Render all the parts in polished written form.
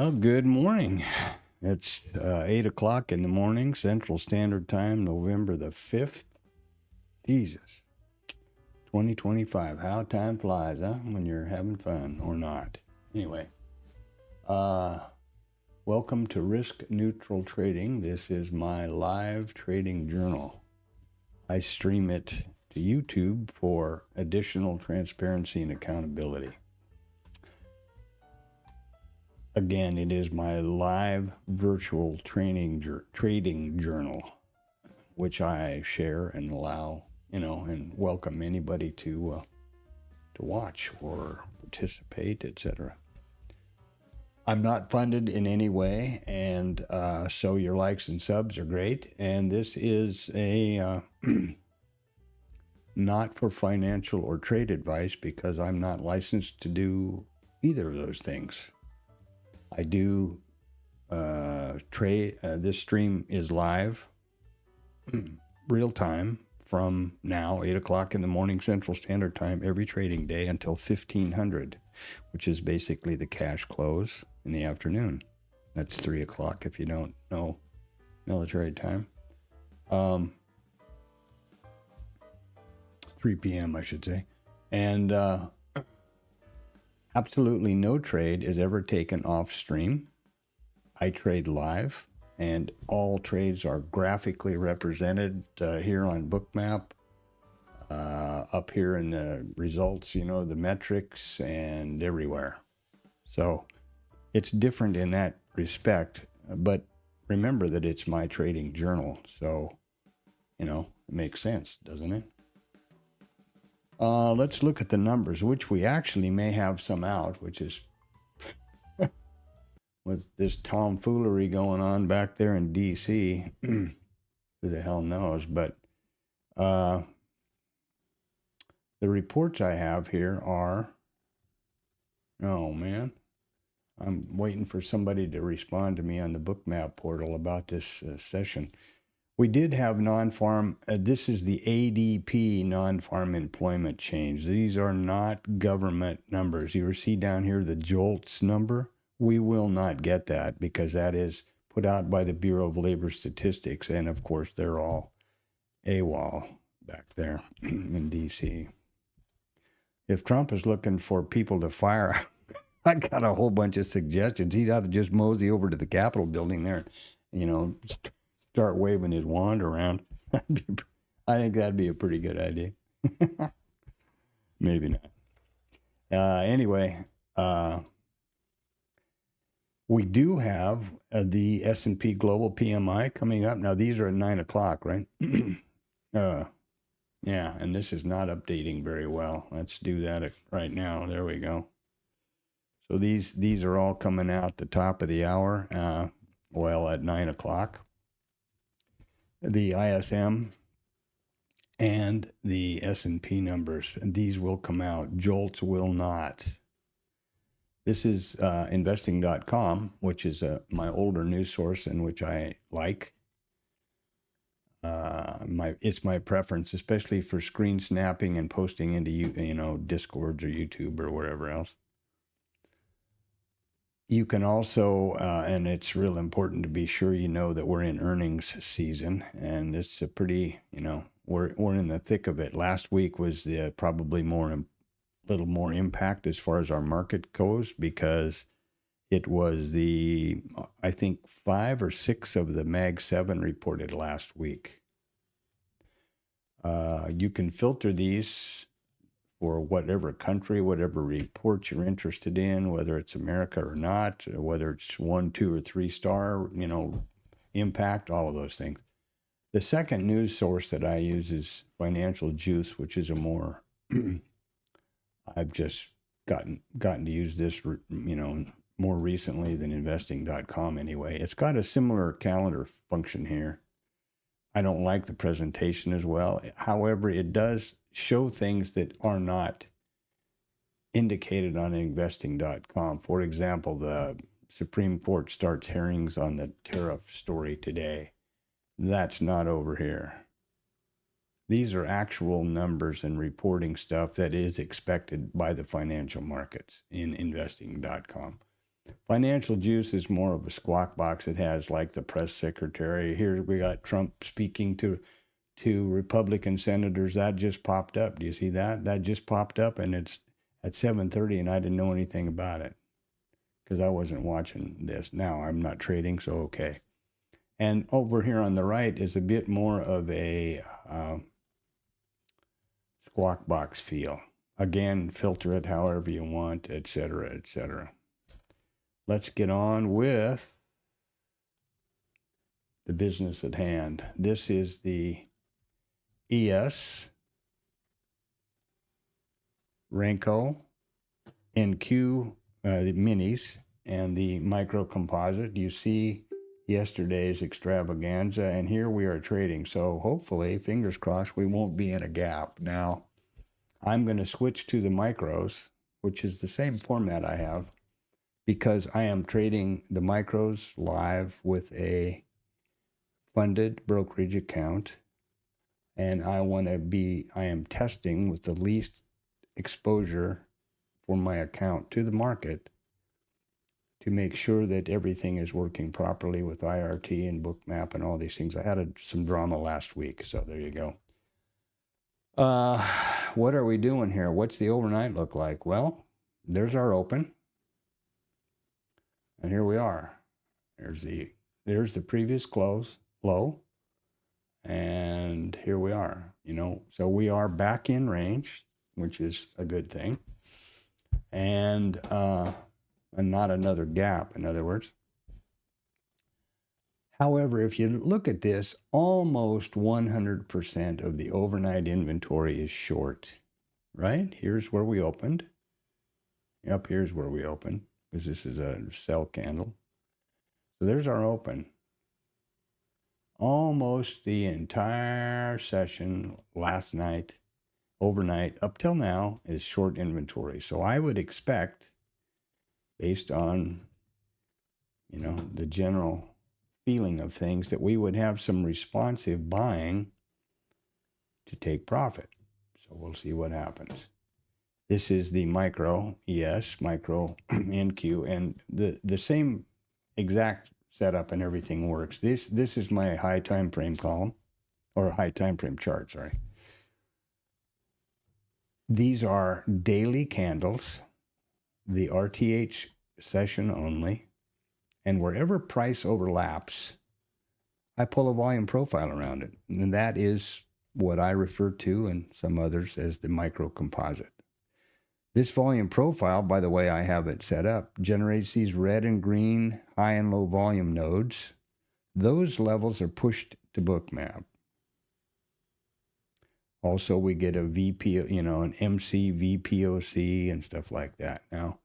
Well, good morning. It's 8 o'clock in the morning, Central Standard Time, November the 5th. Jesus, 2025. How time flies, huh? When you're having fun or not. Anyway, welcome to Risk Neutral Trading. This is my live trading journal. I stream it to YouTube for additional transparency and accountability. Again, it is my live virtual trading journal, which I share and allow, and welcome anybody to watch or participate, etc. I'm not funded in any way, and so your likes and subs are great. And this is a not for financial or trade advice because I'm not licensed to do either of those things. I do trade. This stream is live, real time, from now, 8 o'clock in the morning Central Standard Time, every trading day until 1500, which is basically the cash close in the afternoon. That's 3 o'clock if you don't know military time. 3 p.m., I should say. And absolutely no trade is ever taken off stream. I trade live, and all trades are graphically represented here on Bookmap, up here in the results, the metrics, and everywhere. So it's different in that respect, but remember that it's my trading journal. So, it makes sense, doesn't it? Let's look at the numbers, which we actually may have some out, which is with this tomfoolery going on back there in D.C. Who the hell knows? But the reports I have here are, oh man, I'm waiting for somebody to respond to me on the Bookmap portal about this session. We did have non-farm, this is the ADP non-farm employment change. These are not government numbers. You see down here the JOLTS number. We will not get that because that is put out by the Bureau of Labor Statistics. And of course, they're all AWOL back there in DC. If Trump is looking for people to fire, I got a whole bunch of suggestions. He'd ought to just mosey over to the Capitol building there, start waving his wand around. I think that'd be a pretty good idea. Maybe not. Anyway, we do have the S&P Global PMI coming up. Now, these are at 9 o'clock, right? Yeah, and this is not updating very well. Let's do that right now. There we go. So these are all coming out the top of the hour, at 9 o'clock. The ISM and the S&P numbers, and these will come out. JOLTS will not. This is investing.com, which is my older news source and which I like. It's my preference, especially for screen snapping and posting into Discords or YouTube or wherever else. You can also, and it's real important to be sure that we're in earnings season, and it's a pretty, we're in the thick of it. Last week was probably little more impact as far as our market goes because it was I think 5 or 6 of the Mag 7 reported last week. You can filter these for whatever country, whatever report you're interested in, whether it's America or not, whether it's 1, 2, or 3 star, impact, all of those things. The second news source that I use is Financial Juice, which is a more, I've just gotten to use this, more recently than investing.com anyway. It's got a similar calendar function here. I don't like the presentation as well. However, it does show things that are not indicated on investing.com. For example, the Supreme Court starts hearings on the tariff story today. That's not over here. These are actual numbers and reporting stuff that is expected by the financial markets in investing.com. Financial Juice is more of a squawk box. It has like the press secretary. Here we got Trump speaking to Republican senators. That just popped up. Do you see that? That just popped up, and it's at 7:30, and I didn't know anything about it because I wasn't watching this. Now I'm not trading, so okay. And over here on the right is a bit more of a squawk box feel. Again, filter it however you want, etc., etc. Let's get on with the business at hand. This is the ES, Renko, NQ, the minis, and the micro composite. You see yesterday's extravaganza, and here we are trading. So hopefully, fingers crossed, we won't be in a gap. Now, I'm going to switch to the micros, which is the same format I have, because I am trading the micros live with a funded brokerage account, and I am testing with the least exposure for my account to the market to make sure that everything is working properly with IRT and Bookmap and all these things. I had some drama last week, so there you go. What are we doing here? What's the overnight look like? Well, there's our open. And here we are. There's the previous close, low. And here we are, So we are back in range, which is a good thing. And not another gap, in other words. However, if you look at this, almost 100% of the overnight inventory is short, right? Here's where we opened. Yep, here's where we opened, because this is a sell candle. So there's our open. Almost the entire session last night, overnight, up till now, is short inventory. So I would expect, based on, the general feeling of things, that we would have some responsive buying to take profit. So we'll see what happens. This is the micro ES, micro NQ, and the same exact setup and everything works. This is my high time frame column, or high time frame chart, sorry. These are daily candles, the RTH session only, and wherever price overlaps, I pull a volume profile around it. And that is what I refer to, and some others, as the micro composite. This volume profile, by the way I have it set up, generates these red and green high and low volume nodes. Those levels are pushed to Bookmap. Also, we get a VP, an MCVPOC and stuff like that. Now,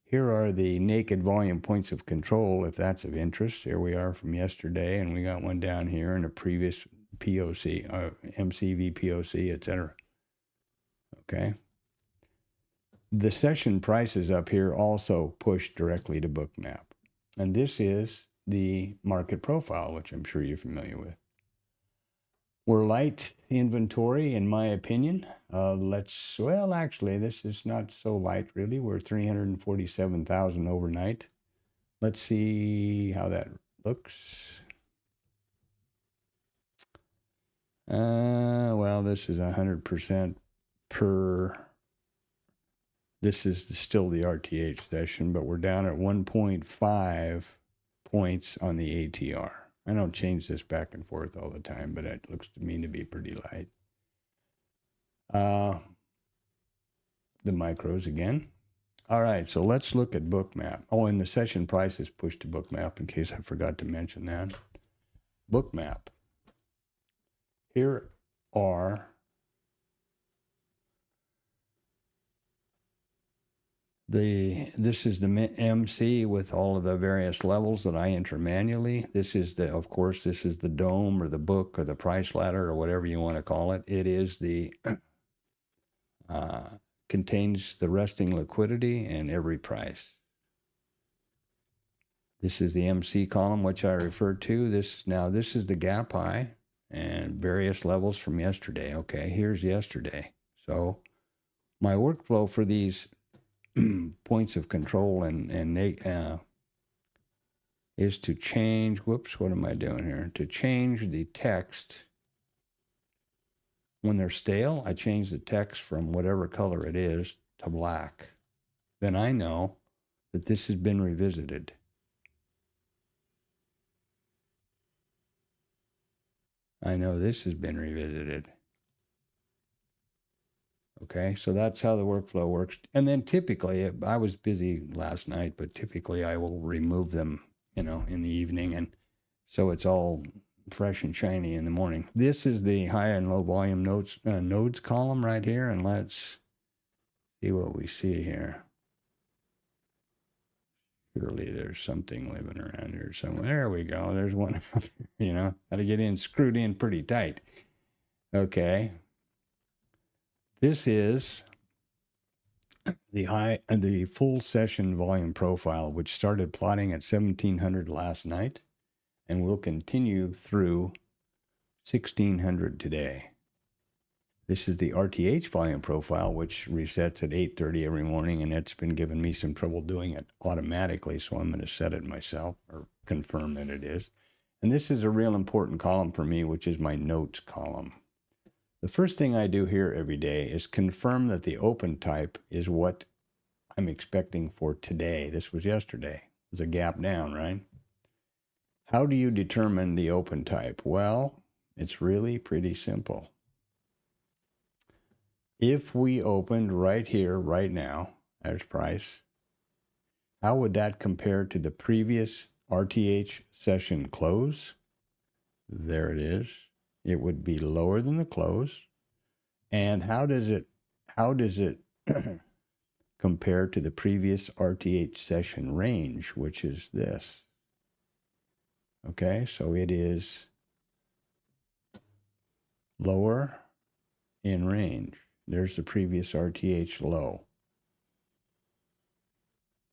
here are the naked volume points of control, if that's of interest. Here we are from yesterday, and we got one down here in a previous POC, MCVPOC, etc. Okay. The session prices up here also push directly to Bookmap. And this is the market profile, which I'm sure you're familiar with. We're light inventory, in my opinion. Actually, this is not so light, really. We're 347,000 overnight. Let's see how that looks. Well, this is 100% per. This is still the RTH session, but we're down at 1.5 points on the ATR. I don't change this back and forth all the time, but it looks to me to be pretty light. The micros again. All right, so let's look at Bookmap. Oh, and the session price is pushed to Bookmap, in case I forgot to mention that. Bookmap. Here are this is the MC with all of the various levels that I enter manually. This is of course, this is the dome or the book or the price ladder or whatever you want to call it. It is the, contains the resting liquidity and every price. This is the MC column, which I referred to. This is the gap high and various levels from yesterday. Okay, here's yesterday. So my workflow for these points of control and is to change, whoops, what am I doing here? To change the text. When they're stale, I change the text from whatever color it is to black. Then I know that this has been revisited. I know this has been revisited. Okay, so that's how the workflow works. And then typically, I was busy last night, but typically I will remove them, in the evening. And so it's all fresh and shiny in the morning. This is the high and low volume nodes column right here. And let's see what we see here. Surely there's something living around here somewhere. There we go. There's one, got to get screwed in pretty tight. Okay. This is the full session volume profile, which started plotting at 1700 last night and will continue through 1600 today. This is the RTH volume profile, which resets at 8:30 every morning, and it's been giving me some trouble doing it automatically, so I'm going to set it myself or confirm that it is. And this is a real important column for me, which is my notes column. The first thing I do here every day is confirm that the open type is what I'm expecting for today. This was yesterday. It was a gap down, right? How do you determine the open type? Well, it's really pretty simple. If we opened right here, right now, as price, how would that compare to the previous RTH session close? There it is. It would be lower than the close. And how does it compare to the previous RTH session range, which is this? Okay, so it is lower in range. There's the previous RTH low.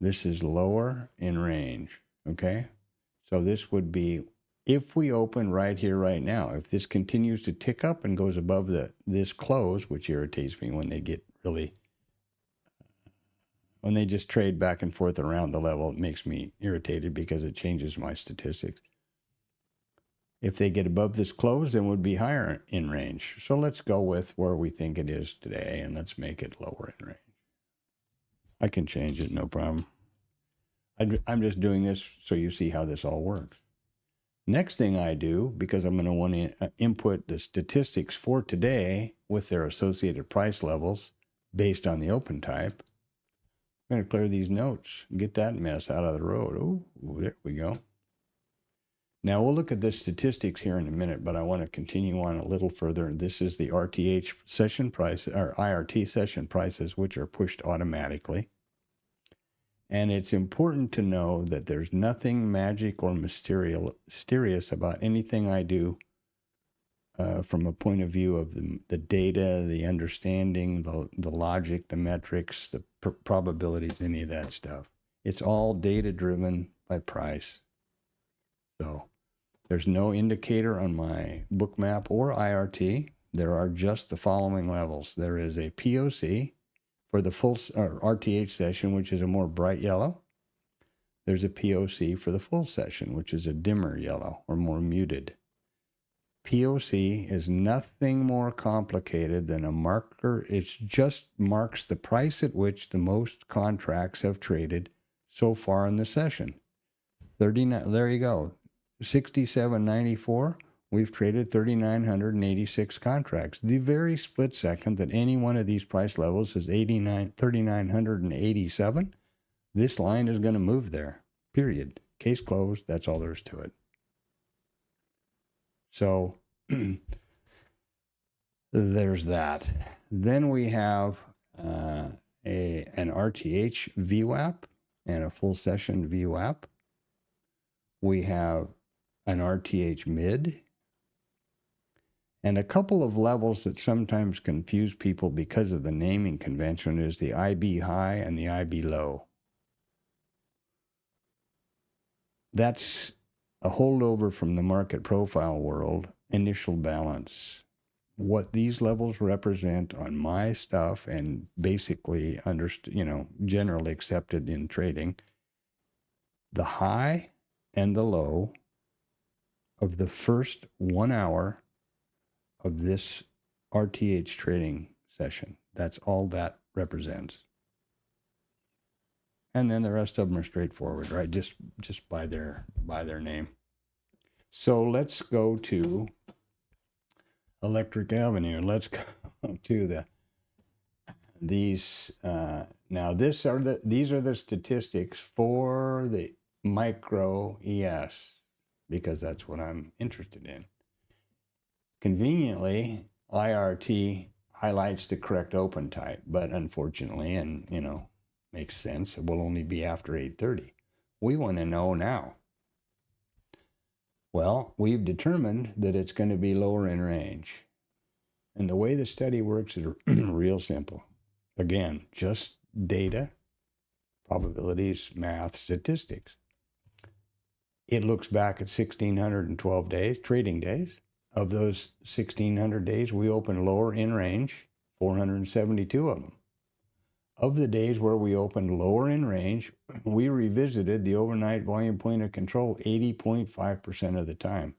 This is lower in range, okay? So this would be, if we open right here, right now, if this continues to tick up and goes above this close, which irritates me when they get really, when they just trade back and forth around the level, it makes me irritated because it changes my statistics. If they get above this close, then it would be higher in range. So let's go with where we think it is today, and let's make it lower in range. I can change it, no problem. I'm just doing this so you see how this all works. Next thing I do, because I'm going to want to input the statistics for today with their associated price levels based on the open type, I'm going to clear these notes and get that mess out of the road. Oh, there we go. Now we'll look at the statistics here in a minute, but I want to continue on a little further. This is the RTH session price, or IRT session prices, which are pushed automatically. And it's important to know that there's nothing magic or mysterious about anything I do from a point of view of the data, the understanding, the logic, the metrics, the probabilities, any of that stuff. It's all data driven by price. So there's no indicator on my book map or IRT. There are just the following levels. There is a POC for the full RTH session, which is a more bright yellow. There's a POC for the full session, which is a dimmer yellow or more muted. POC is nothing more complicated than a marker. It just marks the price at which the most contracts have traded so far in the session. 39, there you go. 67.94, we've traded 3,986 contracts. The very split second that any one of these price levels is 3,987, this line is going to move there, period. Case closed, that's all there is to it. So there's that. Then we have an RTH VWAP and a full session VWAP. We have an RTH mid, and a couple of levels that sometimes confuse people because of the naming convention is the IB high and the IB low. That's a holdover from the market profile world, initial balance. What these levels represent on my stuff and basically generally accepted in trading, the high and the low of the first 1 hour of this RTH trading session. That's all that represents. And then the rest of them are straightforward, right? Just by their name. So let's go to Electric Avenue. Let's go to these. Now these are the statistics for the micro ES, because that's what I'm interested in. Conveniently, IRT highlights the correct open type, but unfortunately, and makes sense, it will only be after 8:30. We want to know now. Well, we've determined that it's going to be lower in range. And the way the study works is real simple. Again, just data, probabilities, math, statistics. It looks back at 1,612 days, trading days. Of those 1,600 days, we opened lower in range, 472 of them. Of the days where we opened lower in range, we revisited the overnight volume point of control 80.5% of the time.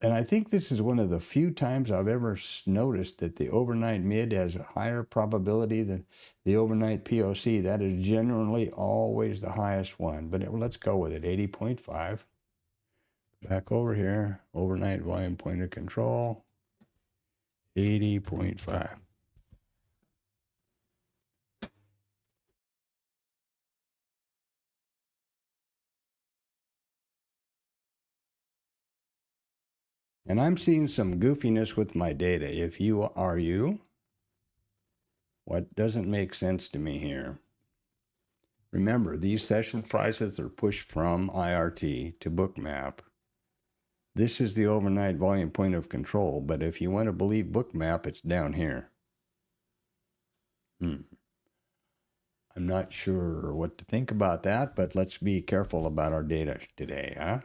And I think this is one of the few times I've ever noticed that the overnight mid has a higher probability than the overnight POC. That is generally always the highest one. But let's go with it, 80.5. Back over here, overnight volume point of control, 80.5. And I'm seeing some goofiness with my data. If you are what doesn't make sense to me here? Remember, these session prices are pushed from IRT to Bookmap. This is the overnight volume point of control, but if you want to believe Bookmap, it's down here. I'm not sure what to think about that, but let's be careful about our data today, huh?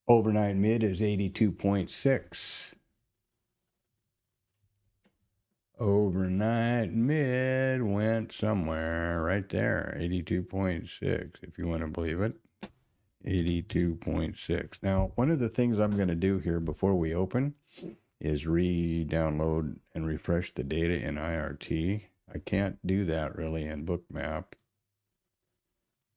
Overnight mid is 82.6. Overnight mid went somewhere right there, 82.6, if you want to believe it. 82.6. Now, one of the things I'm going to do here before we open is re-download and refresh the data in IRT. I can't do that really in Bookmap,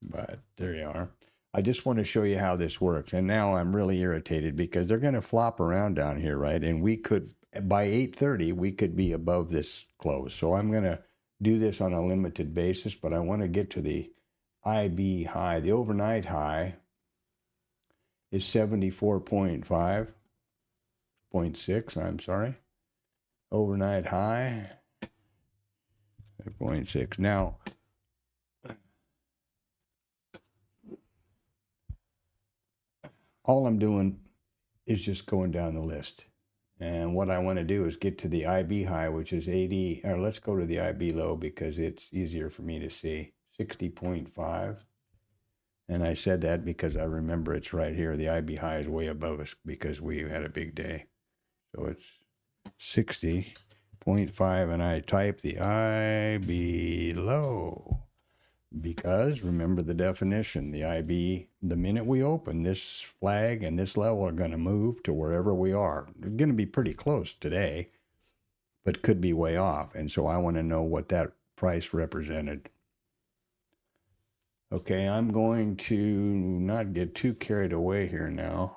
but there you are. I just want to show you how this works. And now I'm really irritated because they're going to flop around down here, right? And we could, by 8:30, we could be above this close. So I'm going to do this on a limited basis, but I want to get to the IB high. The overnight high is 74.5.6, I'm sorry. Overnight high, 0.6. Now, all I'm doing is just going down the list. And what I want to do is get to the IB high, which is 80, or let's go to the IB low because it's easier for me to see, 60.5. And I said that because I remember it's right here. The IB high is way above us because we had a big day. So it's 60.5, and I type the IB low because remember the definition, the IB, the minute we open, this flag and this level are going to move to wherever we are. They're going to be pretty close today, but could be way off. And so I want to know what that price represented. Okay, I'm going to not get too carried away here now.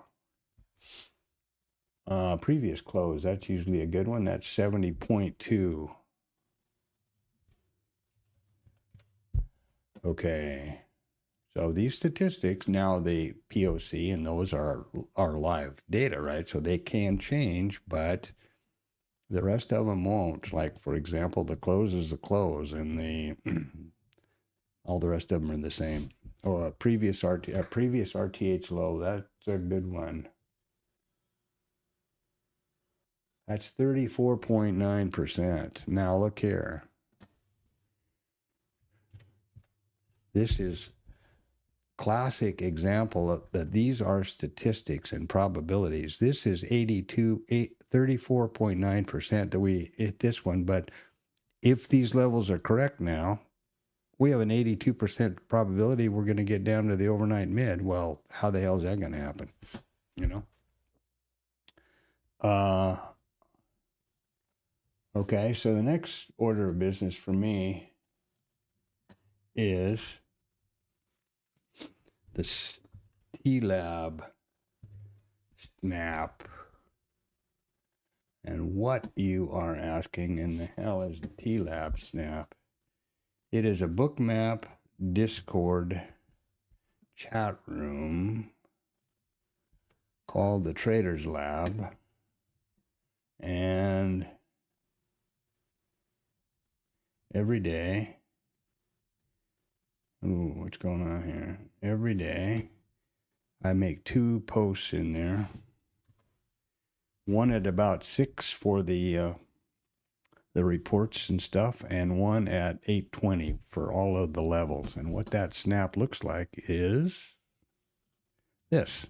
Previous close, that's usually a good one. That's 70.2. Okay, so these statistics, now the POC, and those are live data, right? So they can change, but the rest of them won't. Like, for example, the close is the close, and the all the rest of them are the same. Oh, a previous RTH low, that's a good one. That's 34.9%. Now look here. This is classic example that these are statistics and probabilities. This is 34.9% that we hit this one. But if these levels are correct now, we have an 82% probability we're going to get down to the overnight mid. Well, how the hell is that going to happen? You know? Okay, so the next order of business for me is the TLab snap. And what you are asking in the hell is the TLab snap? It is a bookmap Discord chat room called the Traders Lab. And every day, what's going on here? Every day, I make 2 posts in there. One at about 6 for the reports and stuff, and one at 8:20 for all of the levels. And what that snap looks like is this.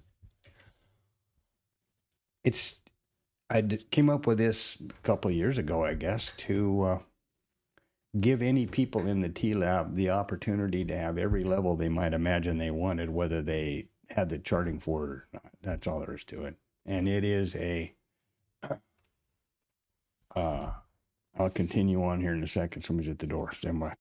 I came up with this a couple of years ago, I guess, to give any people in the TLab the opportunity to have every level they might imagine they wanted, whether they had the charting for it or not. That's all there is to it. And it is I'll continue on here in a second. Somebody's at the door. Stand by.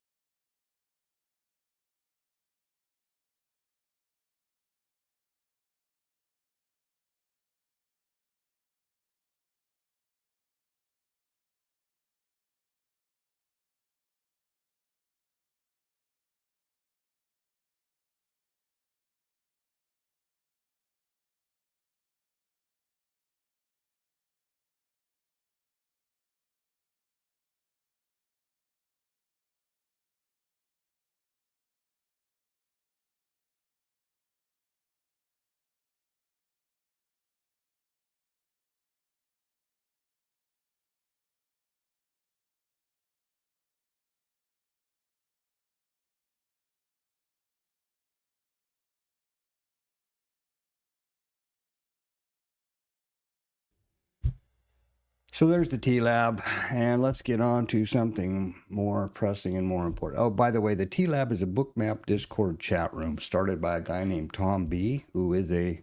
So there's the TLab, and let's get on to something more pressing and more important. Oh, by the way, the TLab is a bookmap Discord chat room started by a guy named Tom B., who is a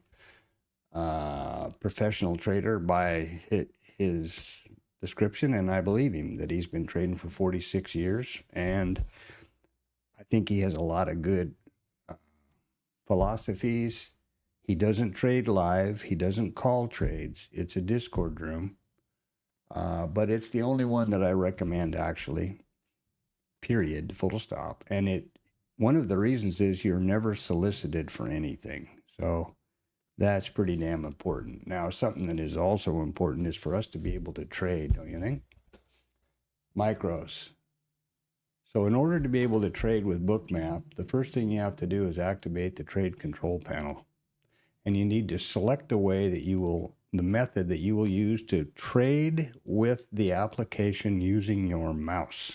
professional trader by his description, and I believe him that he's been trading for 46 years, and I think he has a lot of good philosophies. He doesn't trade live. He doesn't call trades. It's a Discord room. But it's the only one that I recommend, actually, period, full stop. And one of the reasons is you're never solicited for anything. So that's pretty damn important. Now, something that is also important is for us to be able to trade, don't you think? Micros. So in order to be able to trade with Bookmap, the first thing you have to do is activate the trade control panel. And you need to select a way that the method that you will use to trade with the application using your mouse.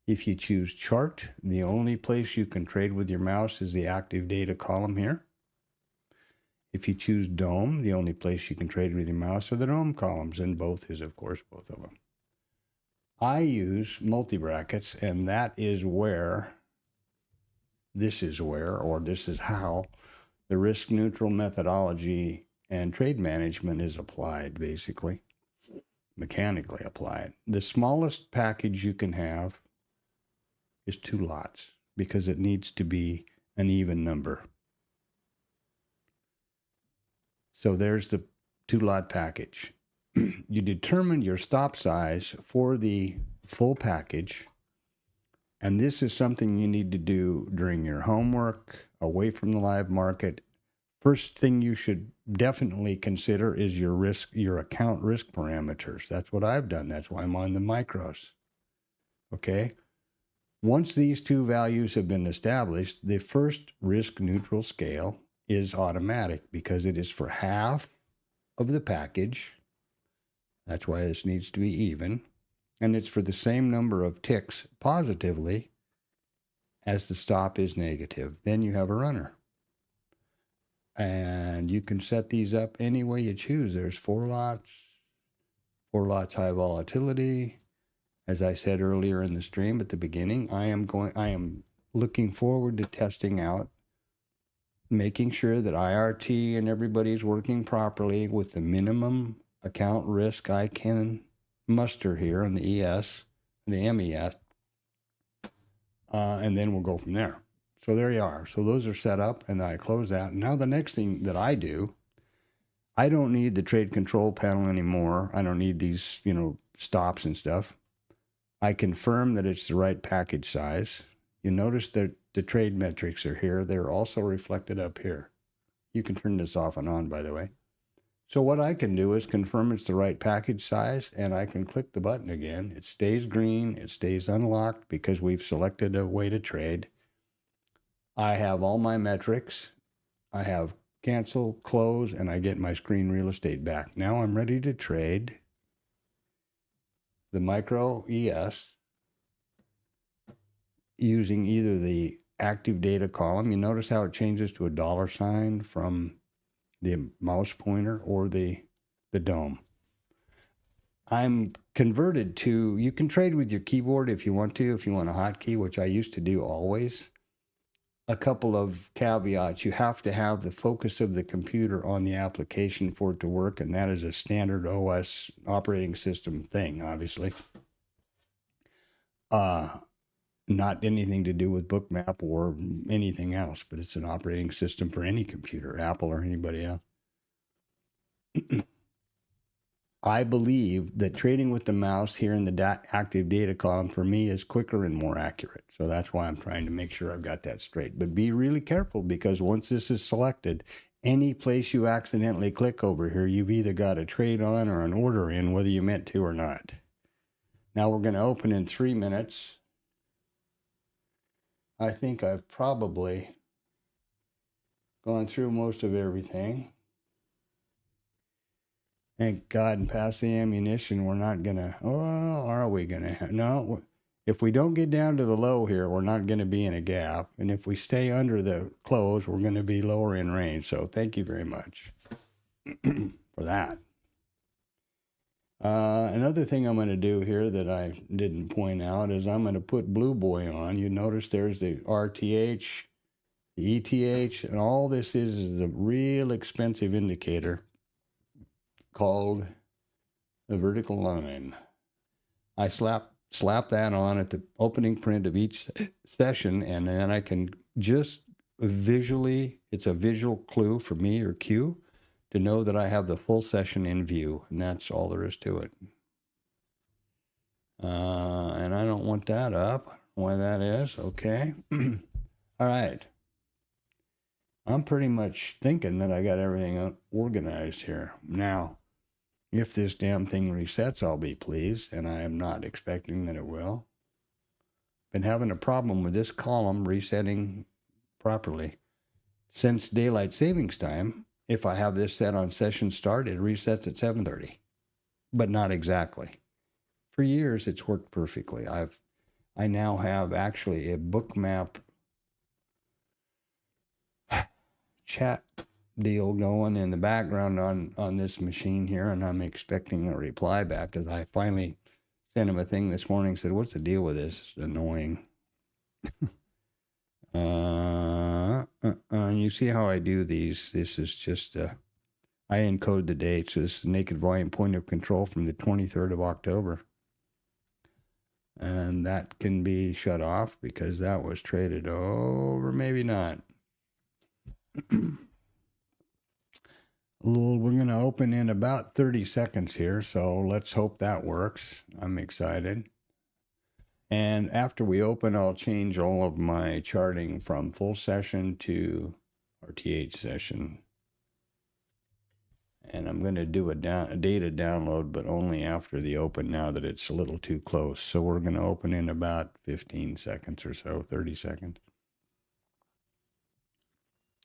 If you choose chart, the only place you can trade with your mouse is the active data column here. If you choose DOM, the only place you can trade with your mouse are the DOM columns, and both is, of course, both of them. I use multi-brackets, and that is where, this is how the risk-neutral methodology and trade management is applied, basically, mechanically applied. The smallest package you can have is 2 lots because it needs to be an even number. So there's the 2-lot package. You determine your stop size for the full package, and this is something you need to do during your homework, away from the live market. First thing you should definitely consider is your account risk parameters. That's what I've done. That's why I'm on the micros. Okay. Once these 2 values have been established, the first risk neutral scale is automatic because it is for half of the package. That's why this needs to be even. And it's for the same number of ticks positively as the stop is negative. Then you have a runner. And you can set these up any way you choose. There's 4 lots high volatility, As I said earlier in the stream at the beginning, I am looking forward to testing out, making sure that IRT and everybody's working properly with the minimum account risk I can muster here on the ES, the MES, and then we'll go from there. So there you are. So those are set up, and I close that. Now the next thing that I do, I don't need the trade control panel anymore. I don't need these, stops and stuff. I confirm that it's the right package size. You notice that the trade metrics are here. They're also reflected up here. You can turn this off and on, by the way. So what I can do is confirm it's the right package size, and I can click the button again. It stays green. It stays unlocked because we've selected a way to trade. I have all my metrics. I have cancel, close, and I get my screen real estate back. Now I'm ready to trade the micro ES using either the active data column. You notice how it changes to a $ from the mouse pointer or the dome. I'm converted to, you can trade with your keyboard if you want a hotkey, which I used to do always. A couple of caveats. You have to have the focus of the computer on the application for it to work, and that is a standard OS operating system thing, obviously. Not anything to do with Bookmap or anything else, but it's an operating system for any computer, Apple or anybody else. I believe that trading with the mouse here in the active data column for me is quicker and more accurate. So that's why I'm trying to make sure I've got that straight. But be really careful, because once this is selected, any place you accidentally click over here, you've either got a trade on or an order in, whether you meant to or not. Now we're going to open in 3 minutes. I think I've probably gone through most of everything. Thank God and pass the ammunition. We're not going to, are we going to? No, if we don't get down to the low here, we're not going to be in a gap. And if we stay under the close, we're going to be lower in range. So thank you very much for that. Another thing I'm going to do here that I didn't point out is I'm going to put Blue Boy on. You notice there's the RTH, the ETH, and all this is a real expensive indicator called the vertical line. I slap that on at the opening print of each session, and then I can just visually, it's a visual clue for me, or cue, to know that I have the full session in view, and that's all there is to it. And I don't want that up. I don't know why that is. Okay. All right. I'm pretty much thinking that I got everything organized here. Now, if this damn thing resets, I'll be pleased, and I am not expecting that it will. Been having a problem with this column resetting properly. Since daylight savings time, if I have this set on session start, it resets at 7:30, but not exactly. For years, it's worked perfectly. I now have actually a Bookmap chat deal going in the background on this machine here, and I'm expecting a reply back, because I finally sent him a thing this morning, said, what's the deal with this? It's annoying. You see how I do these. This is just I encode the date, so this is naked volume point of control from the 23rd of October, and that can be shut off because that was traded over, maybe not. We're going to open in about 30 seconds here, so let's hope that works. I'm excited. And after we open, I'll change all of my charting from full session to RTH session. And I'm going to do a data download, but only after the open, now that it's a little too close. So we're going to open in about 15 seconds or so, 30 seconds.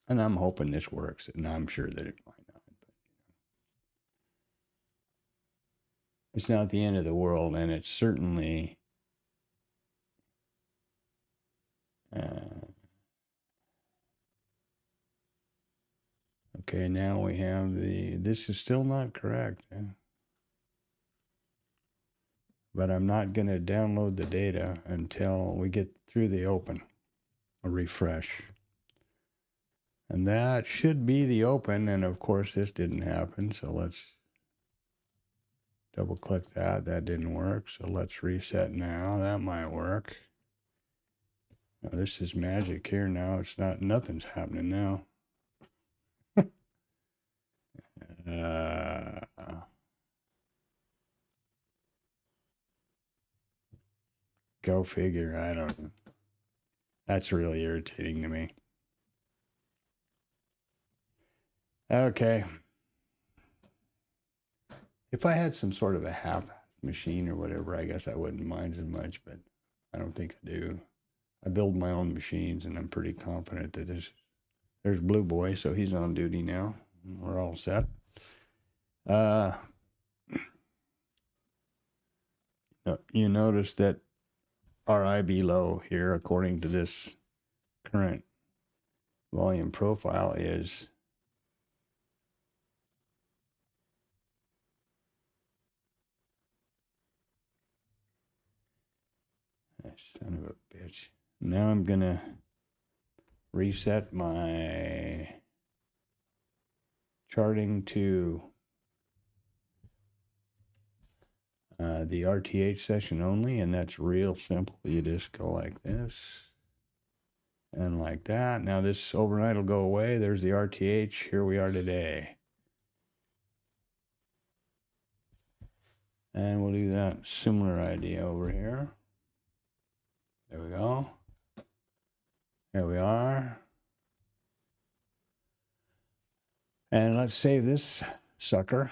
And I'm hoping this works, and I'm sure that it might not. But it's not the end of the world, and it's certainly okay, now we have this is still not correct. but I'm not going to download the data until we get through the open, a refresh. And that should be the open, and of course this didn't happen, so let's double click that. That didn't work, so let's reset now. That might work. Now, this is magic here now. It's not, nothing's happening now. Go figure. I don't know. That's really irritating to me. Okay. If I had some sort of a half machine or whatever, I guess I wouldn't mind as much, but I don't think I do. I build my own machines, and I'm pretty confident that there's Blue Boy, so he's on duty now. We're all set. You notice that our IB low here, according to this current volume profile, is son of a bitch. Now I'm gonna reset my charting to the RTH session only, and that's real simple. You just go like this and like that. Now this overnight will go away. There's the RTH. Here we are today. And we'll do that similar idea over here. There we go. There we are. And let's save this sucker.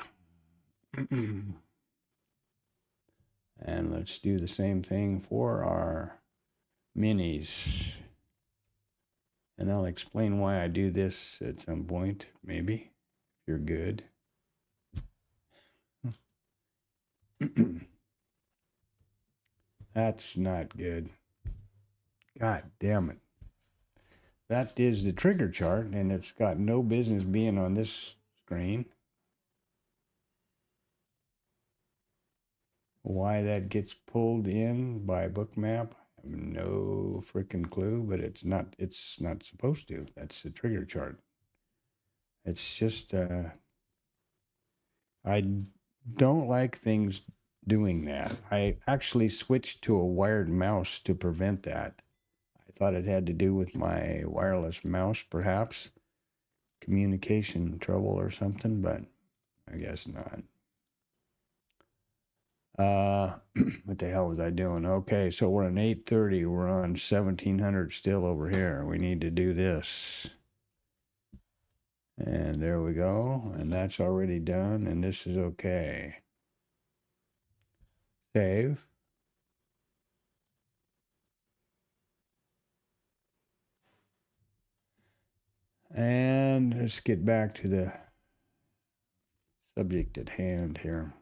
And let's do the same thing for our minis. And I'll explain why I do this at some point, maybe, if you're good. That's not good. God damn it. That is the trigger chart, and it's got no business being on this screen. Why that gets pulled in by Bookmap, I have no freaking clue, but it's not supposed to. That's the trigger chart. It's just, I don't like things doing that. I actually switched to a wired mouse to prevent that. I thought it had to do with my wireless mouse, perhaps. Communication trouble or something, but I guess not. What the hell was I doing? Okay, so we're on 830. We're on 1700 still over here. We need to do this. And there we go. And that's already done. And this is okay. Save. And let's get back to the subject at hand here.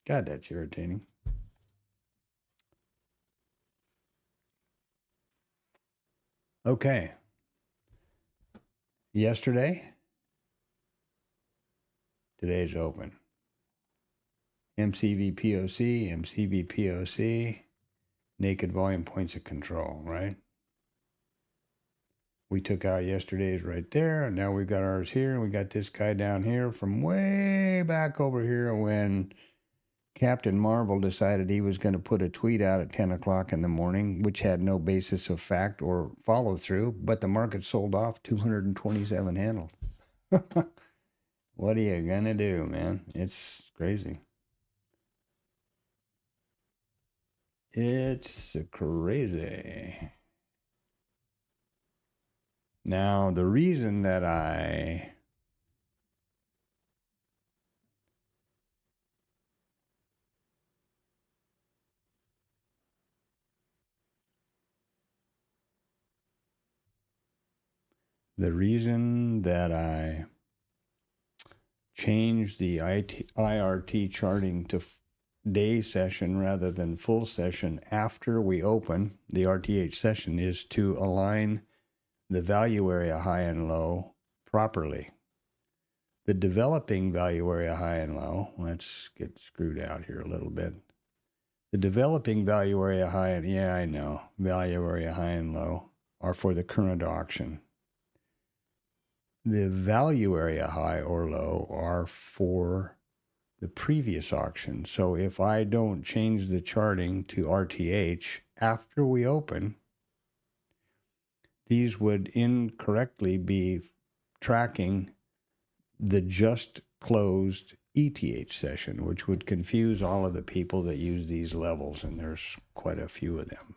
God, that's irritating. Okay. Yesterday, today's open. MCVPOC, MCVPOC, naked volume points of control, right? We took out yesterday's right there, and now we've got ours here, and we got this guy down here from way back over here when Captain Marvel decided he was going to put a tweet out at 10 o'clock in the morning, which had no basis of fact or follow through, but the market sold off 227 handled. What are you going to do, man? It's crazy. It's crazy. Now, the reason that I changed the IRT charting to day session rather than full session after we open the RTH session is to align the value area high and low properly. The developing value area high and low, let's get screwed out here a little bit. The developing value area high, and yeah, I know, value area high and low are for the current auction. The value area high or low are for the previous auction. So if I don't change the charting to RTH after we open, these would incorrectly be tracking the just closed ETH session, which would confuse all of the people that use these levels, and there's quite a few of them.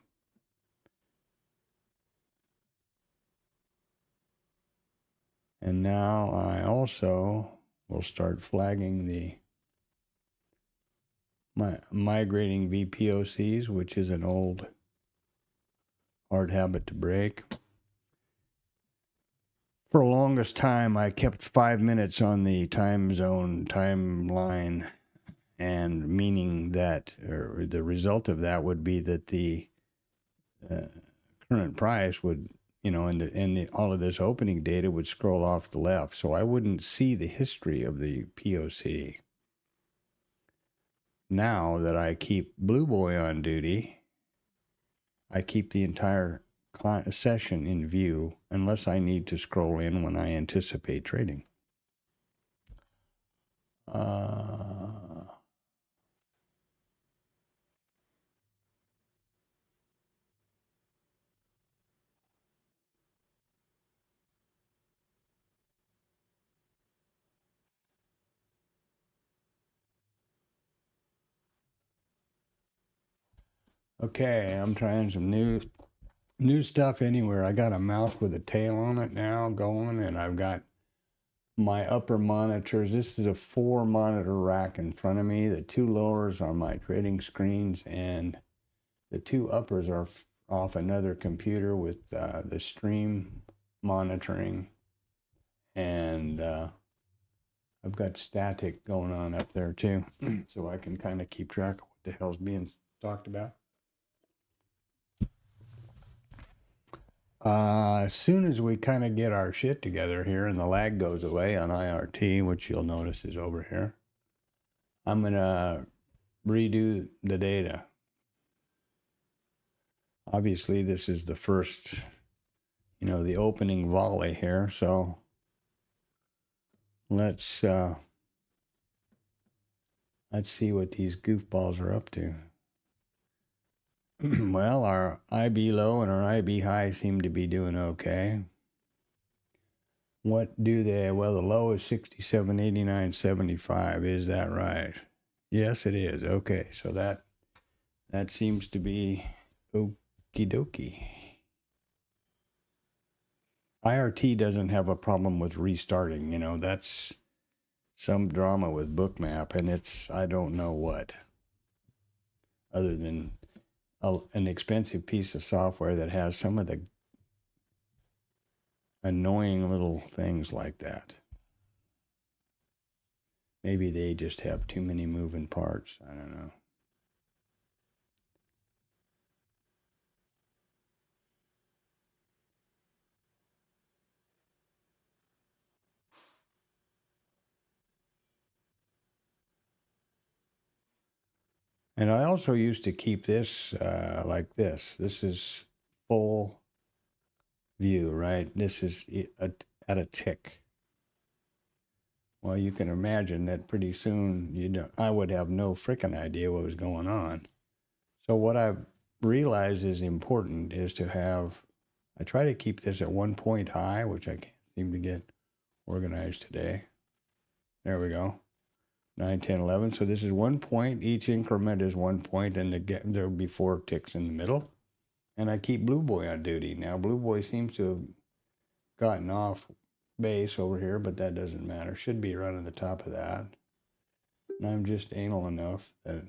And now I also will start flagging the migrating VPOCs, which is an old hard habit to break. For the longest time, I kept 5 minutes on the time zone timeline, and meaning that, or the result of that would be that the current price would, you know, and all of this opening data would scroll off the left, so I wouldn't see the history of the POC. Now that I keep Blue Boy on duty, I keep the entire session in view unless I need to scroll in when I anticipate trading. Okay, I'm trying some new stuff anywhere. I got a mouse with a tail on it now going, and I've got my upper monitors. This is a 4-monitor rack in front of me. The 2 lowers are my trading screens, and the 2 uppers are off another computer with the stream monitoring, and I've got static going on up there too, so I can kind of keep track of what the hell's being talked about. As soon as we kind of get our shit together here and the lag goes away on IRT, which you'll notice is over here, I'm going to redo the data. Obviously, this is the first, you know, the opening volley here, so let's see what these goofballs are up to. Well, our IB low and our IB high seem to be doing okay. What do they? Well, the low is 67.89.75. Is that right? Yes, it is. Okay, so that seems to be okie dokie. IRT doesn't have a problem with restarting. You know, that's some drama with Bookmap, and it's I don't know what, other than an expensive piece of software that has some of the annoying little things like that. Maybe they just have too many moving parts. I don't know. And I also used to keep this like this. This is full view, right? This is at a tick. Well, you can imagine that pretty soon I would have no frickin' idea what was going on. So what I've realized is important is to have, I try to keep this at 1 point high, which I can't seem to get organized today. There we go. 9, 10, 11. So this is 1 point. Each increment is 1 point, and there'll be 4 ticks in the middle. And I keep Blue Boy on duty. Now, Blue Boy seems to have gotten off base over here, but that doesn't matter. Should be right on the top of that. And I'm just anal enough that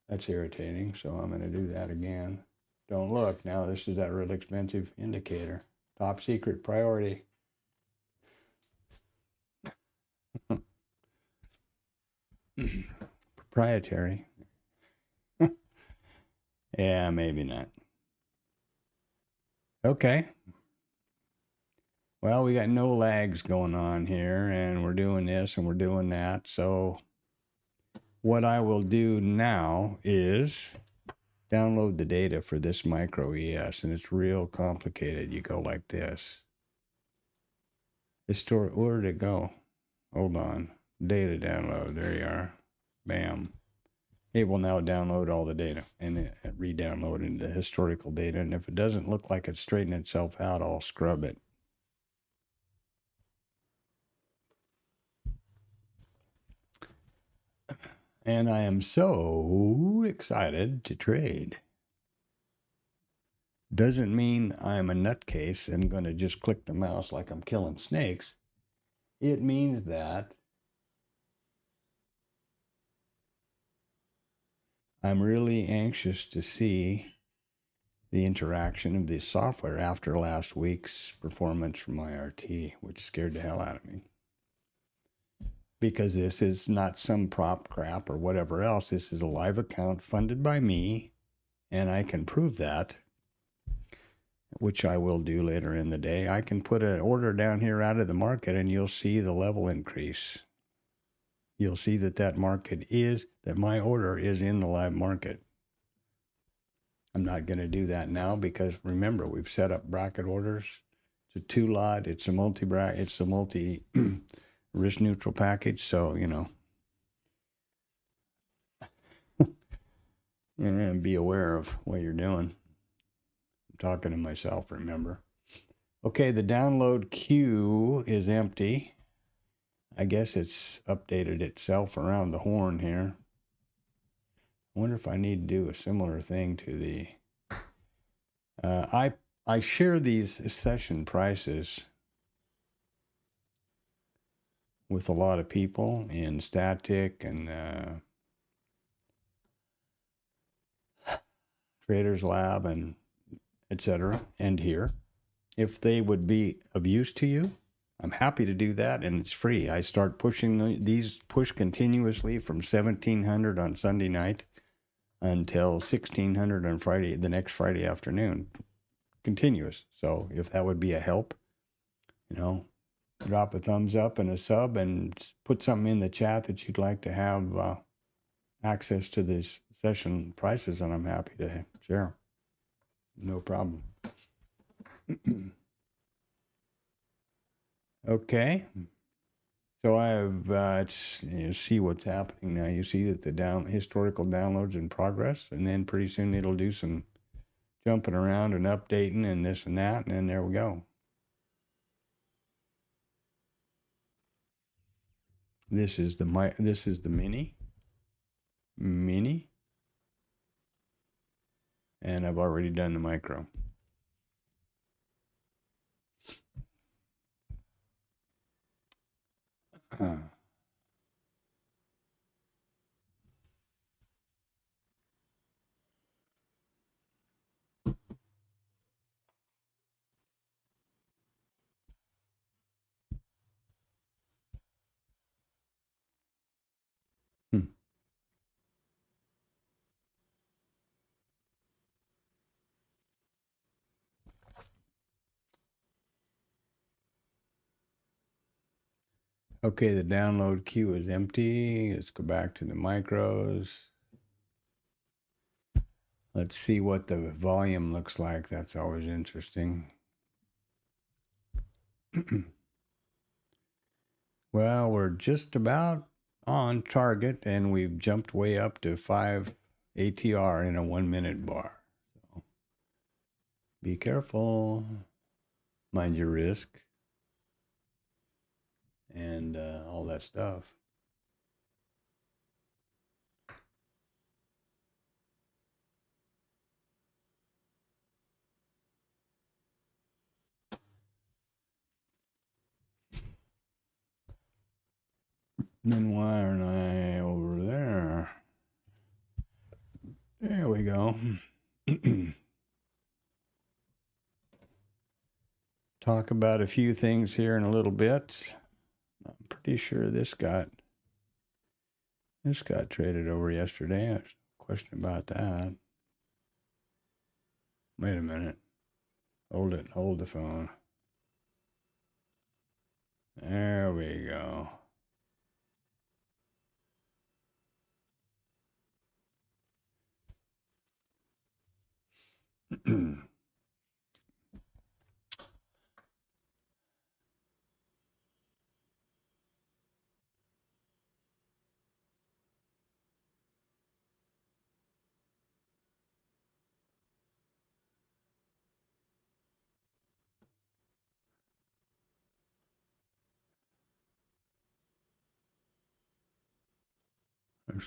that's irritating, so I'm going to do that again. Don't look. Now, this is that real expensive indicator. Top secret priority. Proprietary. Yeah, maybe not. Okay. Well, we got no lags going on here, and we're doing this and we're doing that. So what I will do now is download the data for this micro ES, and it's real complicated. You go like this. Where did it go? Hold on. Data download. There you are. Bam. It will now download all the data and re-download into the historical data. And if it doesn't look like it's straightened itself out, I'll scrub it. And I am so excited to trade. Doesn't mean I'm a nutcase and going to just click the mouse like I'm killing snakes. It means that I'm really anxious to see the interaction of the software after last week's performance from my RT, which scared the hell out of me. Because this is not some prop crap or whatever else. This is a live account funded by me, and I can prove that, which I will do later in the day. I can put an order down here out of the market, and you'll see the level increase. You'll see that that my order is in the live market. I'm not going to do that now because remember, we've set up bracket orders. It's a 2-lot. It's a multi-bracket. It's a multi risk neutral package. So, you know, and be aware of what you're doing. I'm talking to myself, remember. Okay, the download queue is empty. I guess it's updated itself around the horn here. I wonder if I need to do a similar thing to the... I share these session prices with a lot of people in Static and Traders Lab and etc. and here. If they would be of use to you, I'm happy to do that, and it's free. I start pushing these continuously from 1700 on Sunday night until 1600 on Friday, the next Friday afternoon, continuous. So if that would be a help, you know, drop a thumbs up and a sub and put something in the chat that you'd like to have access to this session prices, and I'm happy to share. No problem. Okay. So I have, you see what's happening now. You see that the historical downloads in progress, and then pretty soon it'll do some jumping around and updating and this and that, and then there we go. This is the mini, and I've already done the micro. Okay, the download queue is empty. Let's go back to the micros. Let's see what the volume looks like. That's always interesting. Well, we're just about on target, and we've jumped way up to 5 ATR in a 1-minute bar. So be careful. Mind your risk. And all that stuff. Then why aren't I over there? There we go. Talk about a few things here in a little bit. I'm pretty sure this got traded over yesterday. There's no question about that. Wait a minute. Hold it. Hold the phone. There we go. This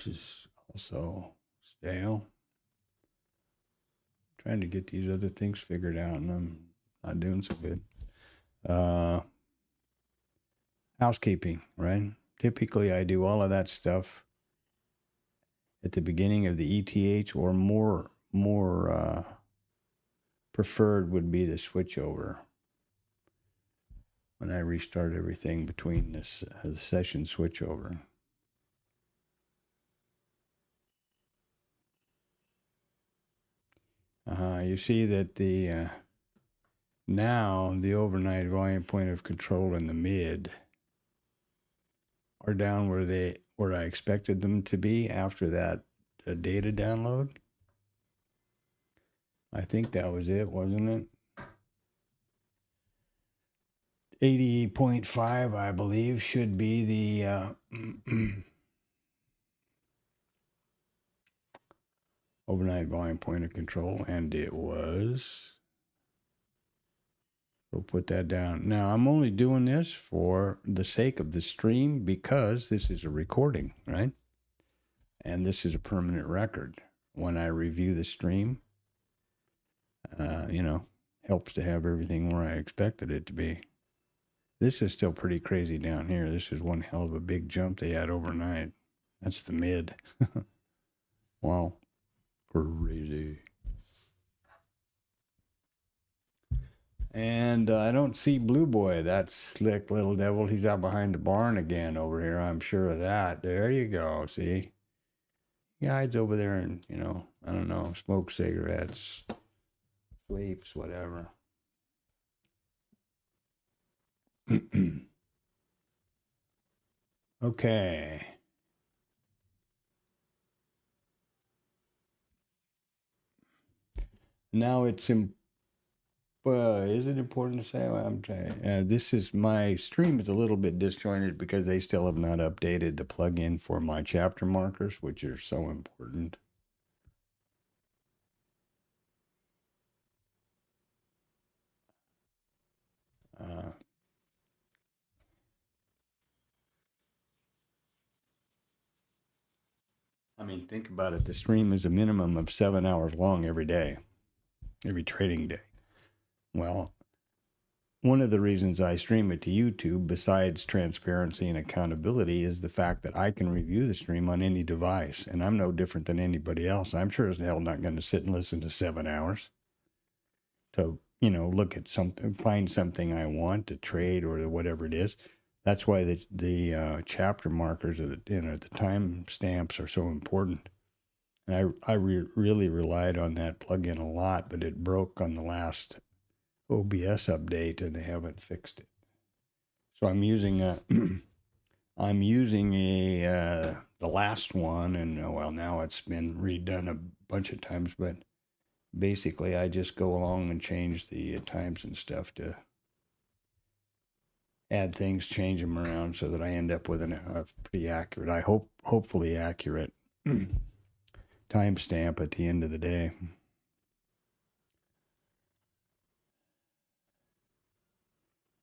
is also stale. Trying to get these other things figured out, and I'm not doing so good. Housekeeping, right? Typically, I do all of that stuff at the beginning of the ETH, or more preferred would be the switchover. When I restart everything between this the session switchover. You see that the now the overnight volume point of control in the mid are down where I expected them to be after that data download. I think that was it, wasn't it? 88.5, I believe, should be the overnight volume point of control, and it was. We'll put that down. Now, I'm only doing this for the sake of the stream because this is a recording, right? And this is a permanent record. When I review the stream, helps to have everything where I expected it to be. This is still pretty crazy down here. This is one hell of a big jump they had overnight. That's the mid. Wow. Crazy. And I don't see Blue Boy, that slick little devil. He's out behind the barn again over here. I'm sure of that. There you go. See? He hides over there and, I don't know, smokes cigarettes, sleeps, whatever. Okay. Now it's is it important to say? Well, I'm trying. This is my stream is a little bit disjointed because they still have not updated the plugin for my chapter markers, which are so important. I mean, think about it. The stream is a minimum of 7 hours long every day, every trading day. Well, one of the reasons I stream it to YouTube, besides transparency and accountability, is the fact that I can review the stream on any device, and I'm no different than anybody else. I'm sure as hell not going to sit and listen to 7 hours to, look at something, find something I want to trade or whatever it is. That's why the chapter markers or the time stamps are so important. And I really relied on that plugin a lot, but it broke on the last OBS update and they haven't fixed it. So I'm using the last one, and now it's been redone a bunch of times, but basically I just go along and change the times and stuff to add things, change them around so that I end up with a pretty accurate, hopefully accurate timestamp at the end of the day.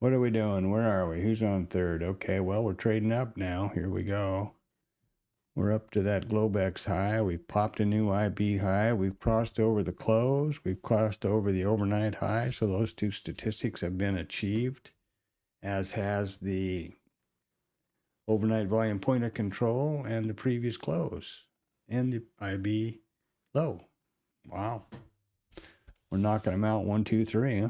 What are we doing? Where are we? Who's on third? Okay, well, we're trading up now. Here we go. We're up to that Globex high. We've popped a new IB high. We've crossed over the close. We've crossed over the overnight high. So those two statistics have been achieved, as has the overnight volume point of control and the previous close and the IB low. Wow. We're knocking them out 1, 2, 3, huh?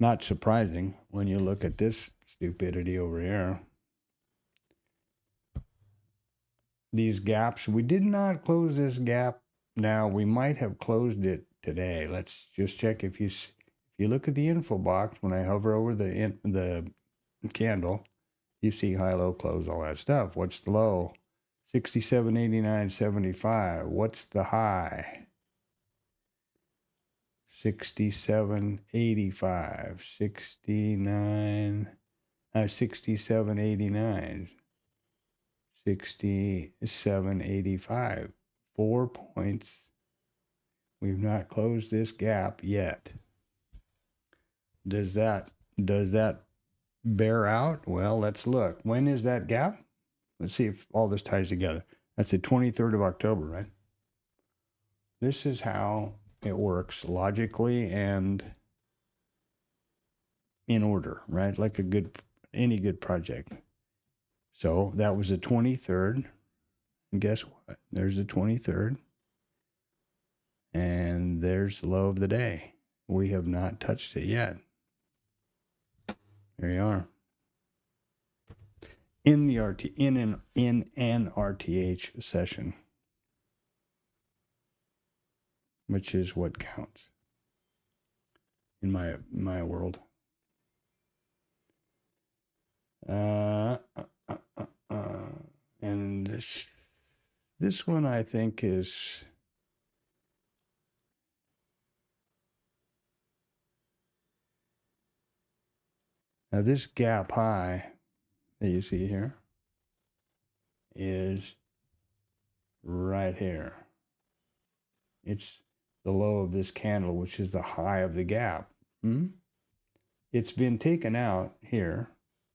Not surprising when you look at this stupidity over here. These gaps, we did not close this gap. Now, we might have closed it today. Let's just check. If you look at the info box, when I hover over the candle, you see high, low, close, all that stuff. What's the low? 67.89.75. What's the high? 67.85, 67.89, 67.85. 4 points. We've not closed this gap yet. Does that bear out? Well, let's look. When is that gap? Let's see if all this ties together. That's the 23rd of October, right? This is how it works logically and in order, right? Like any good project. So that was the 23rd. And guess what? There's the 23rd. And there's the low of the day. We have not touched it yet. There you are. In an RTH session, which is what counts in my world. And this one I think is now this gap high that you see here is right here. It's the low of this candle, which is the high of the gap. It's been taken out here,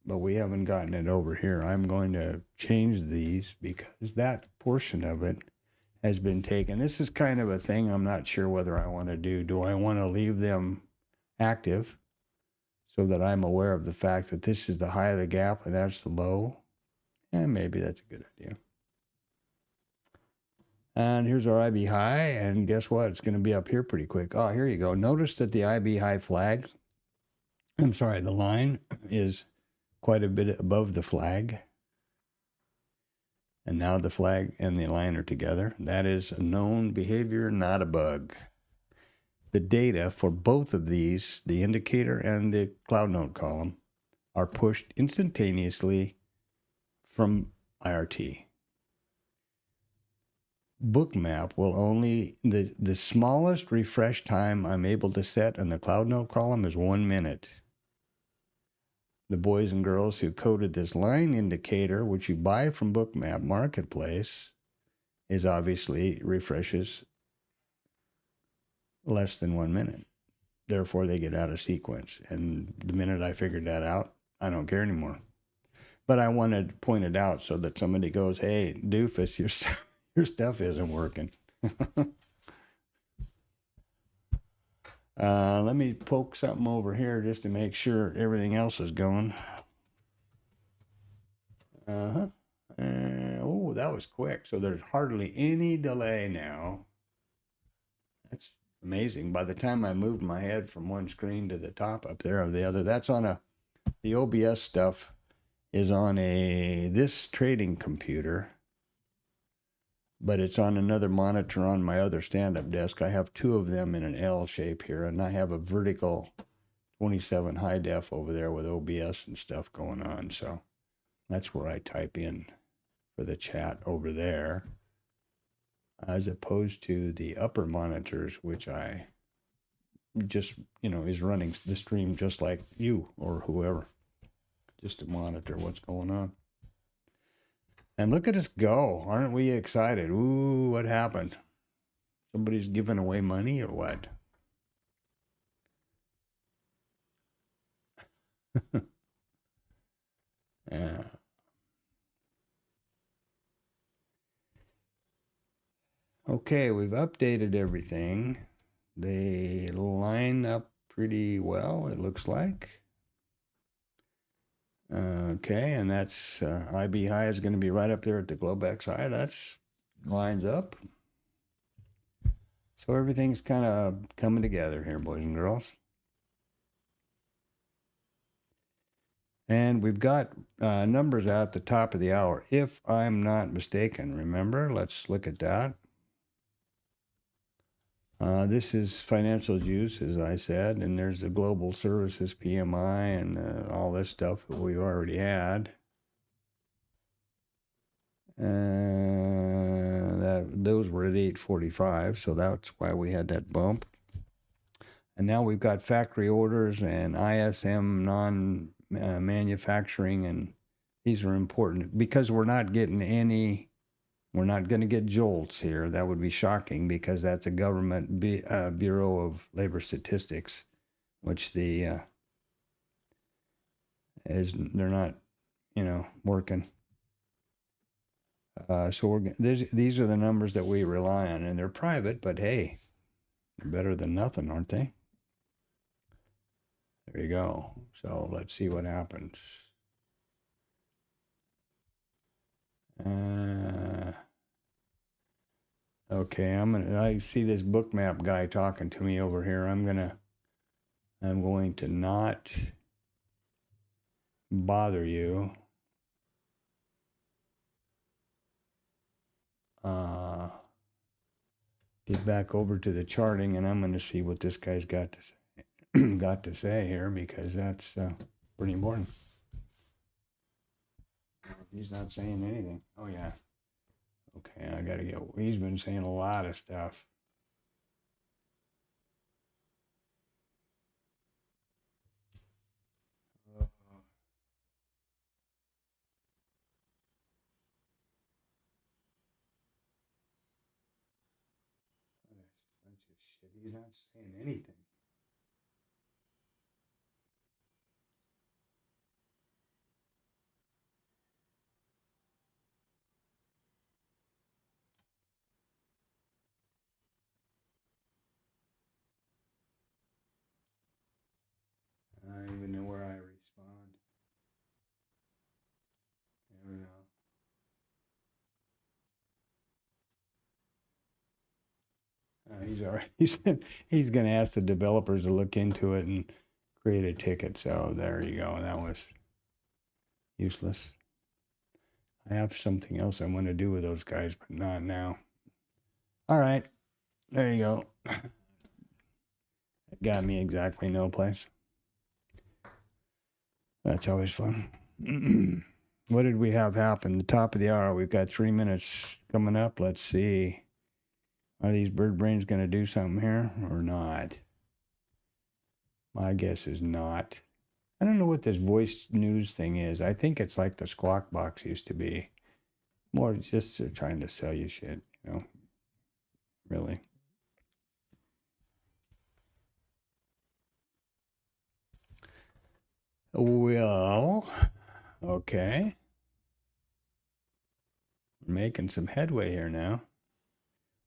but we haven't gotten it over here. I'm going to change these because that portion of it has been taken. This is kind of a thing I'm not sure whether I want to do. Do I want to leave them active so that I'm aware of the fact that this is the high of the gap and that's the low? And maybe that's a good idea. And here's our IB high, and guess what? It's going to be up here pretty quick. Oh, here you go. Notice that the IB high flag, the line is quite a bit above the flag. And now the flag and the line are together. That is a known behavior, not a bug. The data for both of these, the indicator and the cloud note column, are pushed instantaneously from IRT. Bookmap will only, the smallest refresh time I'm able to set on the cloud note column is 1 minute. The boys and girls who coded this line indicator, which you buy from Bookmap Marketplace, is obviously refreshes less than 1 minute. Therefore, they get out of sequence. And the minute I figured that out, I don't care anymore. But I wanted to point it out so that somebody goes, hey, doofus, your stuff isn't working. Let me poke something over here just to make sure everything else is going. Oh, that was quick. So there's hardly any delay now. That's amazing. By the time I moved my head from one screen to the top up there of the other, that's on the OBS stuff is on this trading computer, but it's on another monitor on my other stand-up desk. I have two of them in an L shape here, and I have a vertical 27 high def over there with OBS and stuff going on. So that's where I type in for the chat over there, as opposed to the upper monitors, which I just, is running the stream just like you or whoever, just to monitor what's going on. And look at us go. Aren't we excited? Ooh, what happened? Somebody's giving away money or what? Yeah. Okay, we've updated everything. They line up pretty well, it looks like. Okay, and that's IB high is going to be right up there at the Globex high. That's lines up. So everything's kind of coming together here, boys and girls. And we've got numbers out at the top of the hour, if I'm not mistaken. Remember, let's look at that. This is financials use, as I said, and there's the global services PMI and all this stuff that we've already had. Those were at 845, so that's why we had that bump. And now we've got factory orders and ISM non-manufacturing, and these are important because we're not getting any, we're not going to get jolts here. That would be shocking because that's a government Bureau of Labor Statistics, which the they're not, working. So these are the numbers that we rely on, and they're private, but hey, they're better than nothing, aren't they? There you go. So let's see what happens. Okay, I see this bookmap guy talking to me over here. I'm going to not bother you. Get back over to the charting, and I'm going to see what this guy's got to say. Got to say here, because that's pretty important. He's not saying anything. Oh yeah. Okay, I gotta get. He's been saying a lot of stuff. He's not saying anything. I don't even know where I respond. Never know. He's all right. He's going to ask the developers to look into it and create a ticket. So there you go. That was useless. I have something else I want to do with those guys, but not now. All right. There you go. It got me exactly no place. That's always fun. What did we have happen? The top of the hour. We've got 3 minutes coming up. Let's see. Are these bird brains going to do something here or not? My guess is not. I don't know what this voice news thing is. I think it's like the Squawk Box used to be. More just trying to sell you shit, really. Well, okay. We're making some headway here now.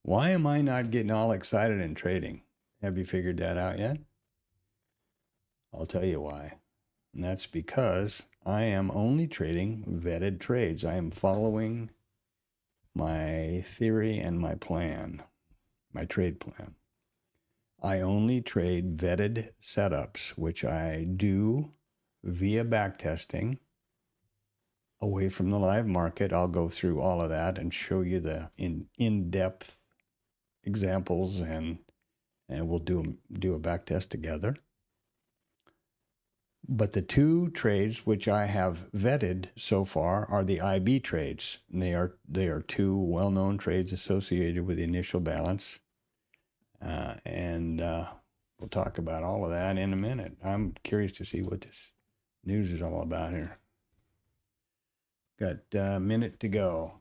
Why am I not getting all excited in trading? Have you figured that out yet? I'll tell you why. And that's because I am only trading vetted trades. I am following my theory and my plan, my trade plan. I only trade vetted setups, which I do via backtesting away from the live market. I'll go through all of that and show you the in-depth examples, and we'll do a backtest together. But the two trades which I have vetted so far are the IB trades. And they are two well-known trades associated with the initial balance. And we'll talk about all of that in a minute. I'm curious to see what this news is all about here. Got a minute to go.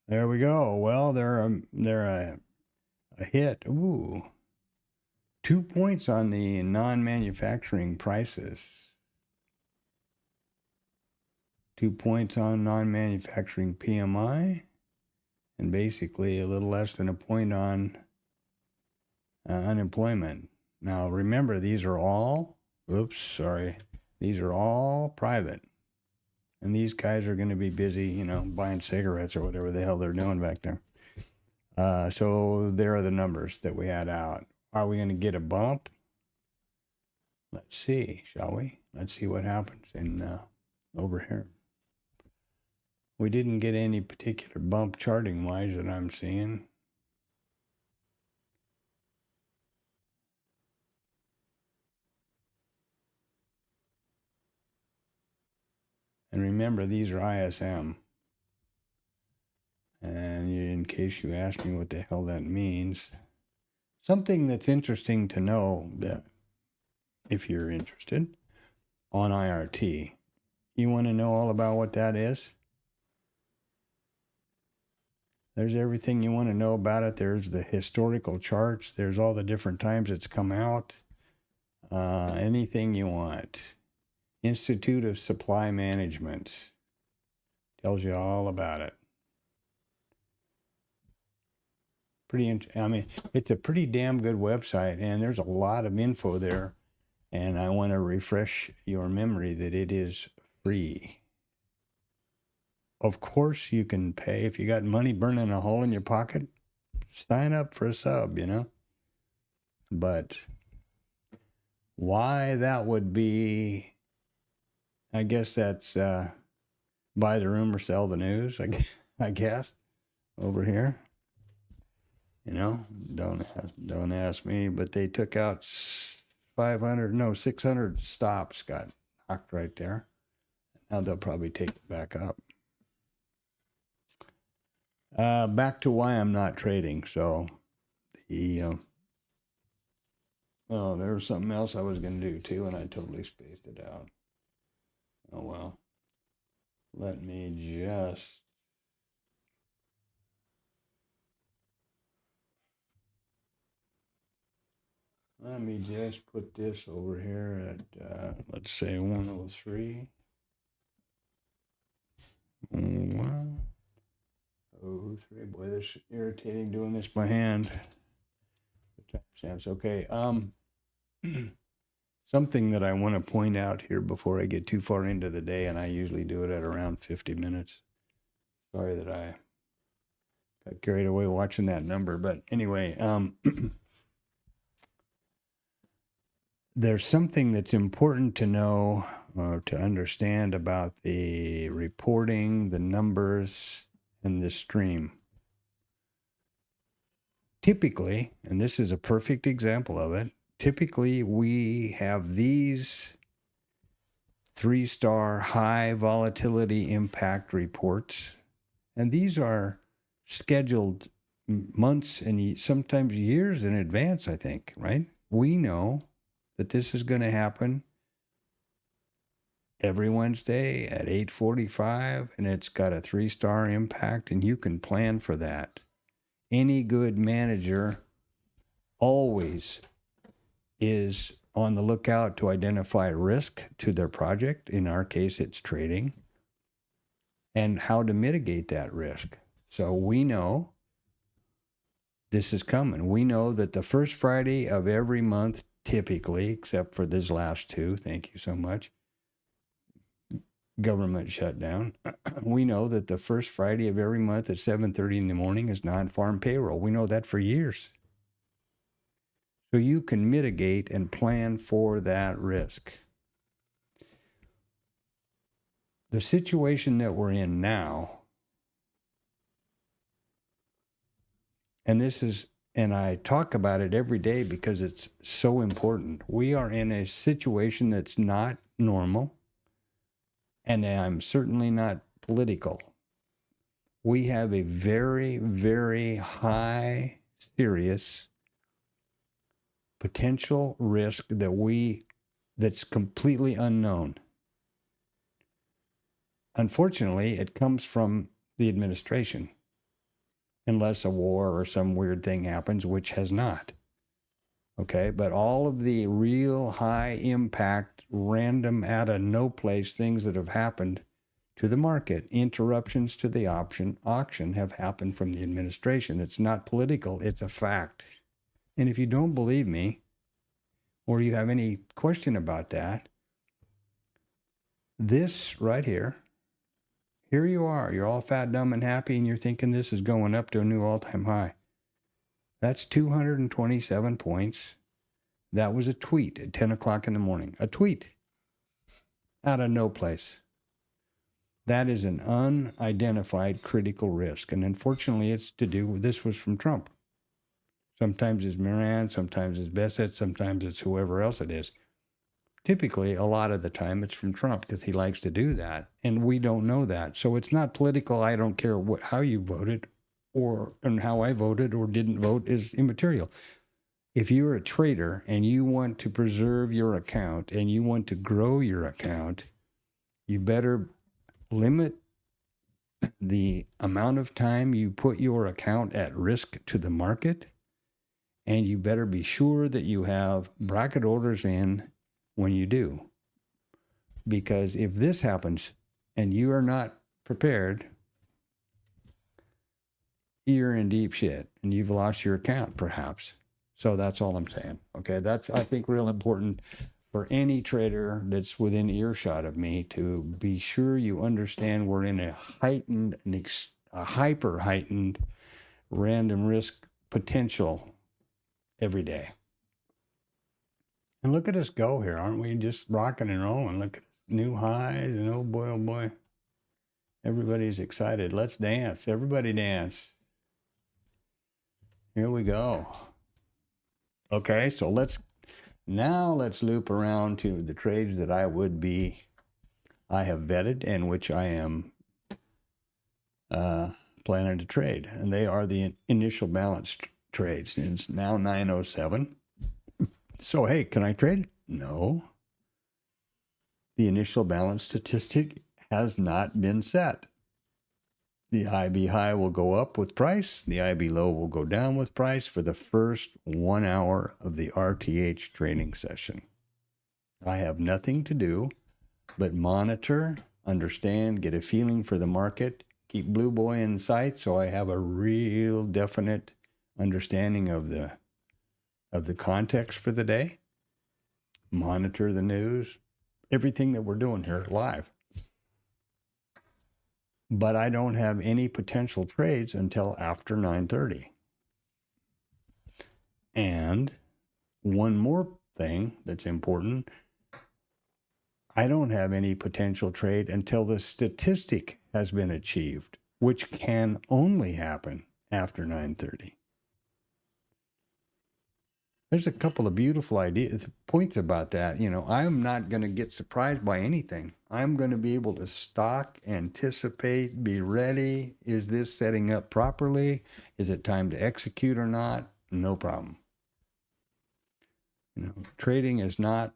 There we go. Well, they're a hit. Ooh. 2 points on the non-manufacturing prices. 2 points on non-manufacturing PMI, and basically a little less than a point on unemployment. Now, remember, these are all, these are all private. And these guys are going to be busy, you know, buying cigarettes or whatever the hell they're doing back there. So there are the numbers that we had out. Are we going to get a bump? Let's see, shall we? Let's see what happens in over here. We didn't get any particular bump charting wise that I'm seeing. And remember, these are ISM. And in case you ask me what the hell that means, something that's interesting to know, that if you're interested, on IRT, you want to know all about what that is? There's everything you want to know about it. There's the historical charts. There's all the different times it's come out. Anything you want. Institute of Supply Management tells you all about it. I mean, it's a pretty damn good website, and there's a lot of info there. And I want to refresh your memory that it is free. Of course, you can pay. If you got money burning a hole in your pocket, sign up for a sub, you know. But why that would be, I guess that's buy the rumor, sell the news, I guess, over here. You know, don't ask me, but they took out 600 stops got knocked right there. Now they'll probably take it back up. Back to why I'm not trading. So the oh, there was something else I was going to do too, and I totally spaced it out. Oh well. Let me just put this over here at let's say 103. 103. Boy, this is irritating doing this by hand. The timestamps. Okay. Something that I want to point out here before I get too far into the day, and I usually do it at around 50 minutes. Sorry that I got carried away watching that number, but anyway, there's something that's important to know or to understand about the reporting, the numbers, and the stream. Typically, and this is a perfect example of it, typically we have these 3-star high volatility impact reports, and these are scheduled months and sometimes years in advance, I think, right? We know that this is going to happen every Wednesday at 8:45, and it's got a 3-star impact, and you can plan for that. Any good manager always is on the lookout to identify risk to their project. In our case, it's trading, and how to mitigate that risk. So we know this is coming. We know that the first Friday of every month, typically, except for this last two, thank you so much, government shutdown, we know that the first Friday of every month at 7:30 in the morning is non-farm payroll. We know that for years. So you can mitigate and plan for that risk. The situation that we're in now, and I talk about it every day because it's so important. We are in a situation that's not normal, and I'm certainly not political. We have a very, very high, serious potential risk that's completely unknown. Unfortunately, it comes from the administration, unless a war or some weird thing happens, which has not. Okay, but all of the real high impact, random, out of no place things that have happened to the market, interruptions to the auction have happened from the administration. It's not political, it's a fact. And if you don't believe me, or you have any question about that, this right here you are. You're all fat, dumb, and happy, and you're thinking this is going up to a new all-time high. That's 227 points. That was a tweet at 10 o'clock in the morning. A tweet out of no place. That is an unidentified critical risk. And unfortunately, it's to do with, this was from Trump. Sometimes it's Moran, sometimes it's Bassett, sometimes it's whoever else it is. Typically, a lot of the time, it's from Trump because he likes to do that. And we don't know that. So it's not political. I don't care how you voted and how I voted or didn't vote is immaterial. If you're a trader and you want to preserve your account and you want to grow your account, you better limit the amount of time you put your account at risk to the market, and you better be sure that you have bracket orders in when you do. Because if this happens and you are not prepared, you're in deep shit and you've lost your account perhaps. So that's all I'm saying. Okay, that's, I think, real important for any trader that's within earshot of me to be sure you understand we're in a heightened, a hyper heightened random risk potential every day. And look at us go here. Aren't we just rocking and rolling? Look at new highs and oh boy, everybody's excited. Let's dance. Everybody dance. Here we go. Okay, so let's loop around to the trades that I have vetted and which I am planning to trade. And they are the initial balance trades. It's now 9:07. So, hey, can I trade? No. The initial balance statistic has not been set. The IB high will go up with price. The IB low will go down with price for the first 1 hour of the RTH trading session. I have nothing to do but monitor, understand, get a feeling for the market, keep Blue Boy in sight so I have a real definite understanding of the context for the day, monitor the news, everything that we're doing here live. But I don't have any potential trades until after 9:30. And one more thing that's important, I don't have any potential trade until the statistic has been achieved, which can only happen after 9:30. There's a couple of beautiful points about that. You know, I'm not going to get surprised by anything. I'm going to be able to stock, anticipate, be ready. Is this setting up properly? Is it time to execute or not? No problem. You know, trading is not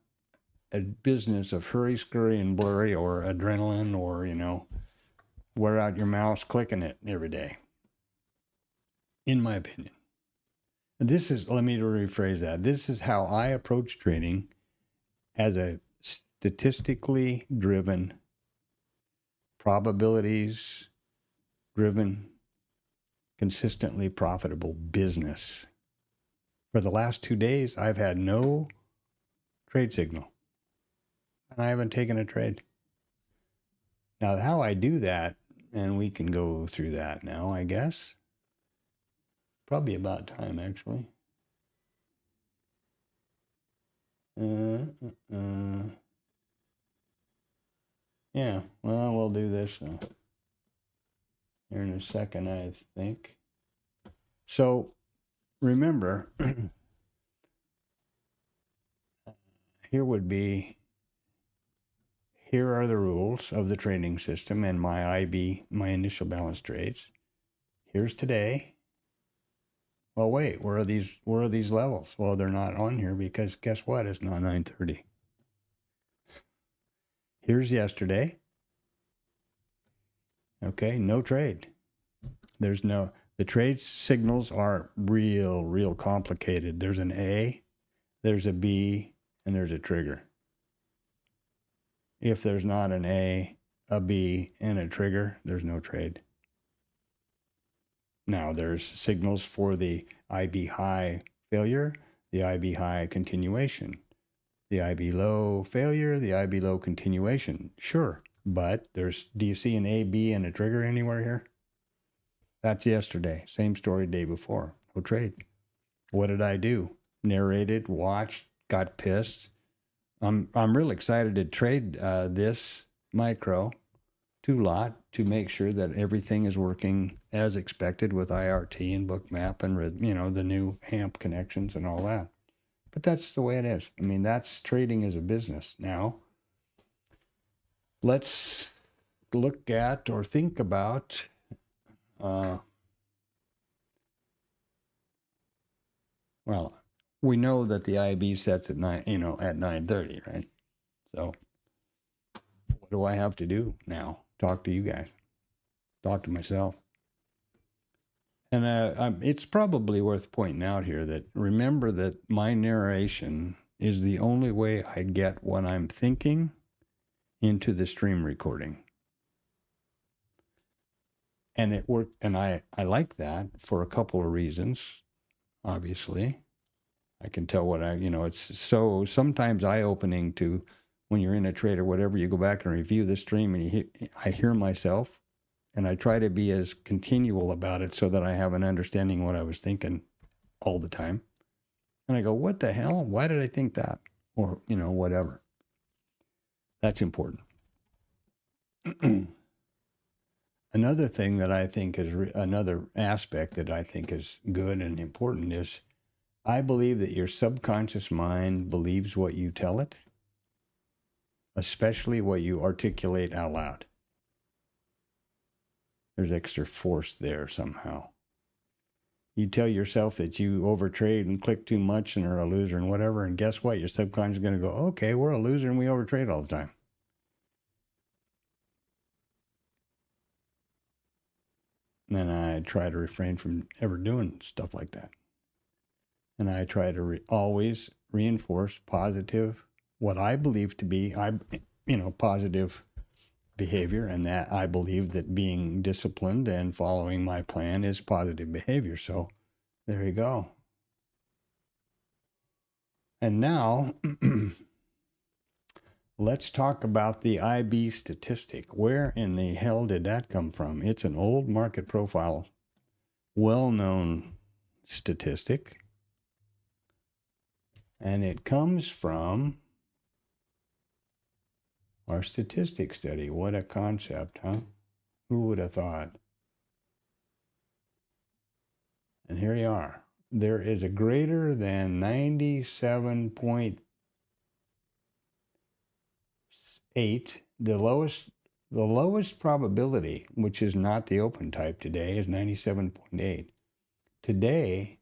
a business of hurry, scurry, and blurry or adrenaline or, you know, wear out your mouse clicking it every day, in my opinion. This is, let me rephrase that. This is how I approach trading as a statistically driven, probabilities driven, consistently profitable business. For the last 2 days, I've had no trade signal, and I haven't taken a trade. Now, how I do that, and we can go through that now, I guess. Probably about time, actually. Yeah, well, we'll do this here in a second, I think. So, remember, here are the rules of the trading system and my IB, my initial balance trades. Here's today. Well, wait, where are these levels? Well, they're not on here because guess what? It's not 9:30. Here's yesterday. Okay, no trade. The trade signals are real complicated. There's an A, there's a B, and there's a trigger. If there's not an A, a B, and a trigger, there's no trade. Now, there's signals for the IB high failure, the IB high continuation, the IB low failure, the IB low continuation. Sure, but do you see an A, B, and a trigger anywhere here? That's yesterday. Same story day before. No trade. What did I do? Narrated, watched, got pissed. I'm real excited to trade this micro 2-lot to make sure that everything is working as expected with IRT and bookmap and, you know, the new AMP connections and all that. But that's the way it is. I mean, that's trading as a business. Now, let's look at or think about well, we know that the IB sets at 9:30, right? So what do I have to do now? Talk to you guys. Talk to myself. And it's probably worth pointing out here that remember that my narration is the only way I get what I'm thinking into the stream recording. And it worked, and I like that for a couple of reasons. Obviously, I can tell what it's so sometimes eye-opening to when you're in a trade or whatever, you go back and review the stream and I hear myself, and I try to be as continual about it so that I have an understanding of what I was thinking all the time. And I go, what the hell? Why did I think that? Or, whatever. That's important. Another thing that I think is another aspect that I think is good and important is I believe that your subconscious mind believes what you tell it, especially what you articulate out loud. There's extra force there somehow. You tell yourself that you overtrade and click too much and are a loser and whatever, and guess what? Your subconscious is going to go, okay, we're a loser and we overtrade all the time. And then I try to refrain from ever doing stuff like that. And I try to always reinforce positive, what I believe to be, positive behavior, and that I believe that being disciplined and following my plan is positive behavior. So there you go. And now let's talk about the IB statistic. Where in the hell did that come from? It's an old market profile, well-known statistic. And it comes from our statistic study. What a concept, huh? Who would have thought? And here you are. There is a greater than 97.8. The lowest probability, which is not the open type today, is 97.8. Today,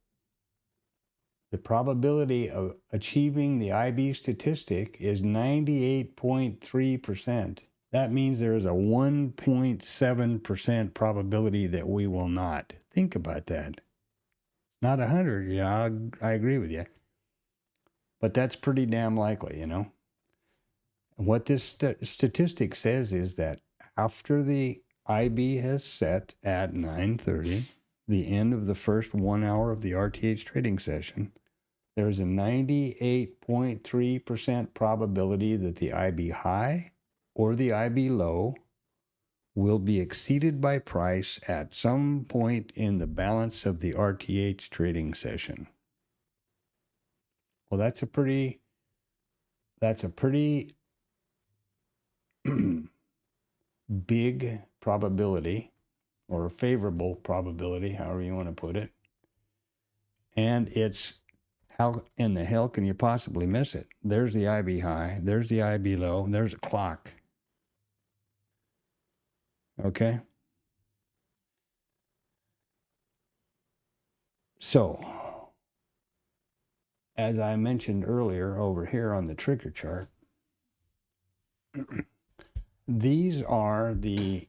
the probability of achieving the IB statistic is 98.3%. That means there is a 1.7% probability that we will not. Think about that. Not 100, yeah, I agree with you. But that's pretty damn likely, What this statistic says is that after the IB has set at 9:30, the end of the first 1 hour of the RTH trading session, there's a 98.3% probability that the IB high or the IB low will be exceeded by price at some point in the balance of the RTH trading session. Well, that's a pretty big probability, or a favorable probability, however you want to put it. And it's, how in the hell can you possibly miss it? There's the IB high, there's the IB low, and there's a clock. Okay? So, as I mentioned earlier over here on the trigger chart, these are the,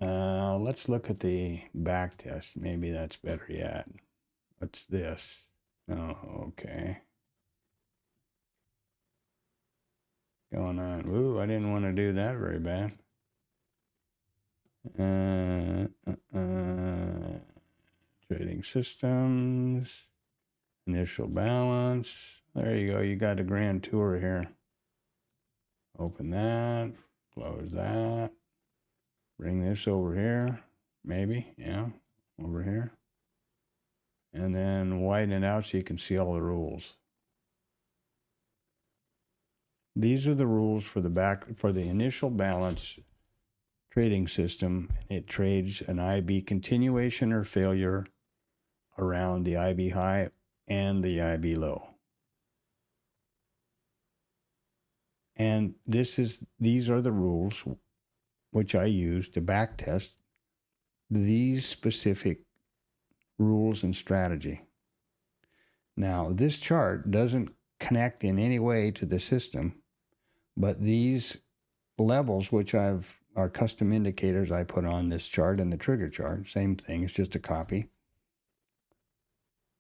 let's look at the back test. Maybe that's better yet. What's this? Oh, okay. going on? Ooh, I didn't want to do that very bad. Trading systems, initial balance. There you go. You got a grand tour here. Open that, close that. Bring this over here, maybe, yeah, over here. And then widen it out so you can see all the rules. These are the rules for the initial balance trading system. It trades an IB continuation or failure around the IB high and the IB low. And these are the rules which I use to backtest these specific rules and strategy. Now, this chart doesn't connect in any way to the system, but these levels, which are custom indicators I put on this chart and the trigger chart, same thing, it's just a copy,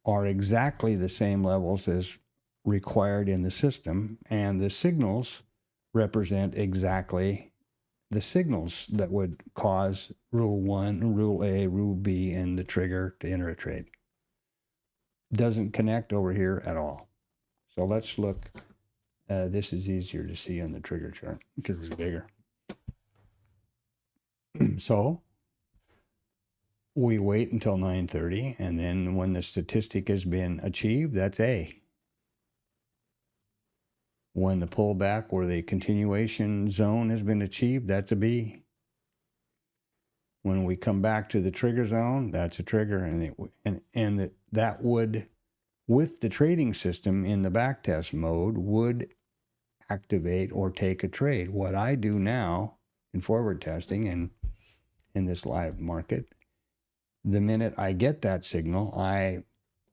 are exactly the same levels as required in the system, and the signals represent exactly the signals that would cause Rule 1, Rule A, Rule B, and the trigger to enter a trade. Doesn't connect over here at all. So let's look. This is easier to see on the trigger chart because it's bigger. So we wait until 9:30, and then when the statistic has been achieved, that's A. When the pullback or the continuation zone has been achieved, that's a B. When we come back to the trigger zone, that's a trigger, and that would, with the trading system in the backtest mode, would activate or take a trade. What I do now in forward testing and in this live market, the minute I get that signal, I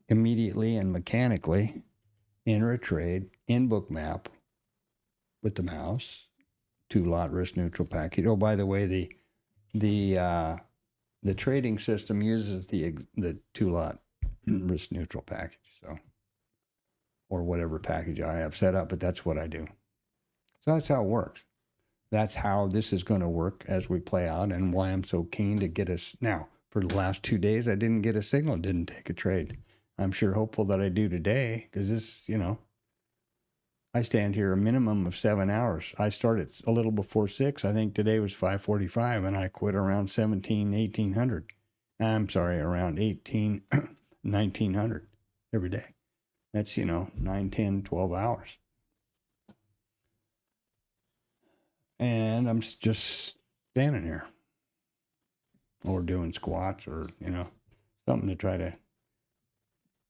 immediately and mechanically enter a trade in Bookmap with the mouse, 2-lot risk neutral package. Oh, by the way, the trading system uses the 2-lot risk neutral package, so, or whatever package I have set up, but that's what I do. So that's how it works. That's how this is going to work as we play out, and why I'm so keen to get us. Now, for the last 2 days, I didn't get a signal, didn't take a trade. I'm sure hopeful that I do today, because this, I stand here a minimum of 7 hours. I started a little before 6. I think today was 5:45, and I quit around 1800. I'm sorry, around 1900 every day. That's, 9, 10, 12 hours. And I'm just standing here or doing squats or, something to try to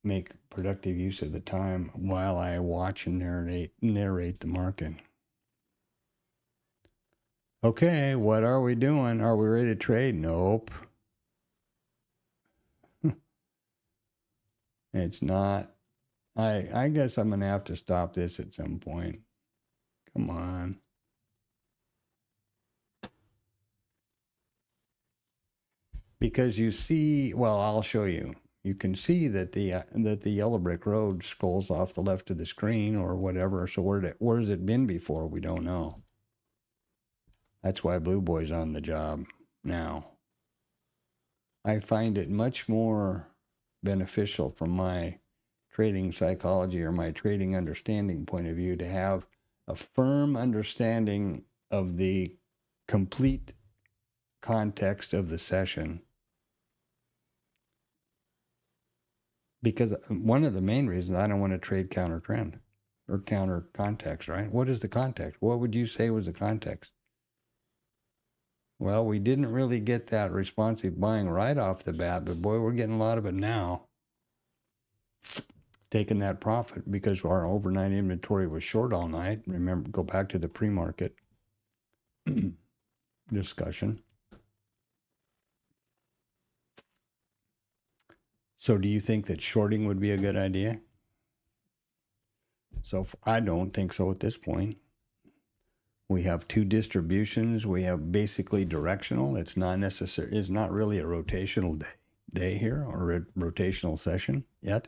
make productive use of the time while I watch and narrate the market. Okay, what are we doing? Are we ready to trade? Nope. It's not. I guess I'm going to have to stop this at some point. Come on. Because you see, well, I'll show you. You can see that the yellow brick road scrolls off the left of the screen or whatever. So where's it been before? We don't know. That's why Blue Boy's on the job now. I find it much more beneficial from my trading psychology or my trading understanding point of view to have a firm understanding of the complete context of the session. Because one of the main reasons I don't want to trade counter trend or counter context, right? What is the context? What would you say was the context? Well, we didn't really get that responsive buying right off the bat, but boy, we're getting a lot of it now. Taking that profit because our overnight inventory was short all night. Remember, go back to the pre-market discussion. So do you think that shorting would be a good idea? So I don't think so at this point. We have two distributions. We have basically directional. It's not necessary. It's not really a rotational day here or a rotational session yet.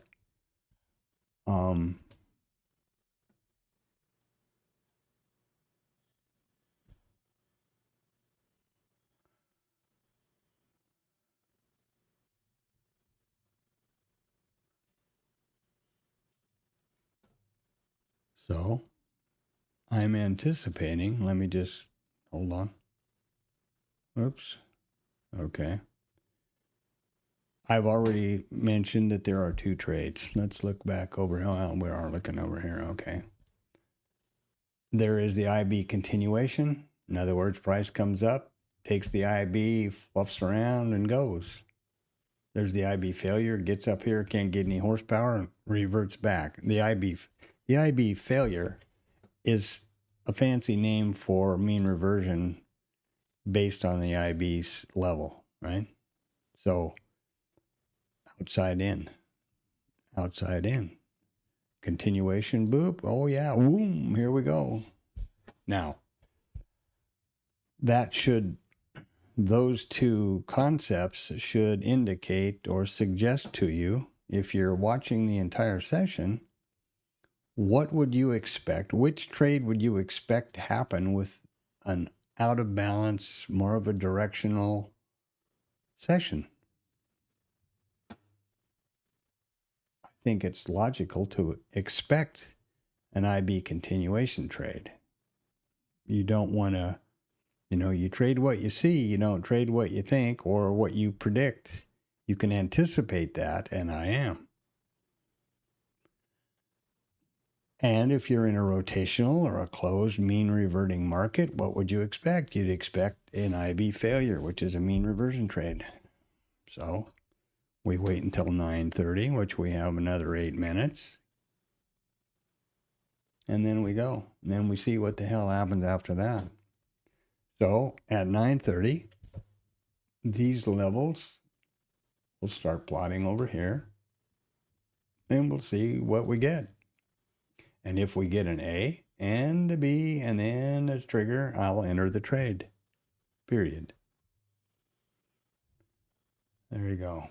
So I'm anticipating, let me just hold on. Oops. Okay. I've already mentioned that there are two trades. Let's look back over here. We are looking over here. Okay. There is the IB continuation. In other words, price comes up, takes the IB, fluffs around, and goes. There's the IB failure, gets up here, can't get any horsepower, and reverts back. The IB failure is a fancy name for mean reversion based on the IB's level, right? So outside in, continuation, boop. Oh yeah, boom, here we go. Now, those two concepts should indicate or suggest to you, if you're watching the entire session, what would you expect? Which trade would you expect to happen with an out of balance, more of a directional session? I think it's logical to expect an IB continuation trade. You don't want to, you trade what you see, you don't trade what you think or what you predict. You can anticipate that, and I am. And if you're in a rotational or a closed mean reverting market, what would you expect? You'd expect an IB failure, which is a mean reversion trade. So we wait until 9:30, which we have another 8 minutes. And then we go. And then we see what the hell happens after that. So at 9:30, these levels, we'll start plotting over here. And we'll see what we get. And if we get an A and a B and then a trigger, I'll enter the trade. Period. There you go.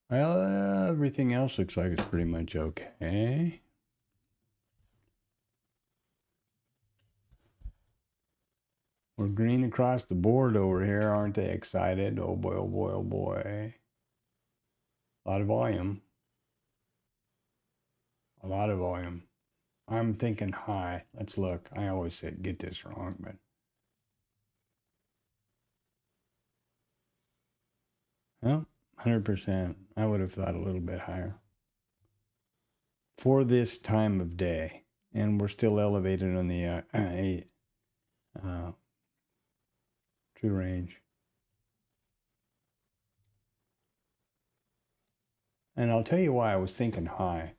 Well, everything else looks like it's pretty much okay. We're green across the board over here. Aren't they excited? Oh boy, oh boy, oh boy. A lot of volume. A lot of volume. I'm thinking high. Let's look. I always say get this wrong, but. Well, 100%. I would have thought a little bit higher. For this time of day. And we're still elevated on the true range. And I'll tell you why I was thinking high.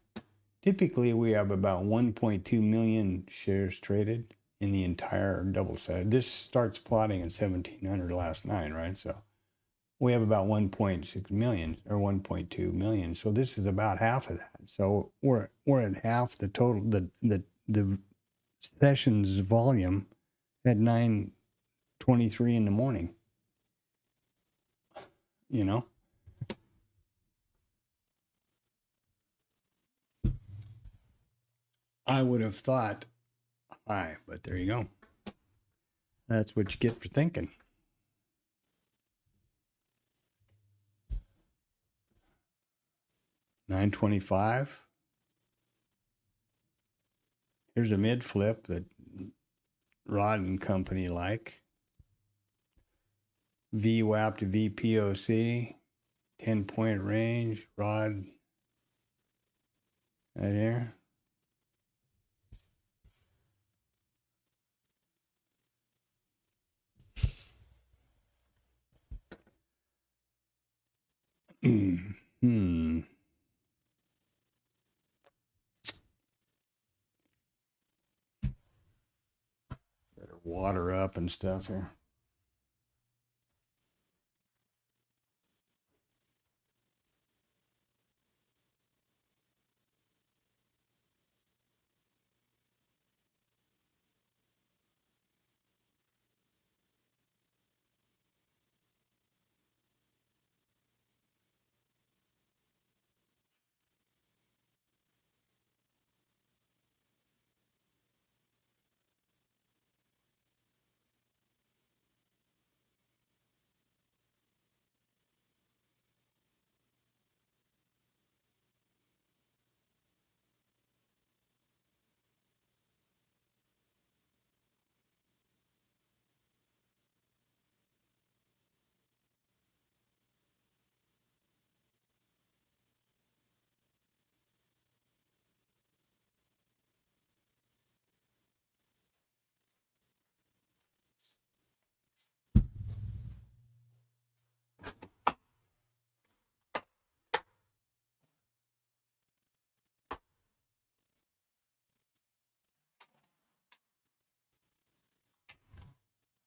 Typically, we have about 1.2 million shares traded in the entire double set. This starts plotting at 1,700 last night, right? So we have about 1.6 million or 1.2 million. So this is about half of that. So we're at half the total, the session's volume at 9:23 in the morning. You know? I would have thought high, but there you go. That's what you get for thinking. $9.25. Here's a mid flip that Rod and company like. VWAP to VPOC, 10-point range. Rod right here. Better water up and stuff here.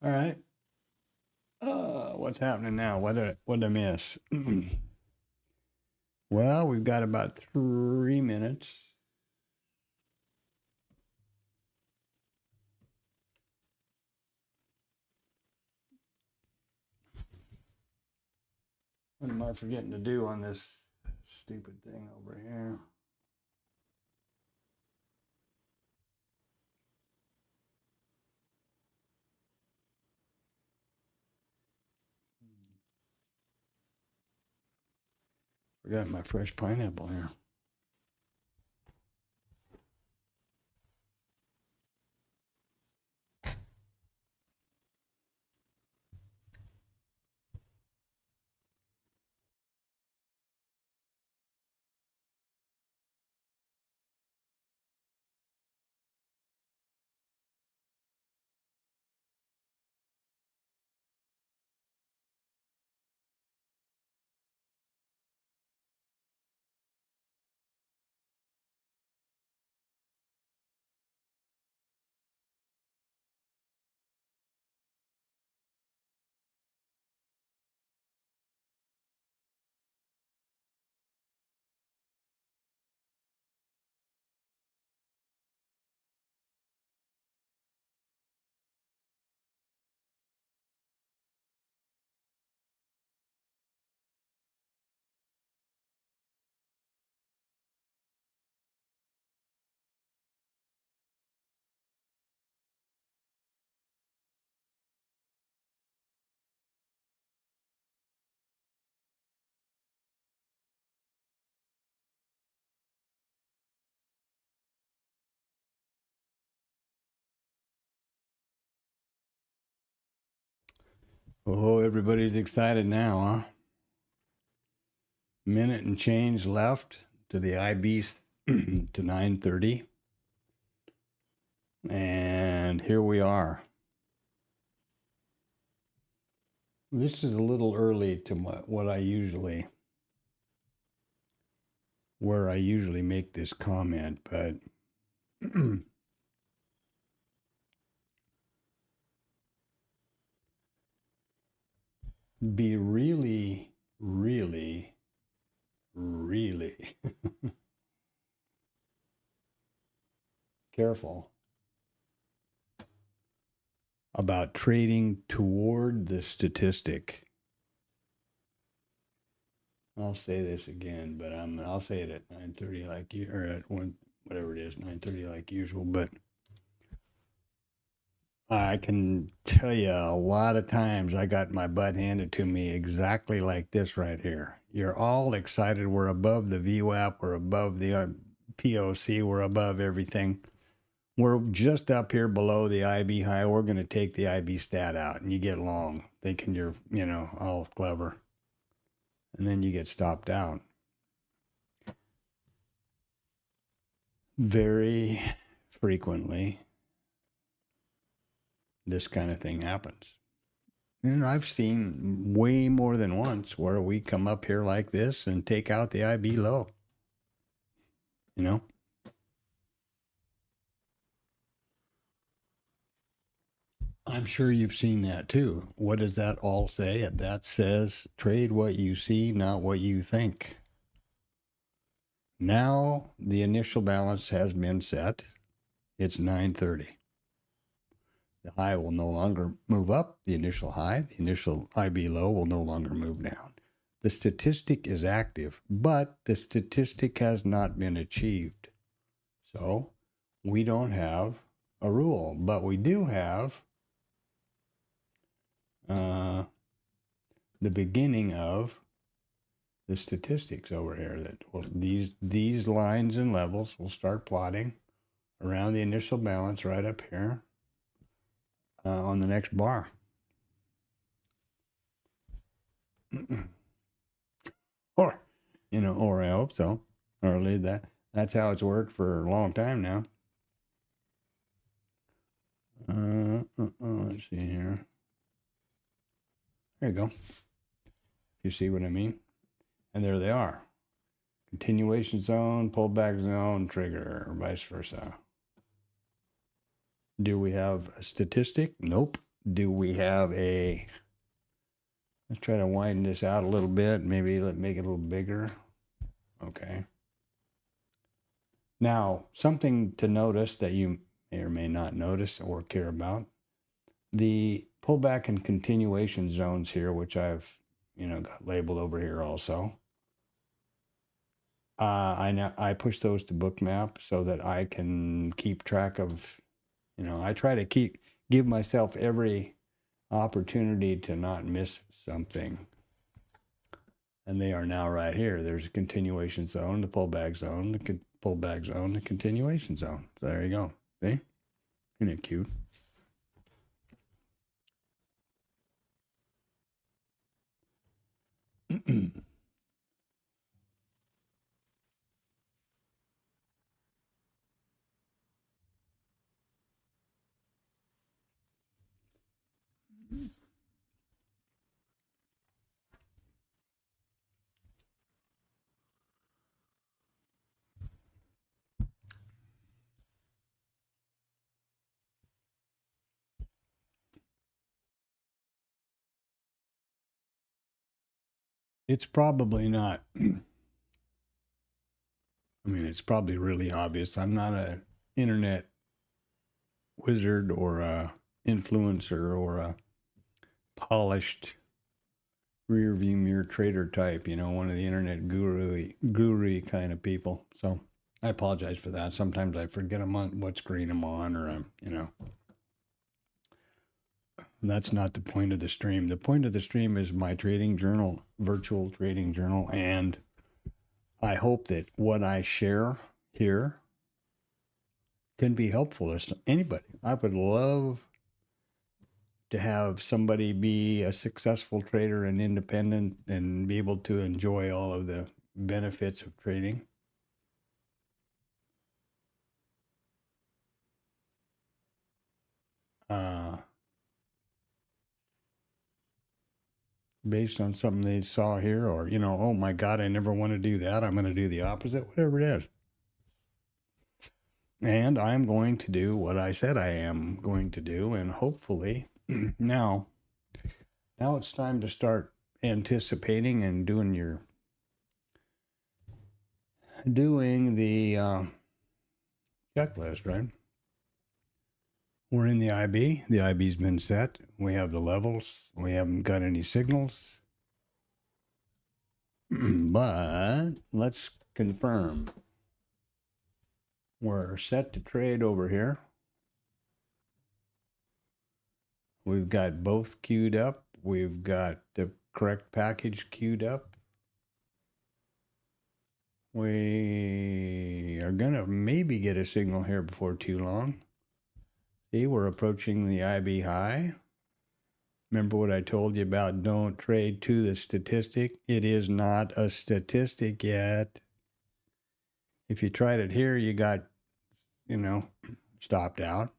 All right. What's happening now? What did I miss? Well, we've got about 3 minutes. What am I forgetting to do on this stupid thing over here? Forgot my fresh pineapple here. Oh, everybody's excited now, huh? Minute and change left to the IB to 9:30. And here we are. This is a little early to where I usually make this comment, but be really, really, really careful about trading toward the statistic. I'll say this again, but I'll say it at 9:30 like you, or at whatever it is, 9:30 like usual. But I can tell you a lot of times I got my butt handed to me exactly like this right here. You're all excited. We're above the VWAP. We're above the POC. We're above everything. We're just up here below the IB high. We're going to take the IB stat out, and you get long thinking you're, all clever. And then you get stopped out. Very frequently, this kind of thing happens. And I've seen way more than once where we come up here like this and take out the IB low. I'm sure you've seen that too. What does that all say? That says trade what you see, not what you think. Now the initial balance has been set. It's 9:30. The high will no longer move up, the initial high. The initial IB low will no longer move down. The statistic is active, but the statistic has not been achieved. So we don't have a rule, but we do have the beginning of the statistics over here. That these lines and levels will start plotting around the initial balance right up here on the next bar. or I hope so. Or at least that's how it's worked for a long time now. Let's see here. There you go. You see what I mean? And there they are. Continuation zone, pullback zone, trigger, or vice versa. Do we have a statistic? Nope. do we have a, let's try to widen this out a little bit. Maybe let's make it a little bigger. Okay. Now, something to notice that you may or may not notice or care about, the pullback and continuation zones here, which I've, got labeled over here also. I push those to bookmap so that I can keep track of, I try to give myself every opportunity to not miss something. And they are now right here. There's a continuation zone, the pullback zone, the pullback zone, the continuation zone. So there you go. See? Isn't it cute? It's probably not. It's probably really obvious. I'm not a internet wizard or a influencer or a polished rear view mirror trader type, one of the internet guru kind of people. So I apologize for that. Sometimes I forget what screen I'm on, or that's not the point of the stream. The point of the stream is my trading journal, virtual trading journal, and I hope that what I share here can be helpful to anybody. I would love to have somebody be a successful trader and independent and be able to enjoy all of the benefits of trading. Based on something they saw here, or, oh my God, I never want to do that. I'm going to do the opposite, whatever it is. And I'm going to do what I said I am going to do. And hopefully now it's time to start anticipating and doing the checklist, right? We're in the IB. The IB's been set. We have the levels. We haven't got any signals. But let's confirm. We're set to trade over here. We've got both queued up. We've got the correct package queued up. We are going to maybe get a signal here before too long. See, we're approaching the IB high. Remember what I told you about don't trade to the statistic? It is not a statistic yet. If you tried it here, you got, stopped out.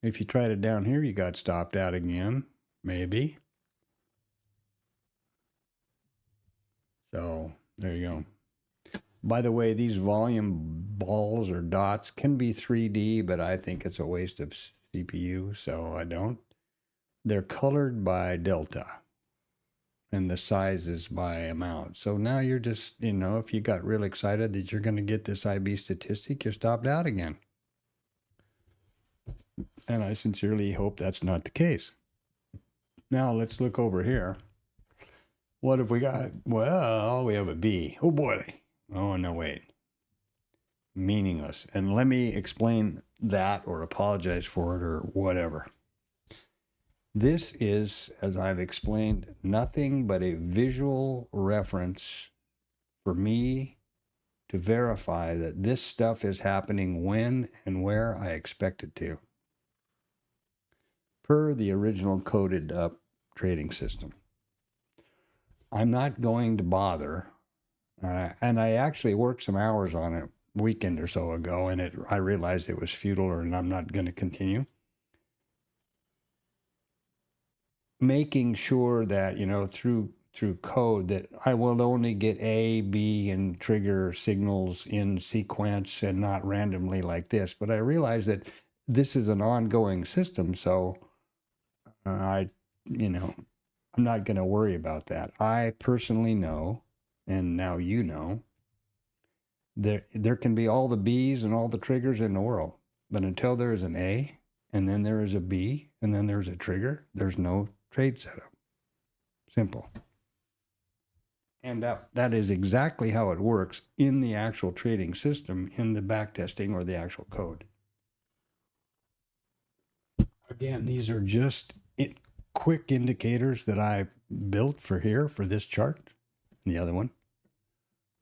If you tried it down here, you got stopped out again, maybe. So there you go. By the way, these volume balls or dots can be 3D, but I think it's a waste of CPU, so I don't. They're colored by delta, and the size is by amount. So now you're just, if you got real excited that you're going to get this IB statistic, you're stopped out again. And I sincerely hope that's not the case. Now let's look over here. What have we got? Well, we have a B. Oh boy. Oh, no, wait. Meaningless. And let me explain that or apologize for it or whatever. This is, as I've explained, nothing but a visual reference for me to verify that this stuff is happening when and where I expect it to, per the original coded up trading system. I'm not going to bother, and I actually worked some hours on it a weekend or so ago, and I realized it was futile, and I'm not going to continue. Making sure that, through code, that I will only get A, B, and trigger signals in sequence and not randomly like this. But I realize that this is an ongoing system, so you know, I'm not going to worry about that. I personally know, and now you know, there can be all the B's and all the triggers in the world, but until there is an A, and then there is a B, and then there's a trigger, there's no trade setup. Simple. And that is exactly how it works in the actual trading system, in the backtesting or the actual code. Again, these are just quick indicators that I built for here, for this chart, and the other one,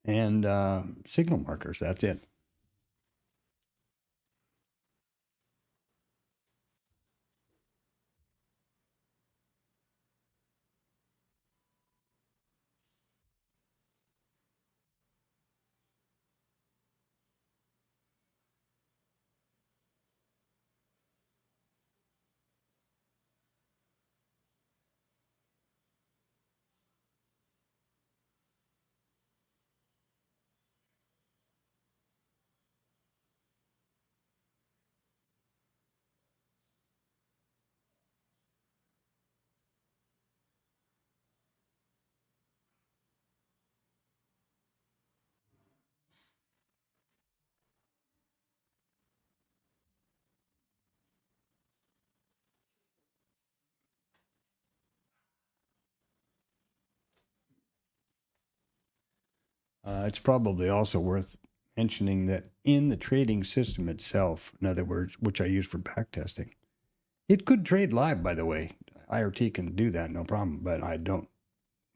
and signal markers. That's it. It's probably also worth mentioning that in the trading system itself, in other words, which I use for backtesting, it could trade live, by the way. IRT can do that, no problem, but I don't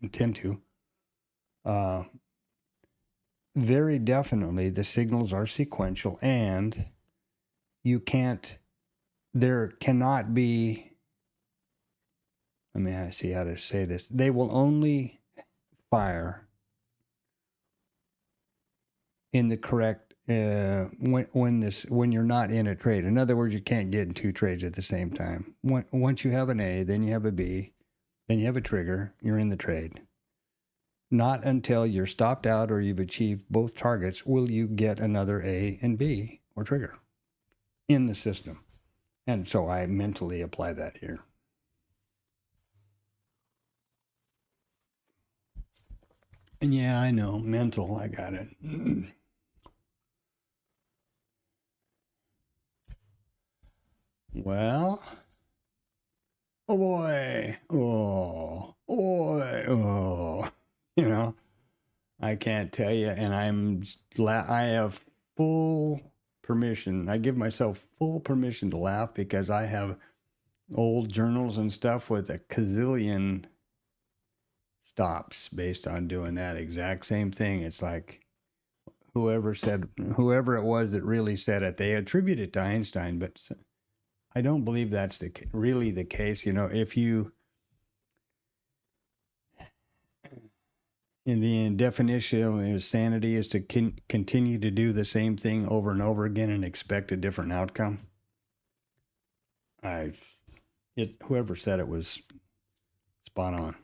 intend to. Very definitely, the signals are sequential, and there cannot be, let me see how to say this. They will only fire in the correct when you're not in a trade. In other words, you can't get in two trades at the same time. Once you have an A, then you have a B, then you have a trigger, you're in the trade. Not until you're stopped out or you've achieved both targets will you get another A and B or trigger in the system. And so I mentally apply that here. And yeah, I know, mental, I got it. Well, oh boy, oh boy, oh, you know, I can't tell you, and I have full permission. I give myself full permission to laugh because I have old journals and stuff with a gazillion stops based on doing that exact same thing. It's like whoever it was that really said it, they attribute it to Einstein, but I don't believe that's really the case. You know, if you, in the definition of insanity is to continue to do the same thing over and over again and expect a different outcome. Whoever said it was spot on.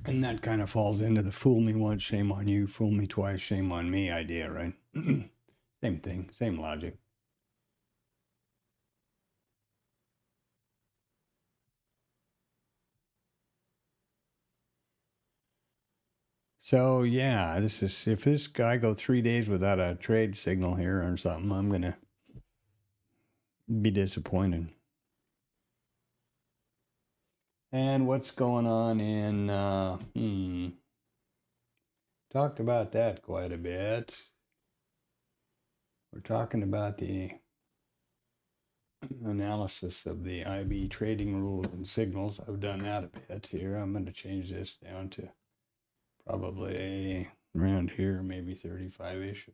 And that kind of falls into the fool me once, shame on you, fool me twice, shame on me idea, right? Same thing, same logic. So yeah, if this guy go 3 days without a trade signal here or something, I'm gonna be disappointed. And what's going on in talked about that quite a bit. We're talking about the analysis of the IB trading rules and signals. I've done that a bit here. I'm going to change this down to probably around here, maybe 35-ish or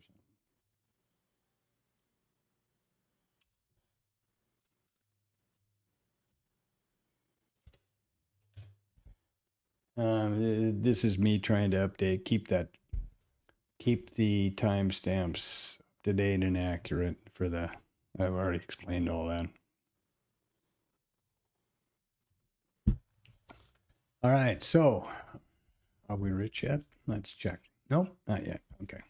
something. This is me trying to update, keep the timestamps up to date and accurate for I've already explained all that. All right, so are we rich yet? Let's check. Nope, not yet. Okay.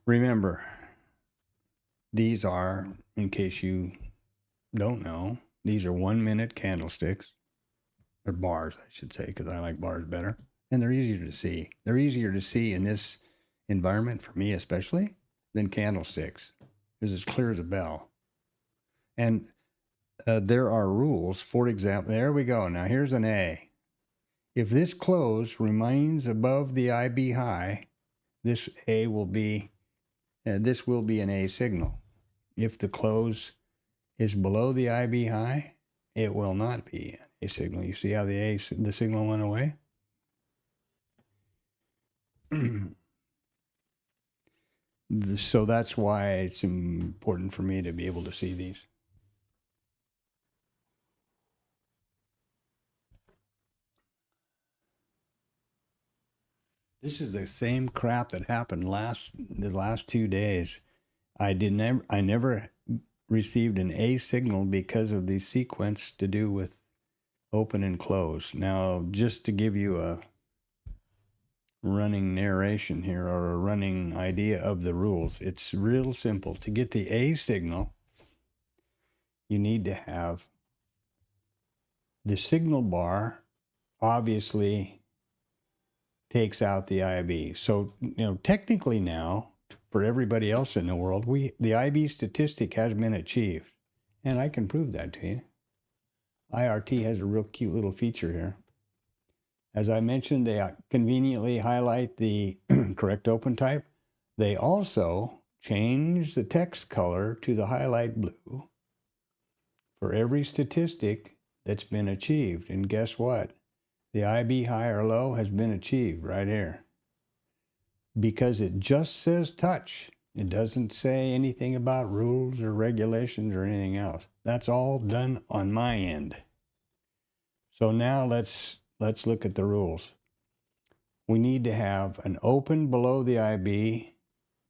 Remember, these are, in case you don't know, these are 1 minute candlesticks, or bars, I should say, because I like bars better. And they're easier to see. They're easier to see in this environment, for me especially, than candlesticks. It's as clear as a bell. And there are rules. For example, there we go. Now here's an A. If this close remains above the IB high, this A will be, this will be an A signal. If the close is below the IB high, it will not be a signal. You see how the signal went away? So that's why it's important for me to be able to see these. This is the same crap that happened the last 2 days. I never received an A signal because of the sequence to do with open and close. Now, just to give you a running narration here, or a running idea of the rules, it's real simple. To get the A signal, you need to have the signal bar obviously takes out the IB. So, technically now, for everybody else in the world, the IB statistic has been achieved. And I can prove that to you. IRT has a real cute little feature here. As I mentioned, they conveniently highlight the correct open type. They also change the text color to the highlight blue for every statistic that's been achieved. And guess what? The IB high or low has been achieved right here. Because it just says touch. It doesn't say anything about rules or regulations or anything else. That's all done on my end. So now let's look at the rules. We need to have an open below the IB,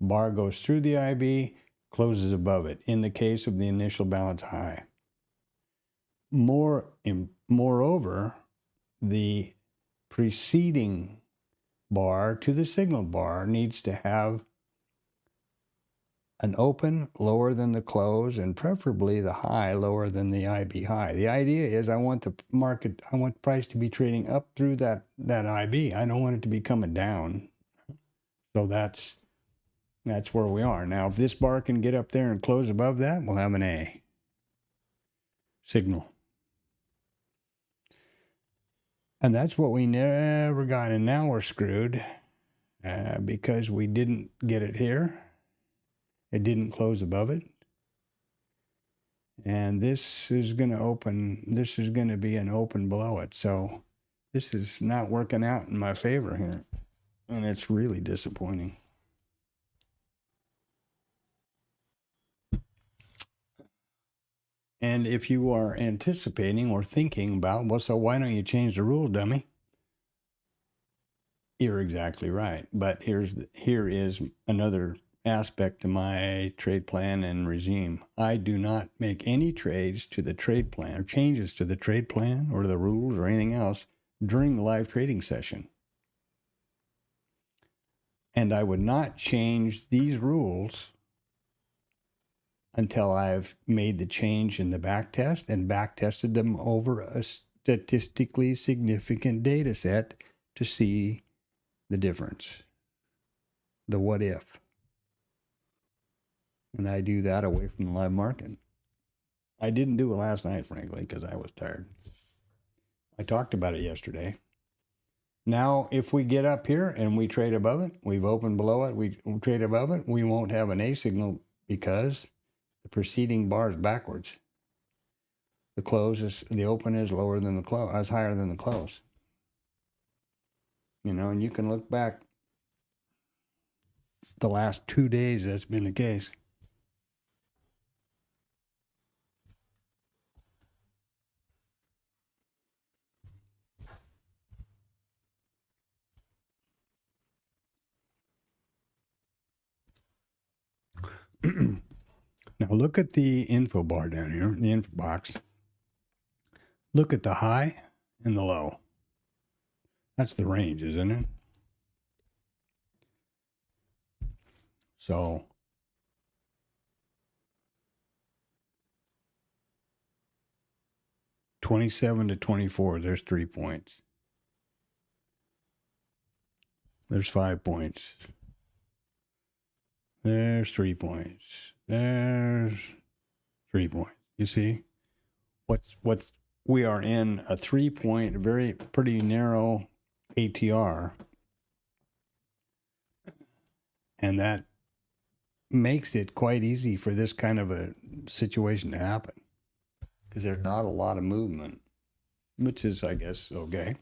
bar goes through the IB, closes above it, in the case of the initial balance high. Moreover, the preceding bar to the signal bar needs to have an open lower than the close, and preferably the high lower than the IB high. The idea is I want the price to be trading up through that IB. I don't want it to be coming down. So that's where we are. Now, if this bar can get up there and close above that, we'll have an A signal. And that's what we never got. And now we're screwed because we didn't get it here. It didn't close above it. And this is going to open, this is going to be an open below it. So this is not working out in my favor here. And it's really disappointing. And if you are anticipating or thinking about, well, so why don't you change the rule, dummy? You're exactly right. But here is another aspect to my trade plan and regime. I do not make any trades to the trade plan or changes to the trade plan or the rules or anything else during the live trading session. And I would not change these rules until I've made the change in the backtest and backtested them over a statistically significant data set to see the difference, the what if. And I do that away from the live market. I didn't do it last night, frankly, because I was tired. I talked about it yesterday. Now, if we get up here and we trade above it, we've opened below it, we trade above it, we won't have an A signal because the preceding bar is backwards. The open is lower than the close, is higher than the close. And you can look back the last 2 days, that's been the case. Now look at the info bar down here, the info box. Look at the high and the low. That's the range, isn't it? So 27 to 24, there's 3 points. There's 5 points. There's 3 points. There's 3 points. You see? We are in a 3-point, pretty narrow ATR. And that makes it quite easy for this kind of a situation to happen. Because there's not a lot of movement, which is, I guess, okay.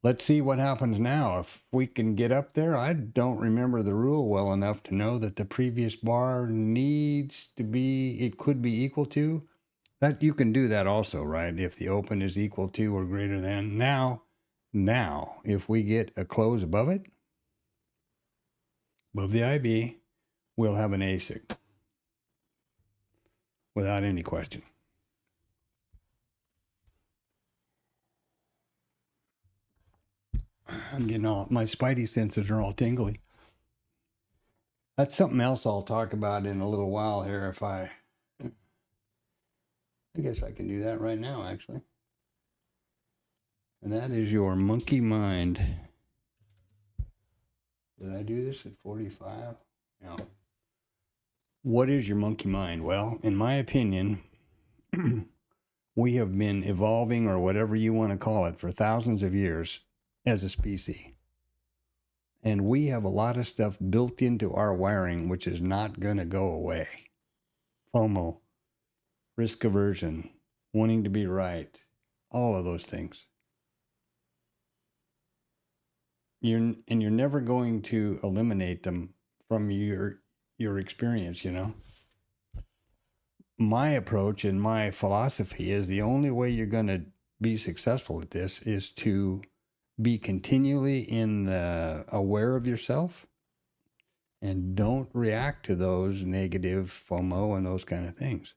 Let's see what happens now. If we can get up there, I don't remember the rule well enough to know that the previous bar needs to be, it could be equal to. That you can do that also, right? If the open is equal to or greater than. Now, if we get a close above it, above the IB, we'll have an ASIC without any question. I'm getting all, my spidey senses are all tingly. That's something else I'll talk about in a little while here if I guess I can do that right now, actually. And that is your monkey mind. Did I do this at 45? No. What is your monkey mind? Well, in my opinion, we have been evolving, or whatever you want to call it, for thousands of years as a species. And we have a lot of stuff built into our wiring which is not going to go away. FOMO, risk aversion, wanting to be right, all of those things. You're never going to eliminate them from your experience, you know. My approach and my philosophy is the only way you're going to be successful at this is to be continually aware of yourself and don't react to those negative FOMO and those kind of things.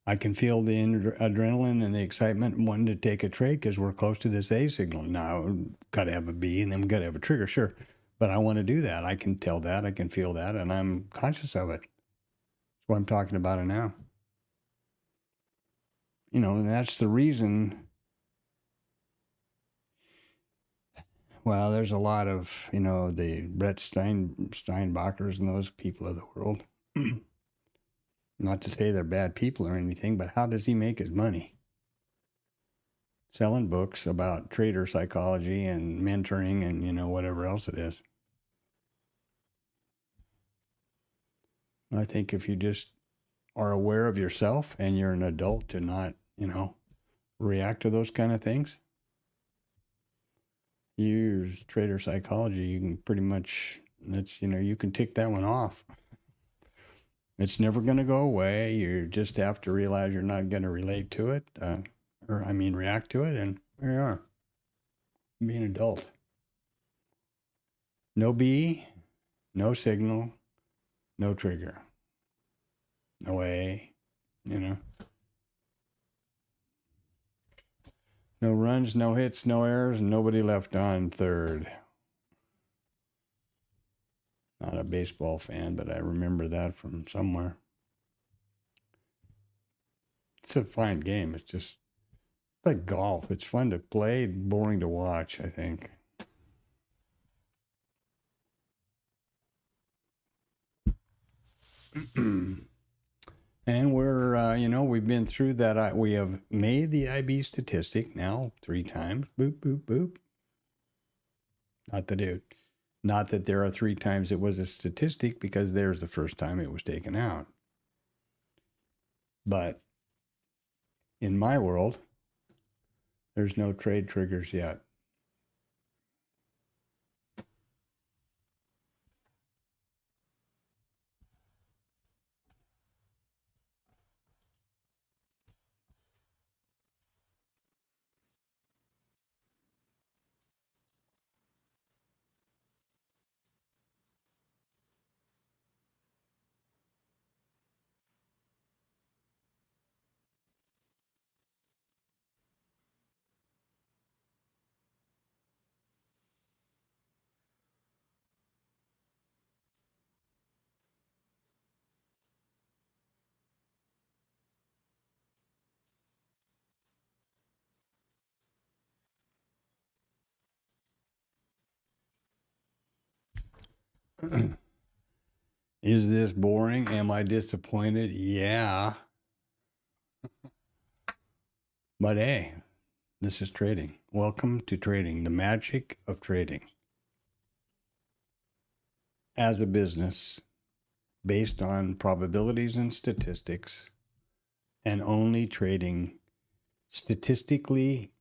I can feel the adrenaline and the excitement wanting to take a trade because we're close to this A signal. Now, got to have a B and then we got to have a trigger, sure. But I want to do that. I can tell that. I can feel that. And I'm conscious of it. That's why I'm talking about it now. You know, and that's the reason. Well, there's a lot of, you know, the Brett Steinbachers and those people of the world. Not to say they're bad people or anything, but how does he make his money? Selling books about trader psychology and mentoring and, you know, whatever else it is. I think if you just are aware of yourself and you're an adult to not, you know, react to those kind of things, you use trader psychology, you can pretty much, that's, you know, you can tick that one off. It's never going to go away. You just have to realize you're not going to relate to it, react to it, and there you are. Be an adult. No B, no signal, no trigger. No A, you know. No runs, no hits, no errors, and nobody left on third. Not a baseball fan, but I remember that from somewhere. It's a fine game. It's just like golf. It's fun to play, boring to watch, I think. And we're, you know, we've been through that. We have made the IB statistic now 3 times. Boop, boop, boop. Not that there are 3 times it was a statistic, because there's the first time it was taken out. But in my world, there's no trade triggers yet. Is this boring? Am I disappointed? Yeah. But hey, this is trading. Welcome to trading, the magic of trading. As a business, based on probabilities and statistics, and only trading statistically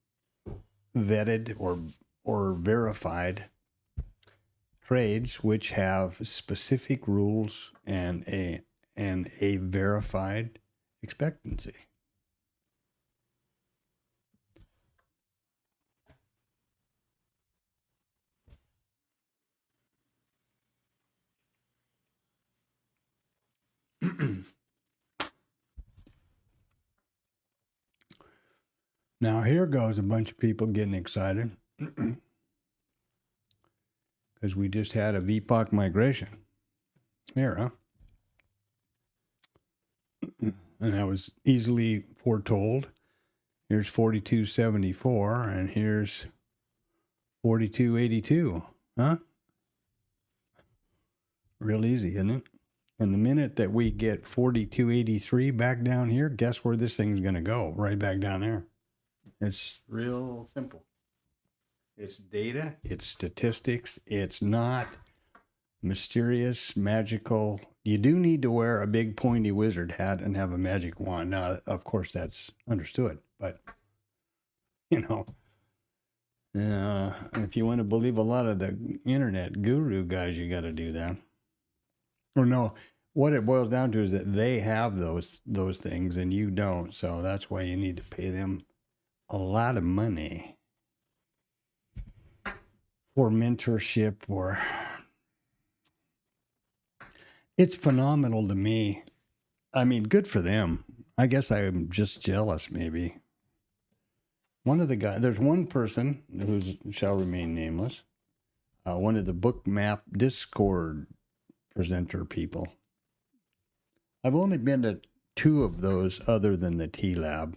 vetted or verified trades which have specific rules and a verified expectancy. Now here goes a bunch of people getting excited because we just had a VPOC migration. Here, huh? And that was easily foretold. Here's 4274 and here's 4282. Huh? Real easy, isn't it? And the minute that we get 4283 back down here, guess where this thing's going to go? Right back down there. It's real simple. It's data, it's statistics, it's not mysterious, magical. You do need to wear a big pointy wizard hat and have a magic wand. Now, of course, that's understood, but, if you want to believe a lot of the internet guru guys, you got to do that. Or no, what it boils down to is that they have those things and you don't. So that's why you need to pay them a lot of money for mentorship. Or it's phenomenal to me. I mean, good for them. I guess I'm just jealous, maybe. One of the guys, there's one person who shall remain nameless, one of the Bookmap Discord presenter people. I've only been to 2 of those other than the TLab,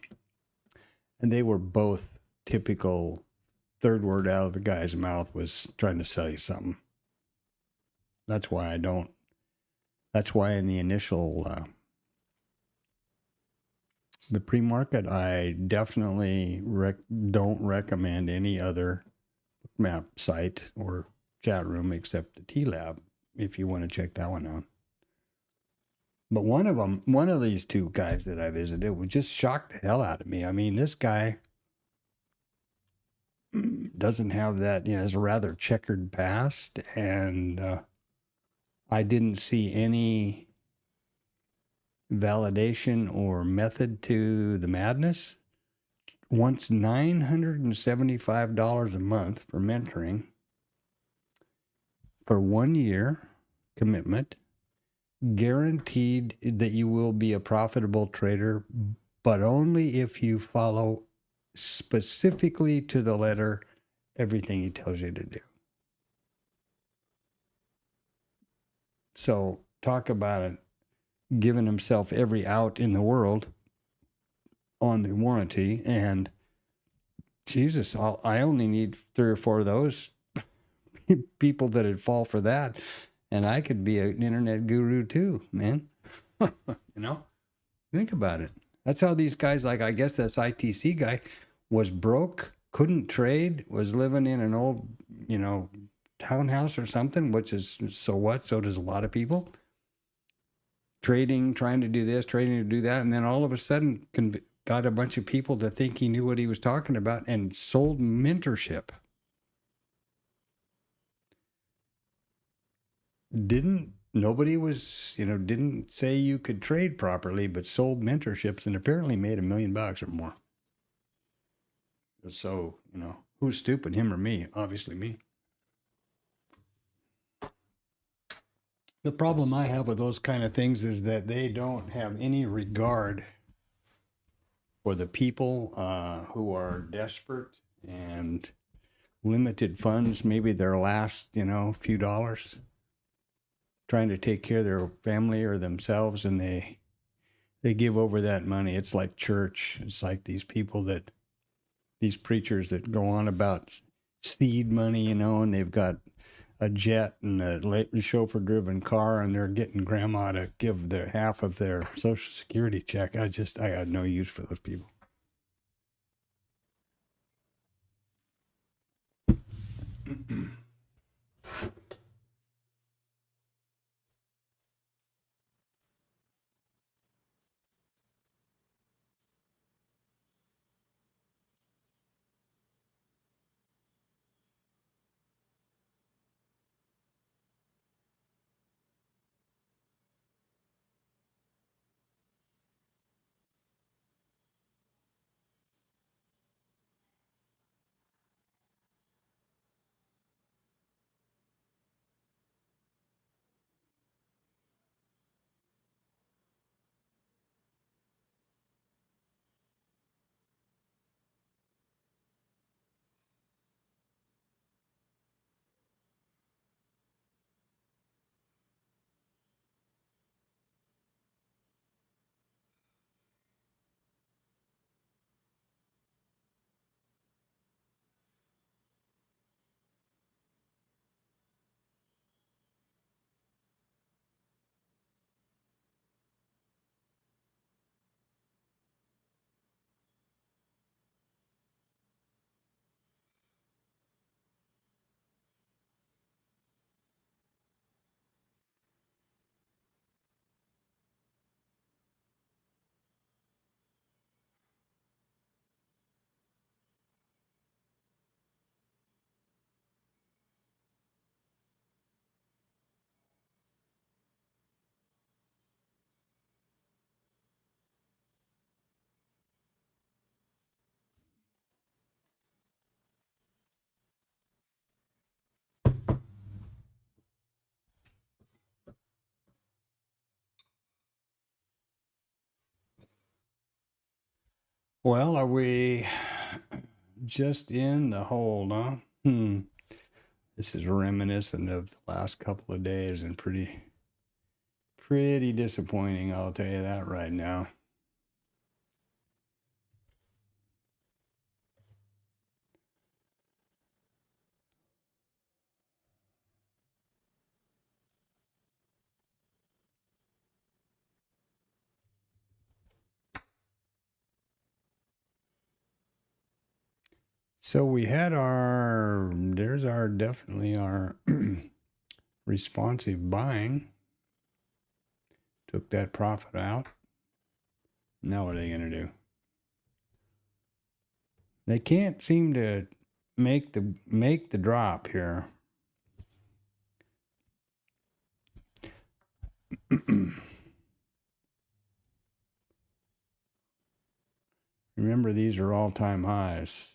and they were both typical. Third word out of the guy's mouth was trying to sell you something. That's why in the initial the pre-market, I definitely don't recommend any other map site or chat room except the TLab if you want to check that one out. But one of these 2 guys that I visited would just shock the hell out of me. I mean, this guy doesn't have that, has a rather checkered past, and I didn't see any validation or method to the madness. Wants $975 a month for mentoring for 1 year commitment, guaranteed that you will be a profitable trader, but only if you follow specifically to the letter everything he tells you to do. So talk about it, giving himself every out in the world on the warranty. And Jesus, I only need 3 or 4 of those people that'd fall for that, and I could be an internet guru too, man. Think about it. That's how these guys, like, I guess this ITC guy was broke, couldn't trade, was living in an old, townhouse or something, which is, so what? So does a lot of people. Trading, trying to do this, trading to do that, and then all of a sudden got a bunch of people to think he knew what he was talking about and sold mentorship. Nobody was, didn't say you could trade properly, but sold mentorships and apparently made $1 million or more. So, who's stupid, him or me? Obviously me. The problem I have with those kind of things is that they don't have any regard for the people who are desperate and limited funds, maybe their last, few dollars, trying to take care of their family or themselves, and they give over that money. It's like church. It's like these preachers that go on about seed money, and they've got a jet and a chauffeur-driven car, and they're getting grandma to give their half of their Social Security check. I had no use for those people. Well, are we just in the hole, huh? This is reminiscent of the last couple of days and pretty disappointing, I'll tell you that right now. So we had definitely our responsive buying. Took that profit out. Now what are they going to do? They can't seem to make the drop here. Remember, these are all-time highs.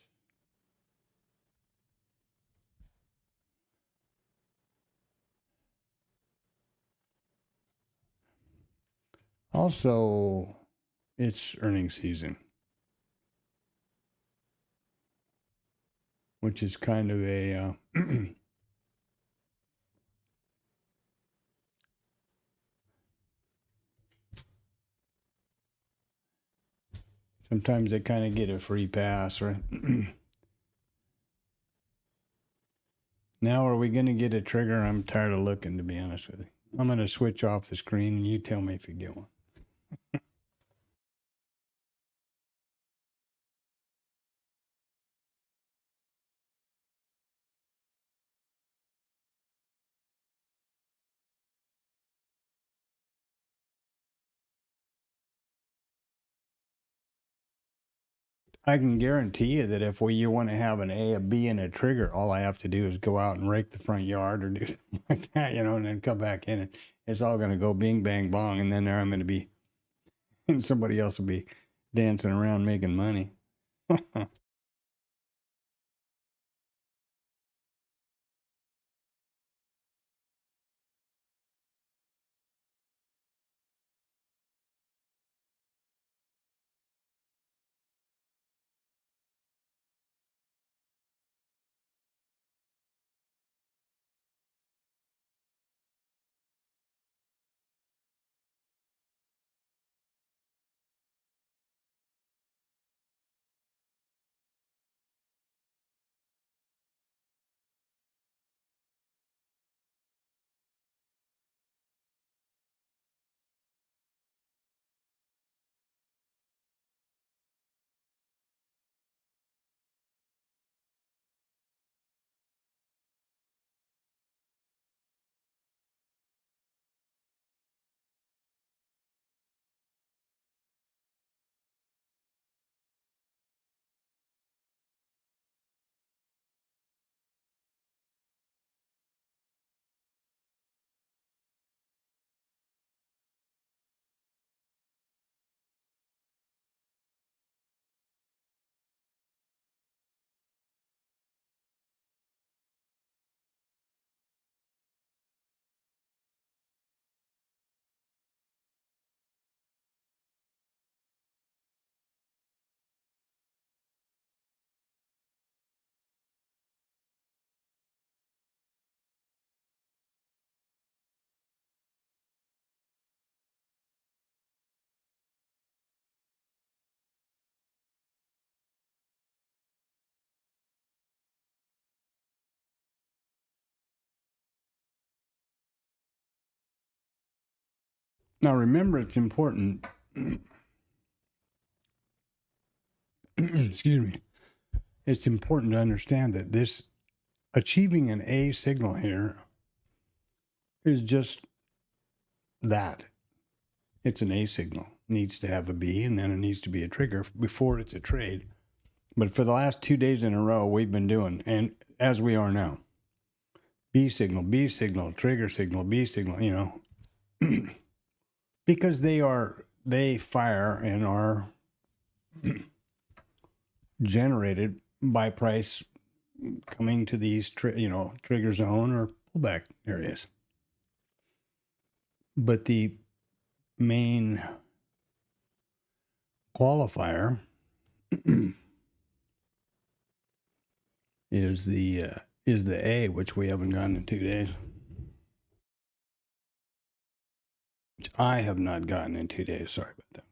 Also, it's earnings season, which is kind of a sometimes they kind of get a free pass, right? Now, are we going to get a trigger? I'm tired of looking, to be honest with you. I'm going to switch off the screen and you tell me if you get one. I can guarantee you that if you want to have an A, a B, and a trigger, all I have to do is go out and rake the front yard or do something like that, and then come back in, and it's all going to go bing, bang, bong, and then there I'm going to be, and somebody else will be dancing around making money. Now, remember, it's important. Excuse me. It's important to understand that this achieving an A signal here is just that. It's an A signal. It needs to have a B, and then it needs to be a trigger before it's a trade. But for the last 2 days in a row, we've been doing, and as we are now, B signal, trigger signal, B signal, you know, because they fire and are generated by price coming to these, trigger zone or pullback areas. But the main qualifier is the A, which we haven't gotten in 2 days. Which I have not gotten in 2 days. Sorry about that.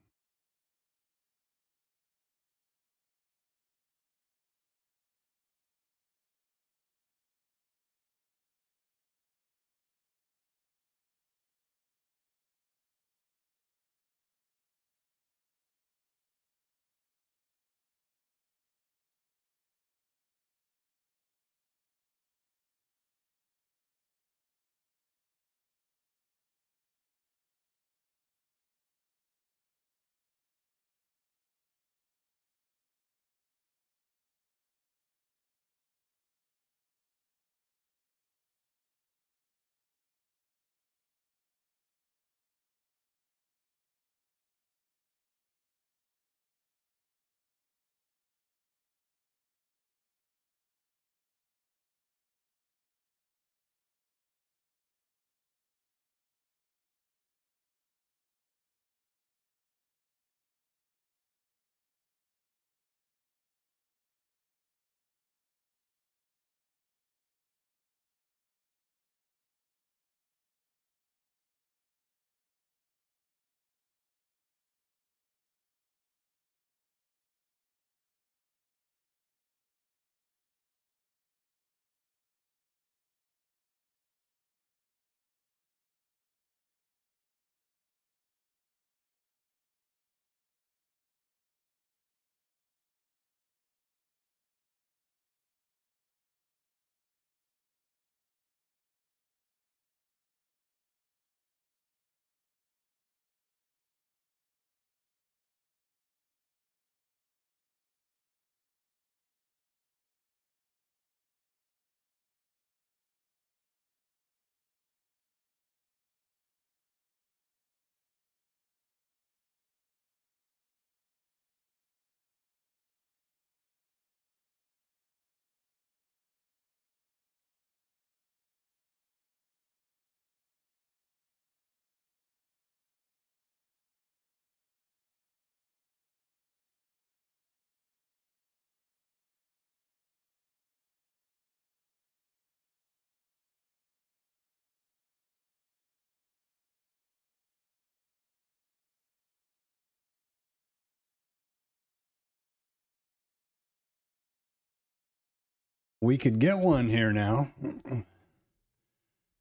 We could get one here now.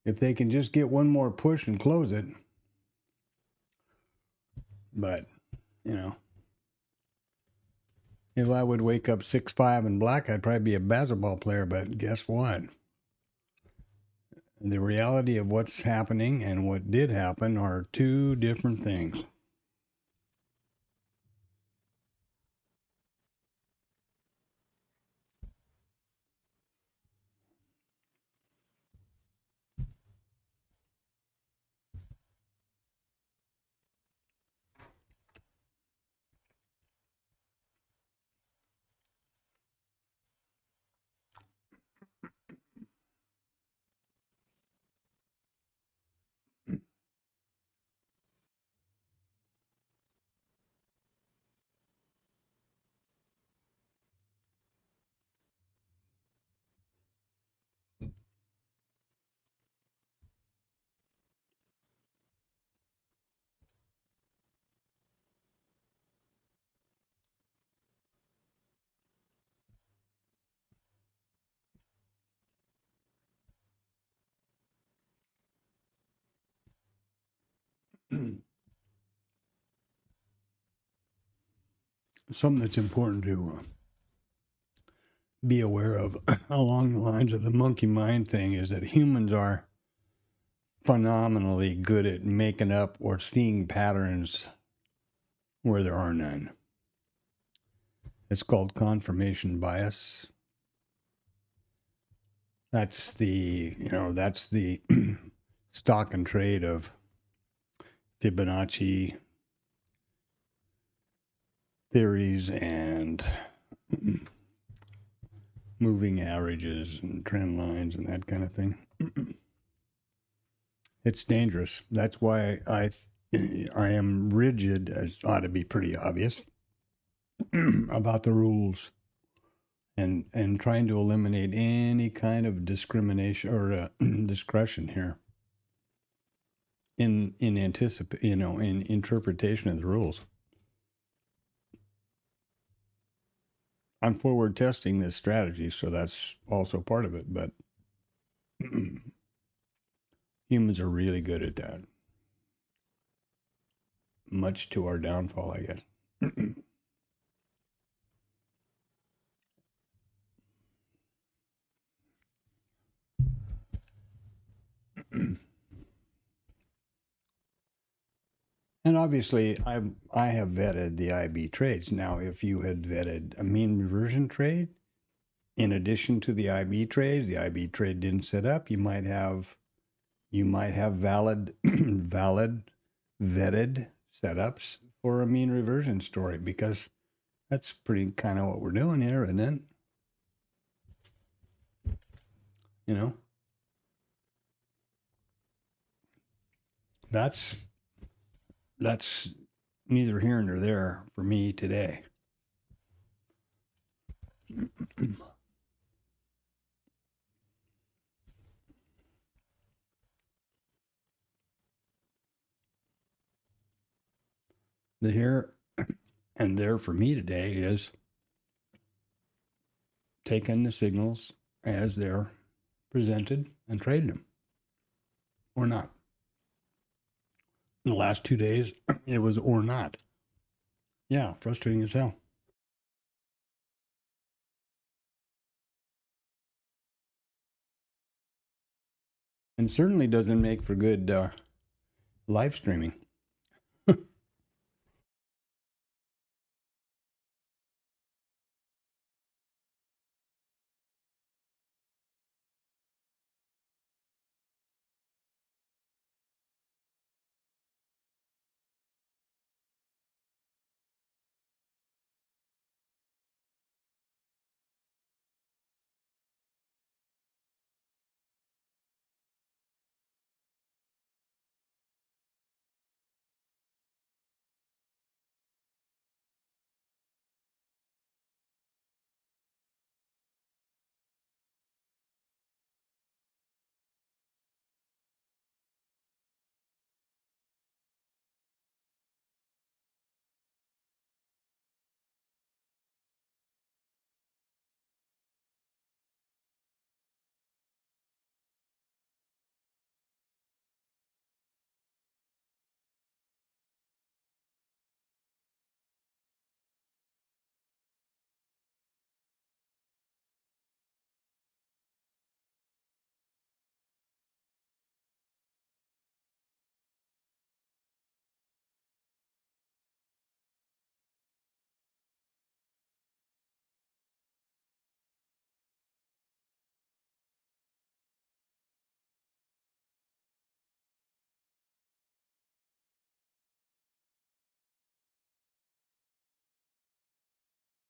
If they can just get one more push and close it. But, you know, if I would wake up 6'5" and black, I'd probably be a basketball player. But guess what? The reality of what's happening and what did happen are two different things. something that's important to be aware of along the lines of the monkey mind thing is that humans are phenomenally good at making up or seeing patterns where there are none. It's called confirmation bias. That's the stock and trade of Fibonacci theories and moving averages and trend lines and that kind of thing. It's dangerous. That's why I am rigid, as ought to be pretty obvious, about the rules and trying to eliminate any kind of discrimination or discretion here in interpretation of the rules. I'm forward testing this strategy, so that's also part of it, but humans are really good at that. Much to our downfall, I guess. And obviously, I have vetted the IB trades. Now, if you had vetted a mean reversion trade, in addition to the IB trades, the IB trade didn't set up, you might have valid vetted setups for a mean reversion story, because that's pretty kind of what we're doing here, isn't it? You know, that's neither here nor there for me today. The here and there for me today is taking the signals as they're presented and trading them, or not. In the last 2 days, it was or not. Yeah, frustrating as hell. And certainly doesn't make for good live streaming.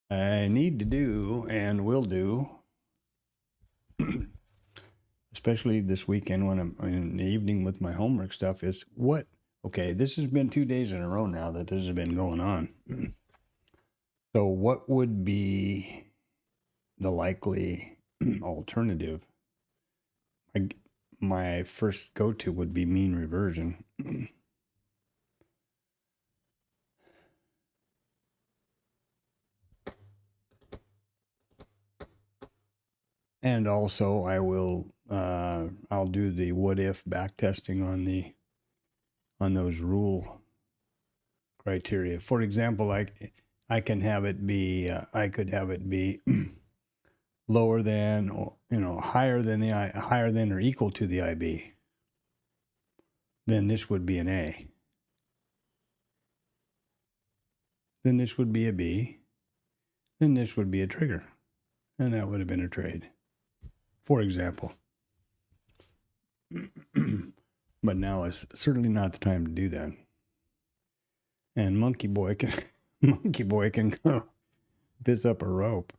I need to do and will do, especially this weekend when I'm in the evening with my homework stuff, is okay, this has been 2 days in a row now that this has been going on. So what would be the likely alternative? My first go-to would be mean reversion. And also I'll do the what if backtesting on those rule criteria. For example, like I can have it be, I could have it be lower than, or, higher than higher than or equal to the IB. Then this would be an A. Then this would be a B. Then this would be a trigger. And that would have been a trade, for example. But now is certainly not the time to do that. And Monkey Boy can go piss up a rope.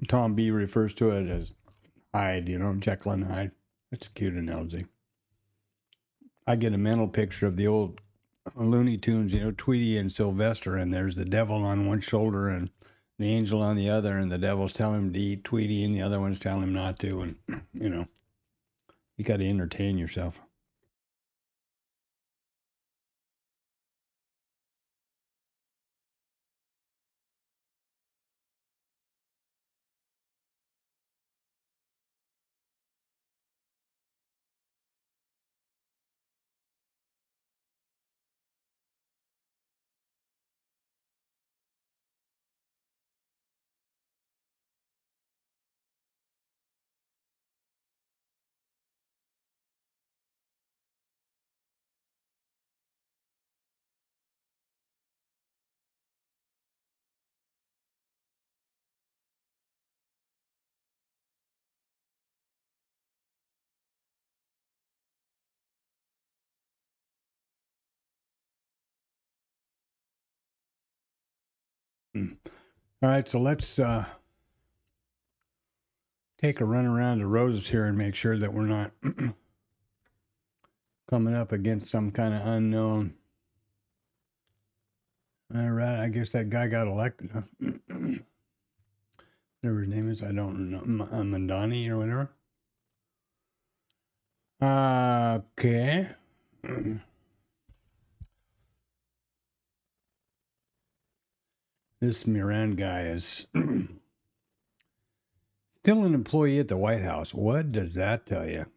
Tom B refers to it as Hyde, Jekyll and Hyde. That's a cute analogy. I get a mental picture of the old Looney Tunes, Tweety and Sylvester, and there's the devil on one shoulder and the angel on the other, and the devil's telling him to eat Tweety, and the other one's telling him not to, and, you got to entertain yourself. All right, so let's take a run around the roses here and make sure that we're not coming up against some kind of unknown. All right, I guess that guy got elected. Whatever his name is, I don't know, Mandani or whatever. Okay. This Moran guy is still an employee at the White House. What does that tell you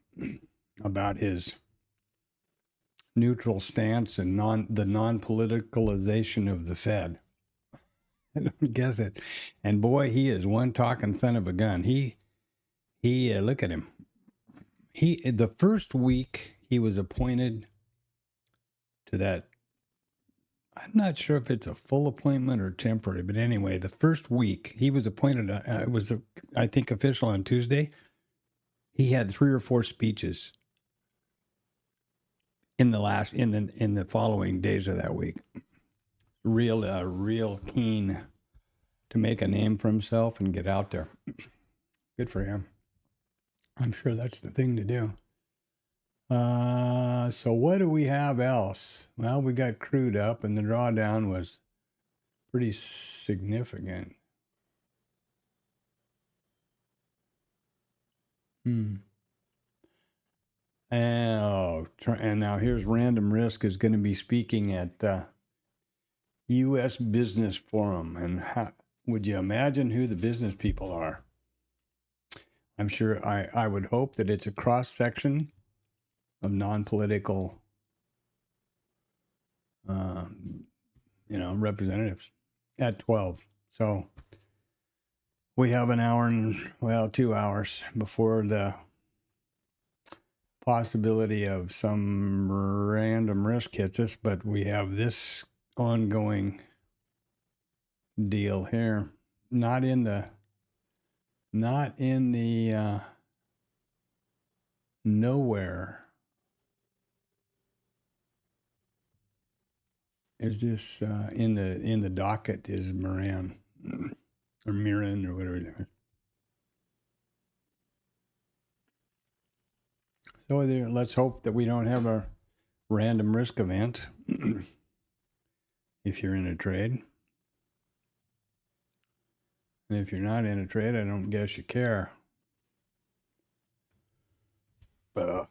about his neutral stance and the non-politicalization of the Fed? I don't guess it. And boy, he is one talking son of a gun. He look at him. The first week he was appointed to that. I'm not sure if it's a full appointment or temporary, but anyway, the first week he was appointed, it was, I think, official on Tuesday. He had 3 or 4 speeches in the following days of that week. Real keen to make a name for himself and get out there. Good for him. I'm sure that's the thing to do. So what do we have else? Well, we got crude up, and the drawdown was pretty significant. And now here's Random Risk is going to be speaking at U.S. Business Forum. And would you imagine who the business people are? I'm sure I would hope that it's a cross-section of non-political, representatives at 12. So we have an hour and, 2 hours before the possibility of some random risk hits us, but we have this ongoing deal here. Not in the nowhere is this in the docket is Moran or Miran or whatever it is. So let's hope that we don't have a random risk event if you're in a trade. And if you're not in a trade, I don't guess you care. But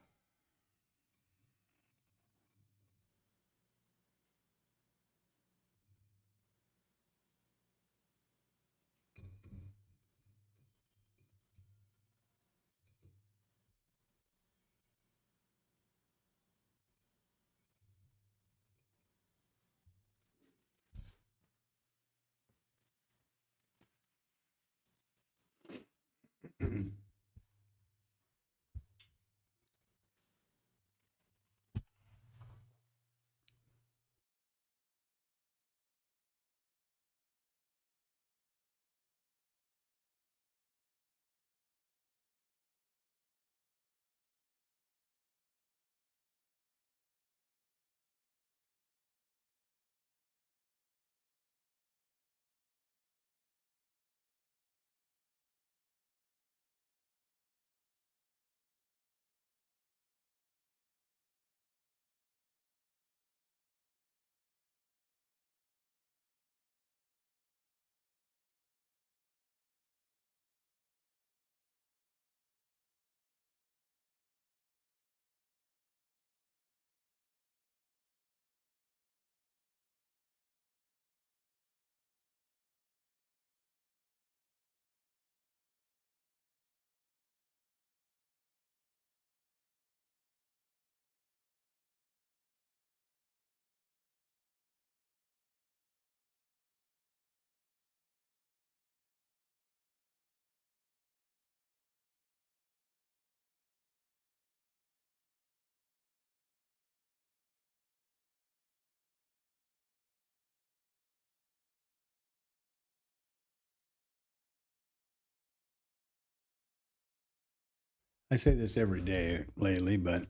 I say this every day lately, but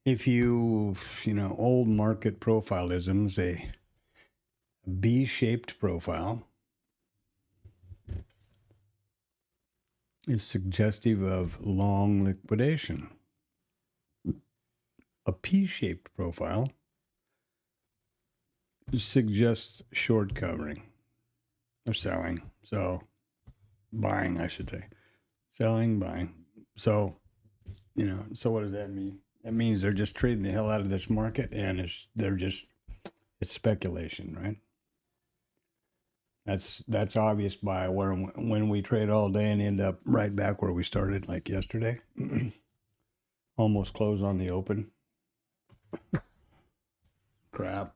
if old market profilisms, a B-shaped profile is suggestive of long liquidation. A P-shaped profile suggests short covering or selling. So buying, I should say. Selling, buying. So, so what does that mean? That means they're just trading the hell out of this market, and it's speculation, right? That's obvious by when we trade all day and end up right back where we started, like yesterday. Almost closed on the open. Crap.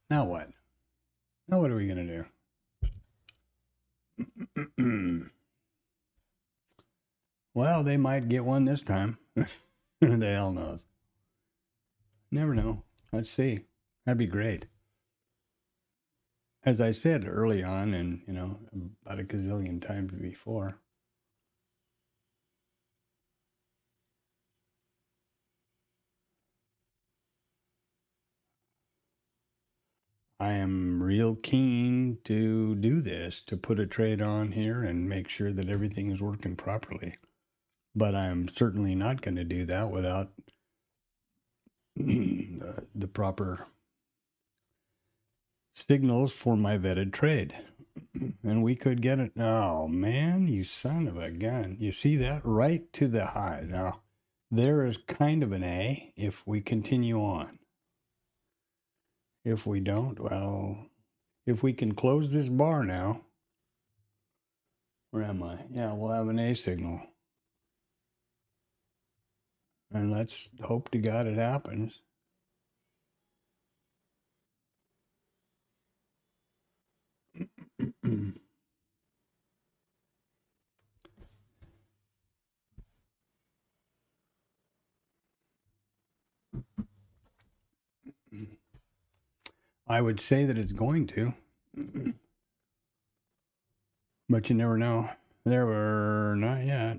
Now what? Now what are we going to do? Well, they might get one this time. Who the hell knows? Never know. Let's see. That'd be great. As I said early on, and about a gazillion times before, I am real keen to do this, to put a trade on here and make sure that everything is working properly. But I'm certainly not going to do that without the proper signals for my vetted trade. And we could get it. Oh, man, you son of a gun. You see that? Right to the high. Now, there is kind of an A if we continue on. If we don't, well, if we can close this bar now, where am I? Yeah, we'll have an A signal. And let's hope to God it happens. I would say that it's going to, but you never know. There were not yet.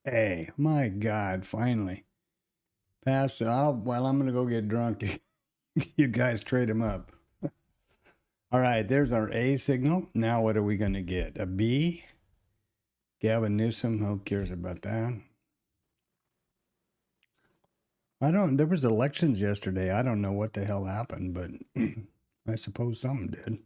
Hey, my God, finally. Pass. Well, I'm going to go get drunk. You guys trade them up. All right, there's our A signal. Now what are we going to get? A B? Gavin Newsom, who cares about that? There was elections yesterday. I don't know what the hell happened, but I suppose something did.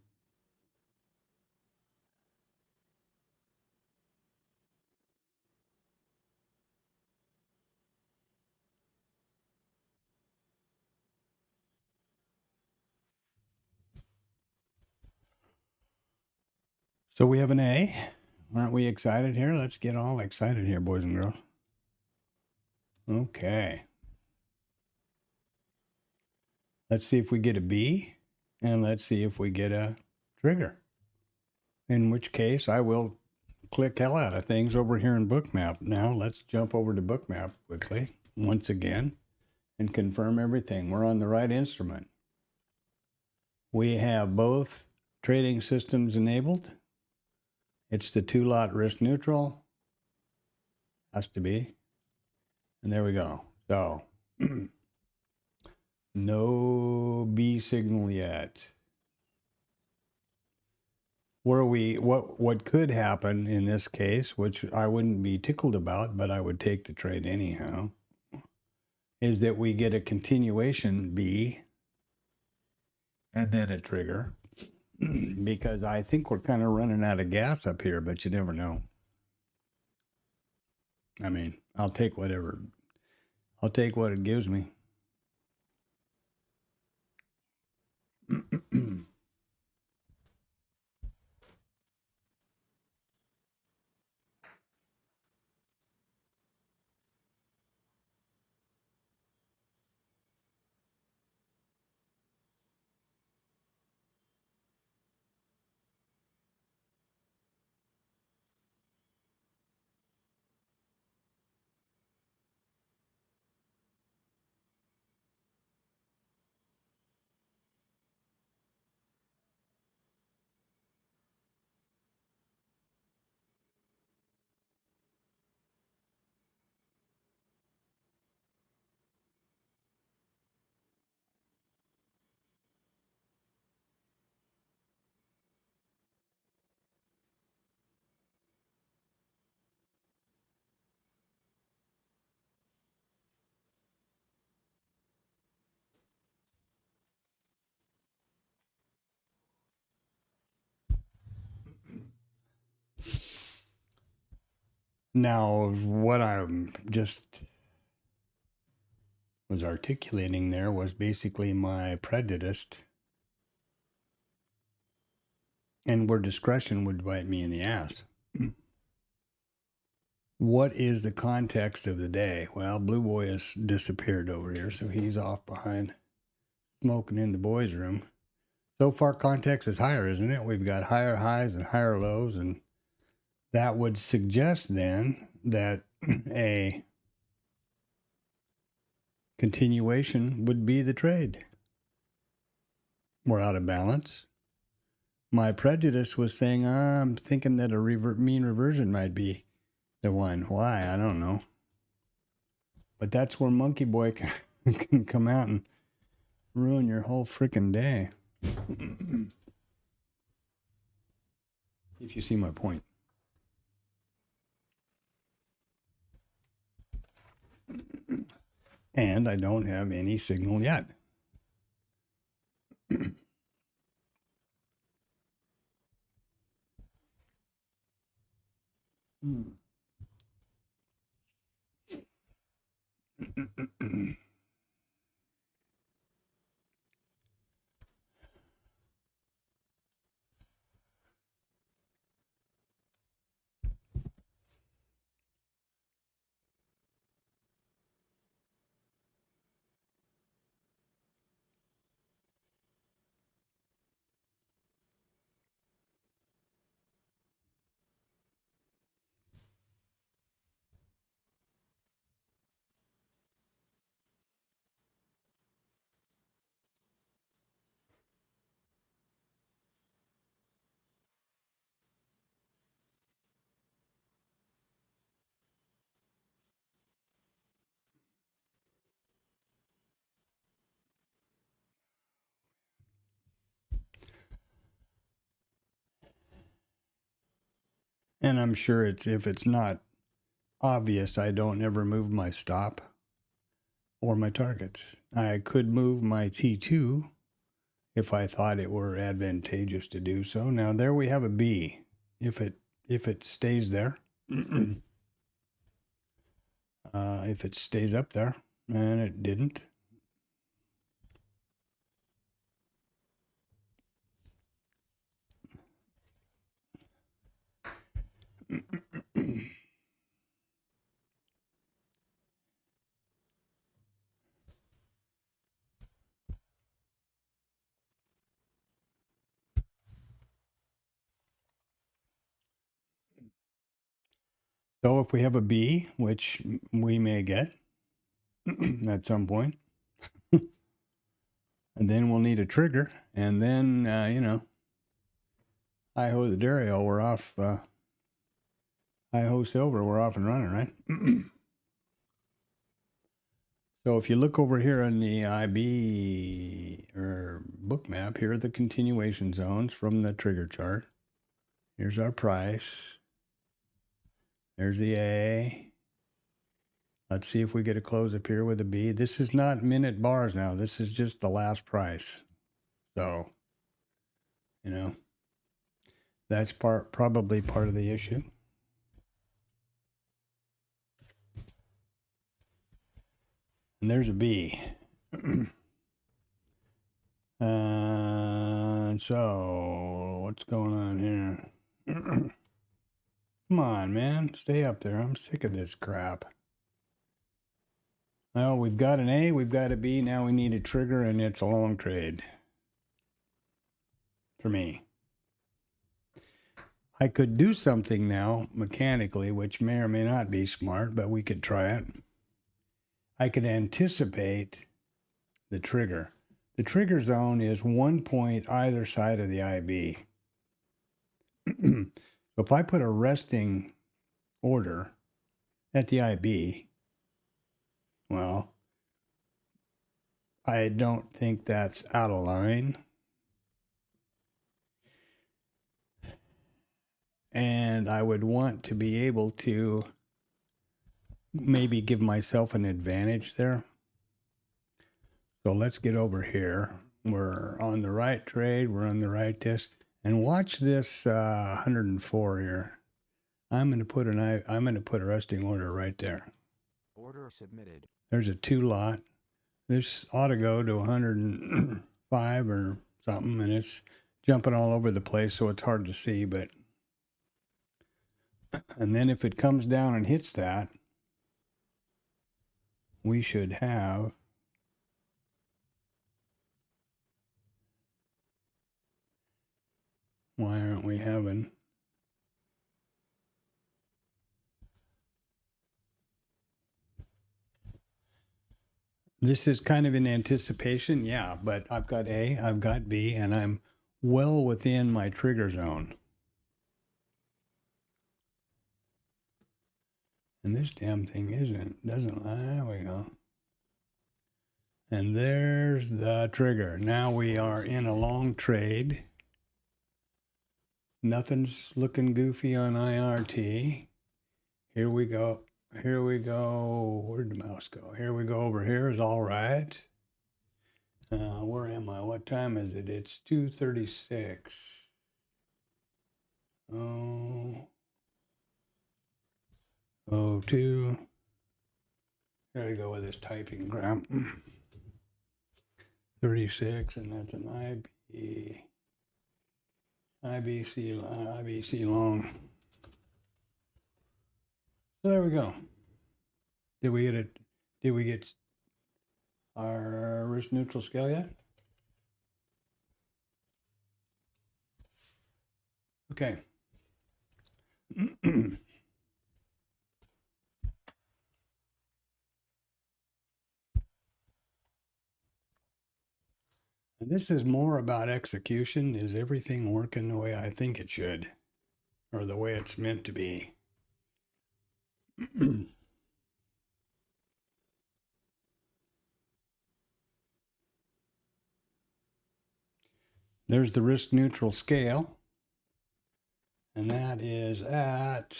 So we have an A. Aren't we excited here? Let's get all excited here, boys and girls. Okay. Let's see if we get a B, and let's see if we get a trigger. In which case, I will click hell out of things over here in Bookmap. Now, let's jump over to Bookmap quickly, once again, and confirm everything. We're on the right instrument. We have both trading systems enabled. It's the 2-lot risk neutral. Has to be. And there we go. So, no B signal yet. What could happen in this case, which I wouldn't be tickled about, but I would take the trade anyhow, is that we get a continuation B and then a trigger. Because I think we're kind of running out of gas up here, but you never know. I mean, I'll take what it gives me. Now, what I'm just was articulating there was basically my prejudice and where discretion would bite me in the ass. What is the context of the day? Well, Blue Boy has disappeared over here, so he's off behind smoking in the boys' room. So far, context is higher, isn't it? We've got higher highs and higher lows, and that would suggest then that a continuation would be the trade. We're out of balance. My prejudice was saying, I'm thinking that a mean reversion might be the one. Why? I don't know. But that's where Monkey Boy can come out and ruin your whole freaking day. If you see my point. And I don't have any signal yet. And I'm sure if it's not obvious, I don't ever move my stop or my targets. I could move my T2 if I thought it were advantageous to do so. Now there we have a B. If it stays there, if it stays up there, and it didn't. So if we have a B, which we may get at some point, and then we'll need a trigger, and then, hi-ho the Dario, we're off, hi-ho Silver, we're off and running, right? So if you look over here on the IB or book map, here are the continuation zones from the trigger chart. Here's our price. There's the A. Let's see if we get a close up here with a B. This is not minute bars now. This is just the last price. So, that's probably part of the issue. And there's a B. So what's going on here? Come on, man. Stay up there. I'm sick of this crap. Well, we've got an A, we've got a B. Now we need a trigger, and it's a long trade. For me. I could do something now mechanically, which may or may not be smart, but we could try it. I could anticipate the trigger. The trigger zone is 1 point either side of the IB. So if I put a resting order at the IB, well, I don't think that's out of line. And I would want to be able to maybe give myself an advantage there. So let's get over here. We're on the right trade. We're on the right disc. And watch this 104 here. I'm going to put a resting order right there. Order submitted. There's a 2 lot. This ought to go to 105 or something, and it's jumping all over the place, so it's hard to see, but, and then if it comes down and hits that, we should have why aren't we having this is kind of in anticipation, yeah, but I've got A, I've got B, and I'm well within my trigger zone. And this damn thing doesn't, there we go. And there's the trigger. Now we are in a long trade. Nothing's looking goofy on IRT. Here we go. Here we go. Where'd the mouse go? Here we go. Over here is all right. Where am I? What time is it? It's 2:36. Oh, 02. There we go with this typing crap. 36, and that's an IBC long. So there we go. Did we get it? Did we get our risk neutral scale yet? Okay. And this is more about execution. Is everything working the way I think it should, or the way it's meant to be? There's the risk neutral scale, and that is at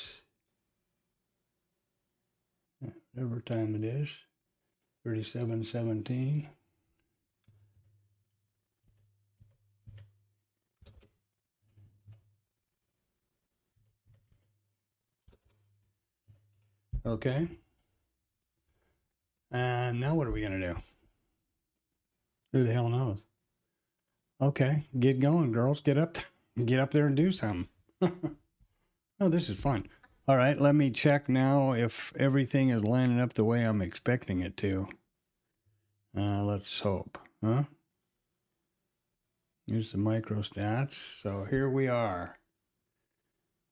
whatever time it is, 37:17. Okay. And now what are we going to do? Who the hell knows? Okay, get going, girls. Get up there and do something. Oh, this is fun. All right, let me check now if everything is lining up the way I'm expecting it to. Let's hope, huh? Use the microstats. So here we are.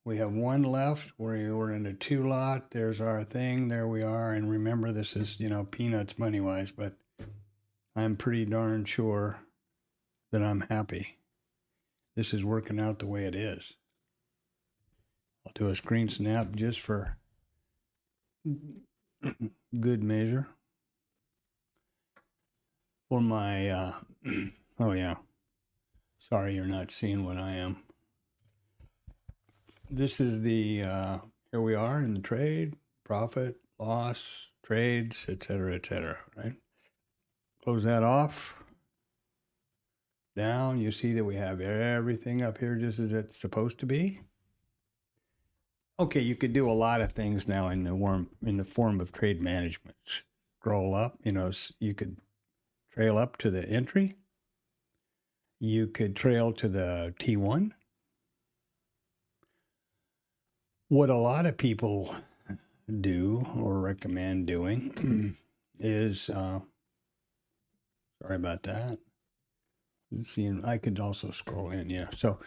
We have one left. We're in a 2 lot. There's our thing. There we are. And remember, this is, peanuts money-wise, but I'm pretty darn sure that I'm happy. This is working out the way it is. I'll do a screen snap just for good measure. For my, oh yeah. Sorry you're not seeing what I am. This is the, here we are in the trade, profit, loss, trades, et cetera, right? Close that off. Down, you see that we have everything up here just as it's supposed to be. Okay, you could do a lot of things now in the form of trade management. Scroll up, you could trail up to the entry. You could trail to the T1. What a lot of people do or recommend doing is, sorry about that. See, I could also scroll in, yeah. So,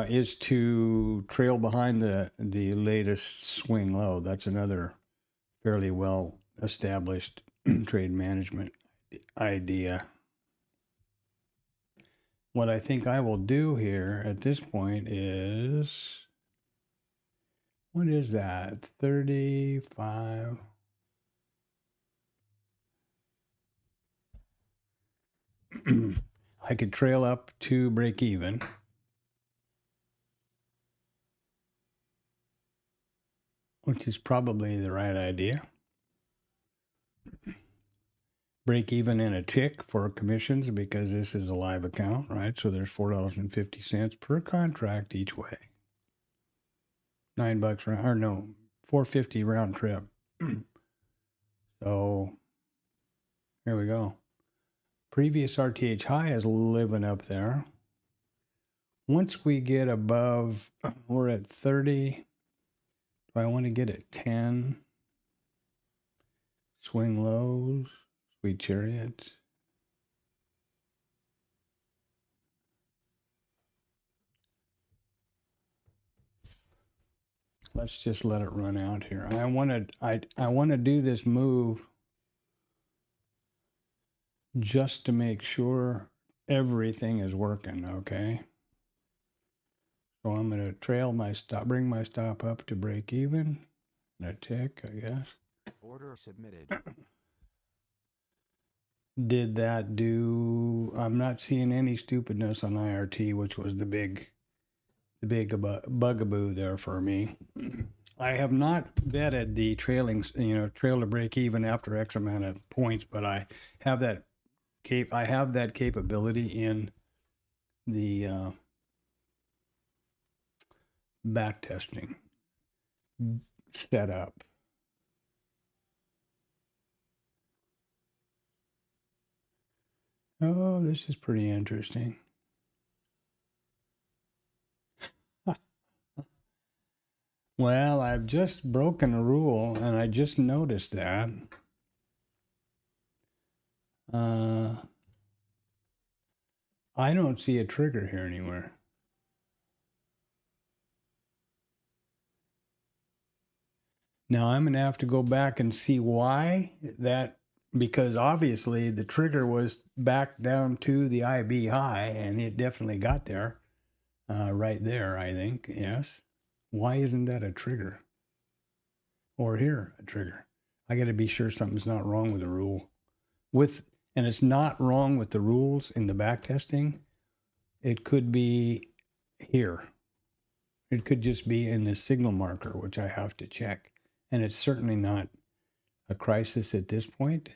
is to trail behind the latest swing low. That's another fairly well established trade management idea. What I think I will do here at this point is, what is that? 35. I could trail up to break even. Which is probably the right idea. Break even in a tick for commissions because this is a live account, right? So there's $4.50 per contract each way. $9 round, or no, $4.50 round trip. So here we go. Previous RTH high is living up there. once we get above, we're at 30. Do I want to get at 10? Swing lows, sweet chariot. Let's just let it run out here. I want to do this move just to make sure everything is working, okay? So I'm going to trail my stop, bring my stop up to break even, and a tick, I guess. Order submitted. Did that do, I'm not seeing any stupidness on IRT, which was the big bugaboo there for me. I have not vetted the trailing, trail to break even after X amount of points, but I have that capability in the backtesting setup. Oh, this is pretty interesting. Well, I've just broken a rule, and I just noticed that. I don't see a trigger here anywhere. Now I'm going to have to go back and see why that, because obviously the trigger was back down to the IB high, and it definitely got there, right there, I think, yes. Why isn't that a trigger? Or here, a trigger. I got to be sure something's not wrong with the rule. And it's not wrong with the rules in the backtesting. It could be here. It could just be in the signal marker, which I have to check. And it's certainly not a crisis at this point,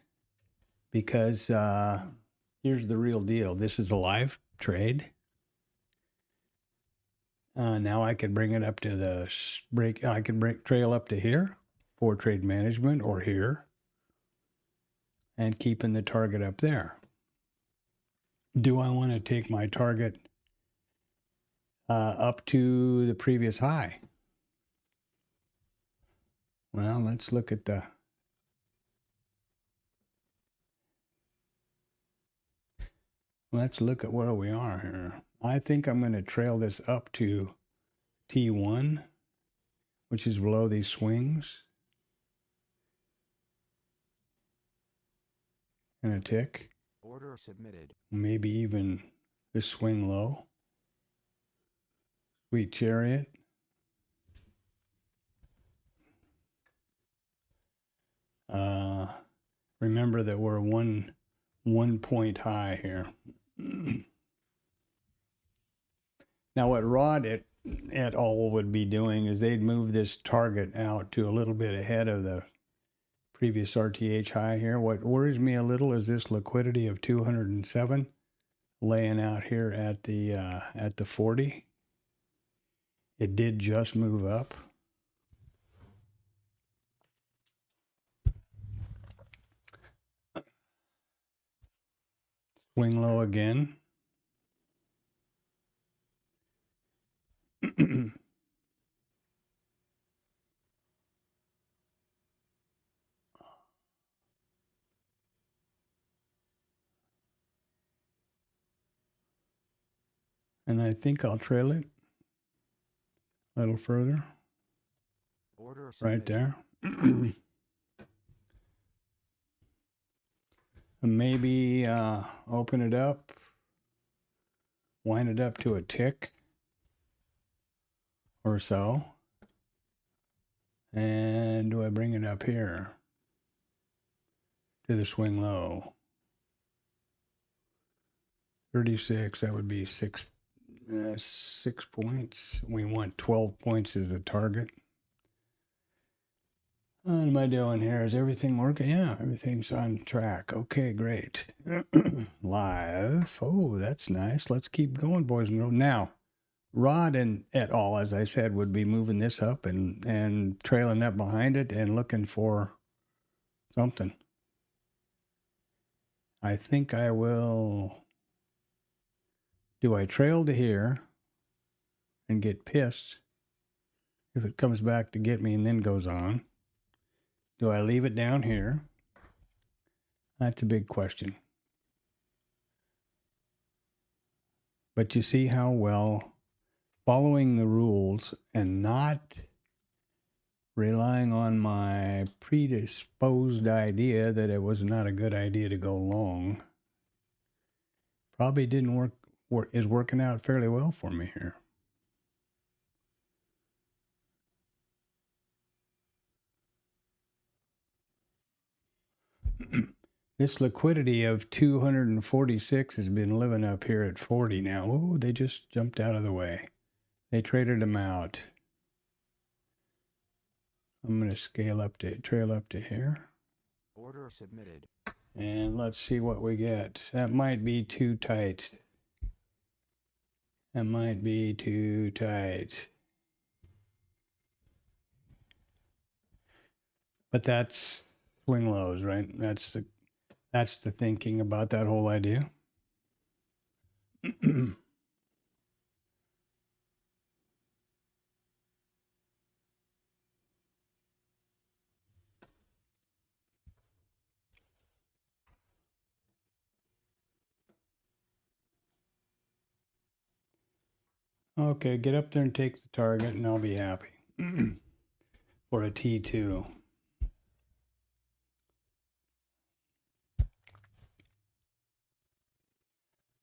because here's the real deal. This is a live trade. Now I could bring it up to the break. I could trail up to here for trade management, or here, and keeping the target up there. Do I want to take my target up to the previous high? Well, let's look at where we are here. I think I'm going to trail this up to T1, which is below these swings, and a tick. Order submitted. Maybe even the swing low. Sweet chariot. Remember that we're one point high here. Now, what Rod et al. Would be doing is they'd move this target out to a little bit ahead of the previous RTH high here. What worries me a little is this liquidity of 207 laying out here at the 40. It did just move up. Swing low again. And I think I'll trail it a little further. Order Right submitted. there. And maybe open it up, wind it up to a tick or so. And do I bring it up here to the swing low? 36, that would be 6 points. We want 12 points as a target. What am I doing here? Is everything working? Yeah, everything's on track. Okay, great. Live. Oh, that's nice. Let's keep going, boys and girls. Now, Rod and et al., as I said, would be moving this up and trailing that behind it and looking for something. I think I will. Do I trail to here? and get pissed if it comes back to get me and then goes on. Do I leave it down here? That's a big question. But you see how well following the rules and not relying on my predisposed idea that it was not a good idea to go long probably didn't work, is working out fairly well for me here. This liquidity of 246 has been living up here at 40 now. Oh, they just jumped out of the way. They traded them out. I'm going to trail up to here. Order submitted. And let's see what we get. That might be too tight. That might be too tight. But that's swing lows, right? That's the thinking about that whole idea. Okay, get up there and take the target and I'll be happy. For a T2.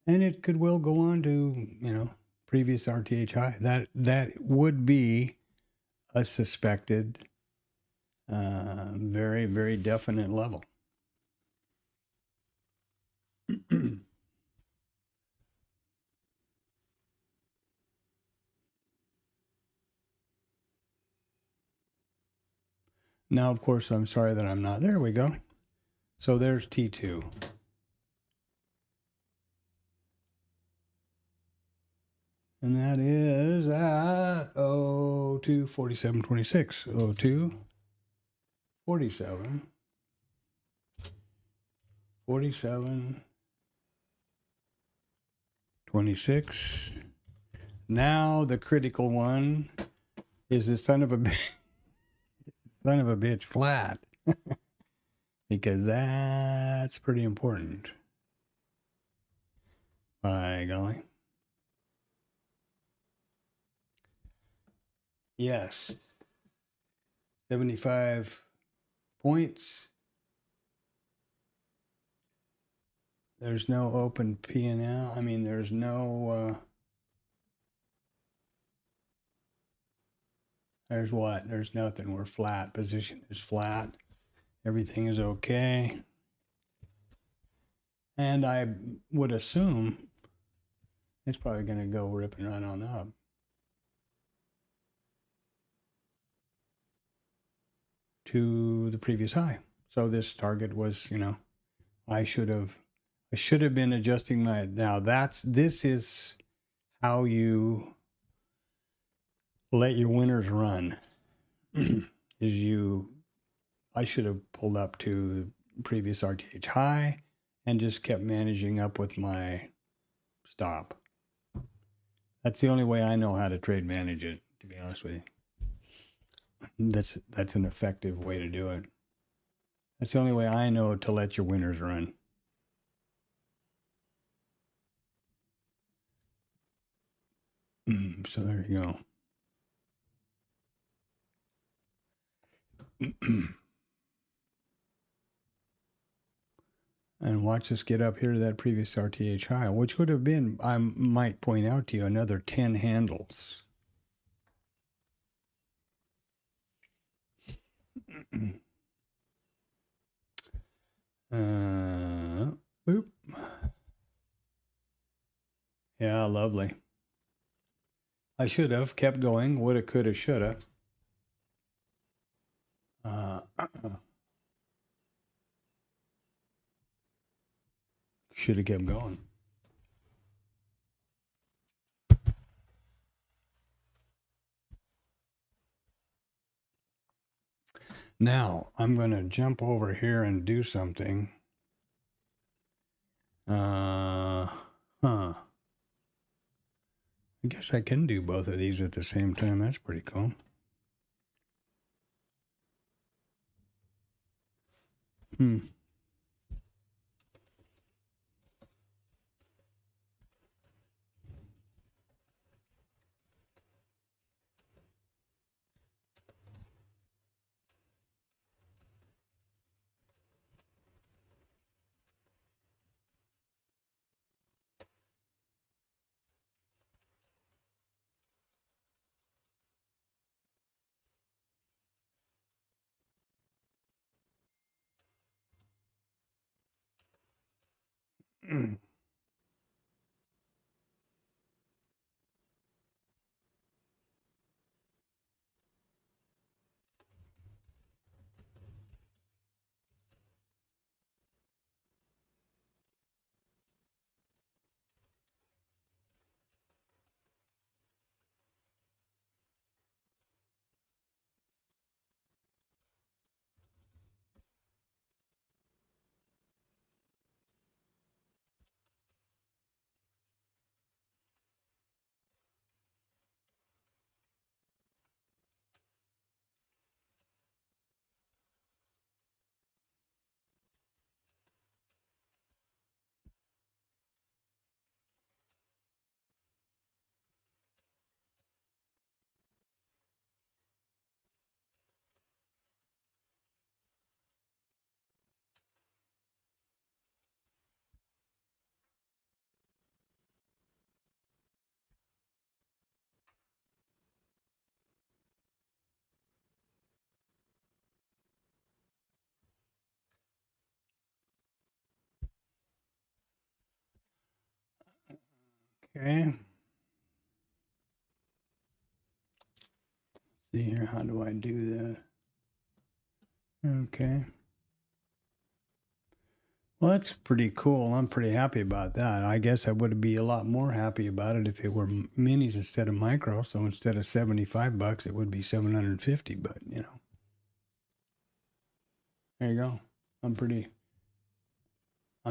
And it could well go on to, previous RTH high. That would be a suspected, very, very definite level. Now, of course, I'm sorry that I'm not. There we go. So there's T2. And that is at 0247.26. 0247. 26. Now the critical one is the son of a bitch flat. Because that's pretty important. By golly. Yes. 75 points. There's no open P&L. I mean, there's no... there's what? There's nothing. We're flat. Position is flat. Everything is okay. And I would assume it's probably going to go ripping right on up. To the previous high. So this target was, I should have been adjusting my, now this is how you let your winners run. I should have pulled up to previous RTH high and just kept managing up with my stop. That's the only way I know how to trade manage it, to be honest with you. That's an effective way to do it. That's the only way I know to let your winners run. So there you go. And watch us get up here to that previous RTH high, which would have been, I might point out to you, another 10 handles. Boop. Yeah, lovely. I should have kept going. Woulda, coulda, shoulda. Should have kept going. Now, I'm going to jump over here and do something. I guess I can do both of these at the same time. That's pretty cool. Okay. See here, how do I do that? Okay. Well, that's pretty cool. I'm pretty happy about that. I guess I would be a lot more happy about it if it were minis instead of micro. So instead of $75, it would be 750. But there you go. I'm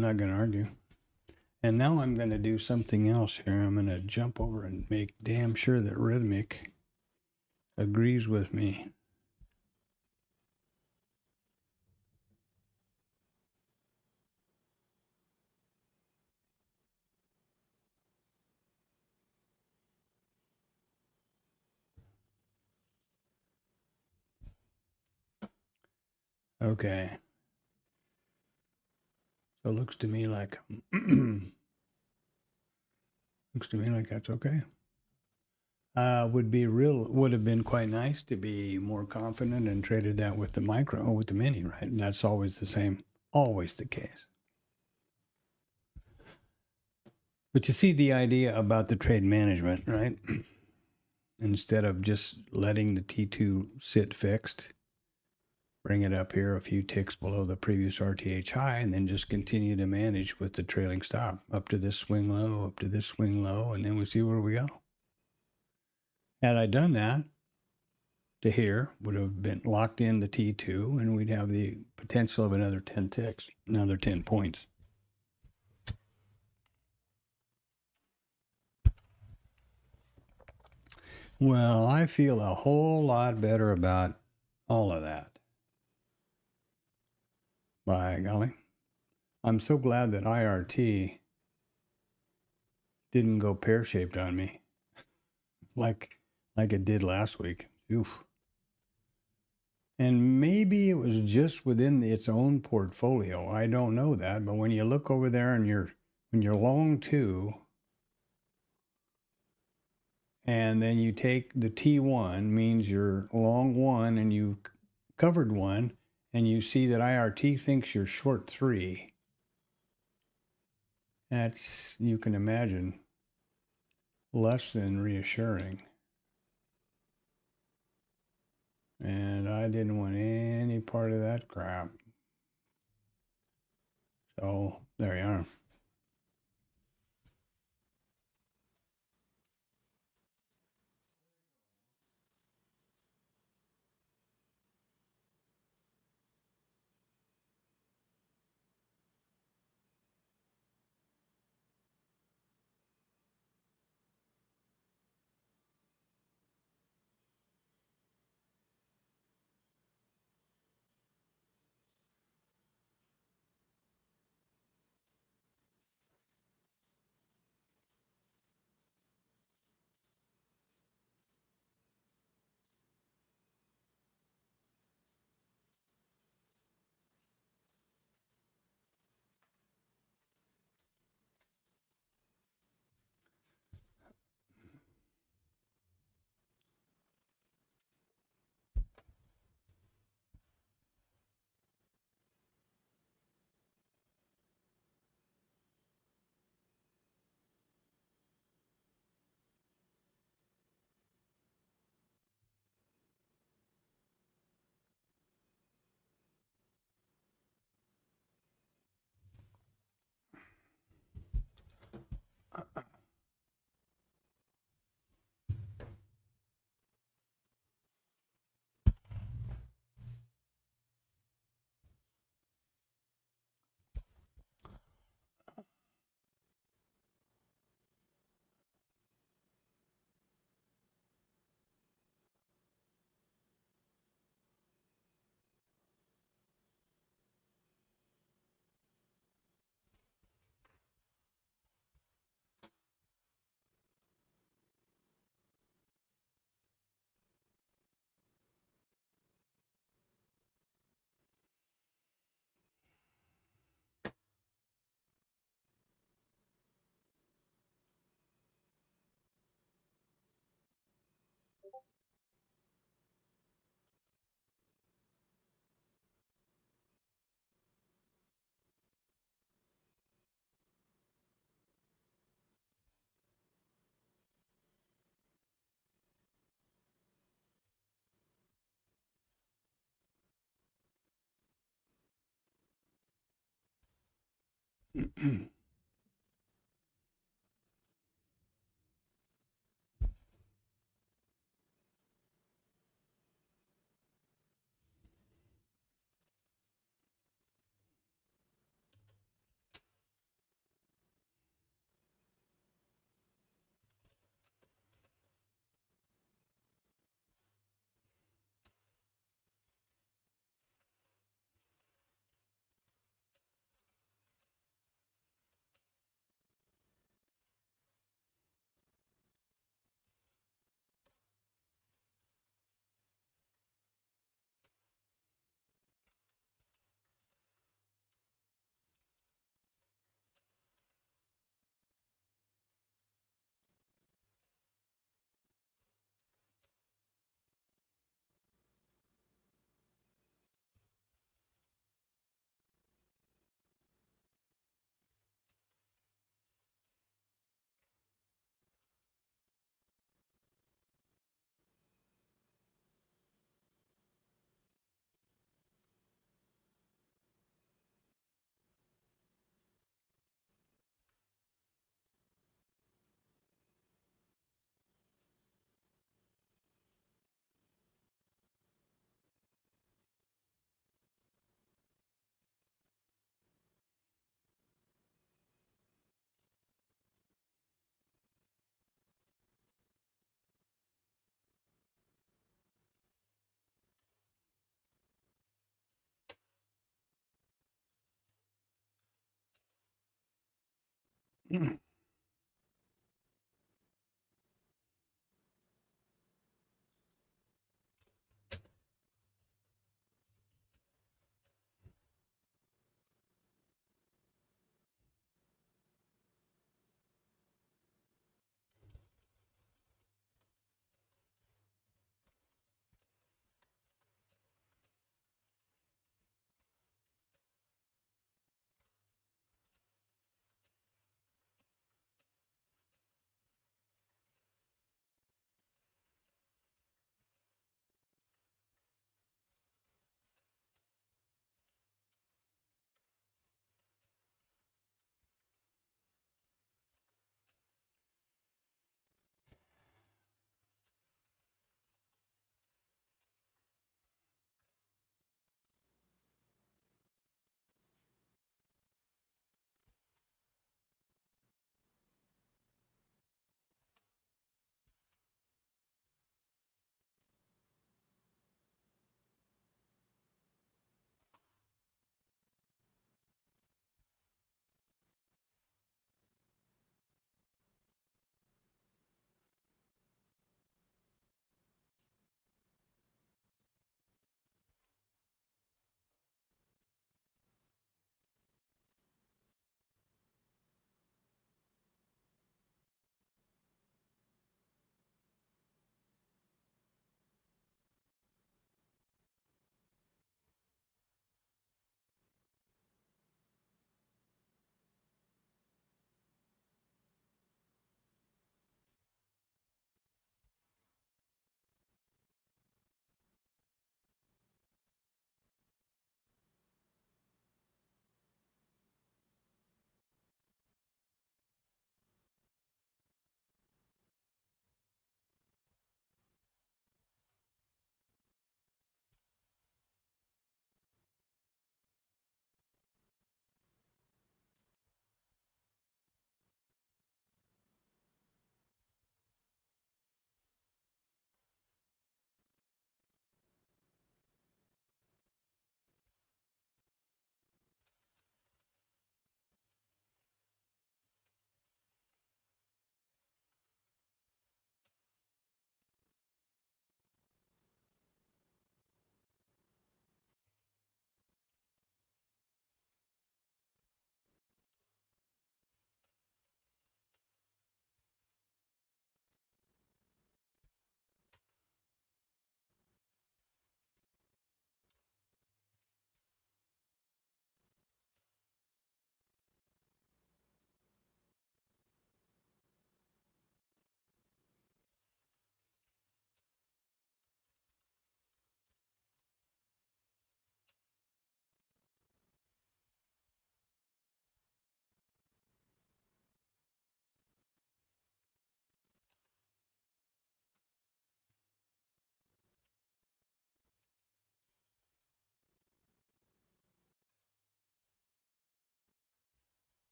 not going to argue. And now I'm going to do something else here. I'm going to jump over and make damn sure that Rhythmic agrees with me. Okay. So it looks to me like that's okay. Would have been quite nice to be more confident and traded that with the micro, with the mini, right? And that's always the same, always the case. But you see the idea about the trade management, right? Instead of just letting the T2 sit fixed, bring it up here a few ticks below the previous RTH high, and then just continue to manage with the trailing stop up to this swing low, up to this swing low, and then we see where we go. Had I done that, to here would have been locked in the T2, and we'd have the potential of another 10 ticks, another 10 points. Well, I feel a whole lot better about all of that. By golly. I'm so glad that IRT didn't go pear-shaped on me like it did last week. Oof. And maybe it was just within its own portfolio. I don't know that, but when you look over there and when you're long two, and then you take the T1, means you're long one and you covered one, and you see that IRT thinks you're short three. That's, you can imagine, less than reassuring. And I didn't want any part of that crap. So there you are.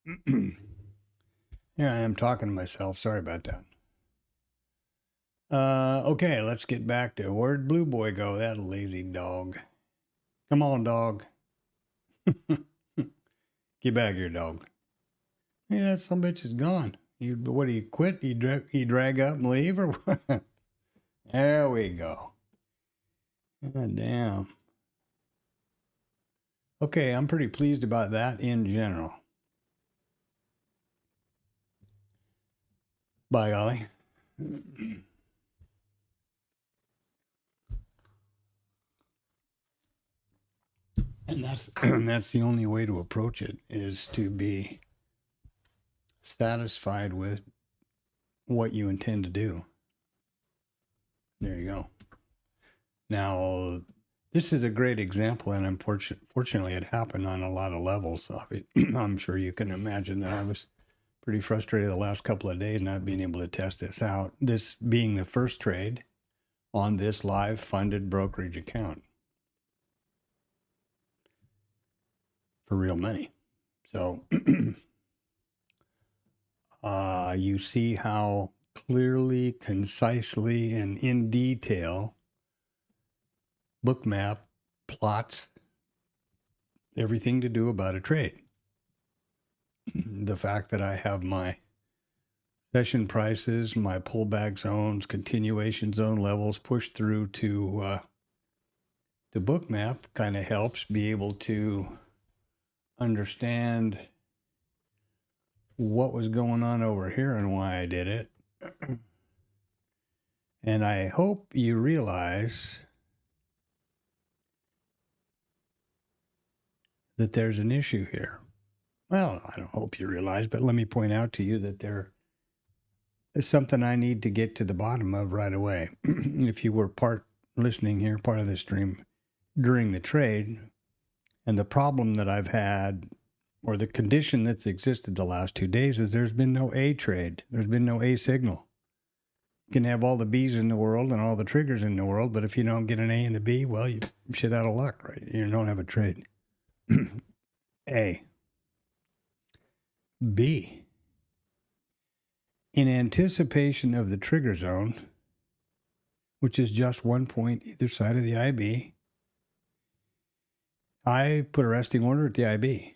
Yeah, I am talking to myself. Sorry about that. Okay, let's get back to where'd Blue Boy go? That lazy dog. Come on, dog. Get back here, dog. Yeah, that some bitch is gone. What do you quit? You drag up and leave or what? There we go. God damn. Okay, I'm pretty pleased about that in general. By golly. And that's the only way to approach it, is to be satisfied with what you intend to do. There you go. Now, this is a great example, and unfortunately, it happened on a lot of levels. I'm sure you can imagine that I was pretty frustrated the last couple of days not being able to test this out. This being the first trade on this live funded brokerage account for real money. So you see how clearly, concisely, and in detail Bookmap plots everything to do about a trade. The fact that I have my session prices, my pullback zones, continuation zone levels pushed through to Bookmap kind of helps be able to understand what was going on over here and why I did it. And I hope you realize that there's an issue here. Well, I don't hope you realize, but let me point out to you that there is something I need to get to the bottom of right away. If you were listening here, part of the stream during the trade, and the problem that I've had, or the condition that's existed the last 2 days, is there's been no A trade. There's been no A signal. You can have all the B's in the world and all the triggers in the world, but if you don't get an A and a B, well, you're shit out of luck, right? You don't have a trade. A. B. In anticipation of the trigger zone, which is just 1 point either side of the IB, I put a resting order at the IB.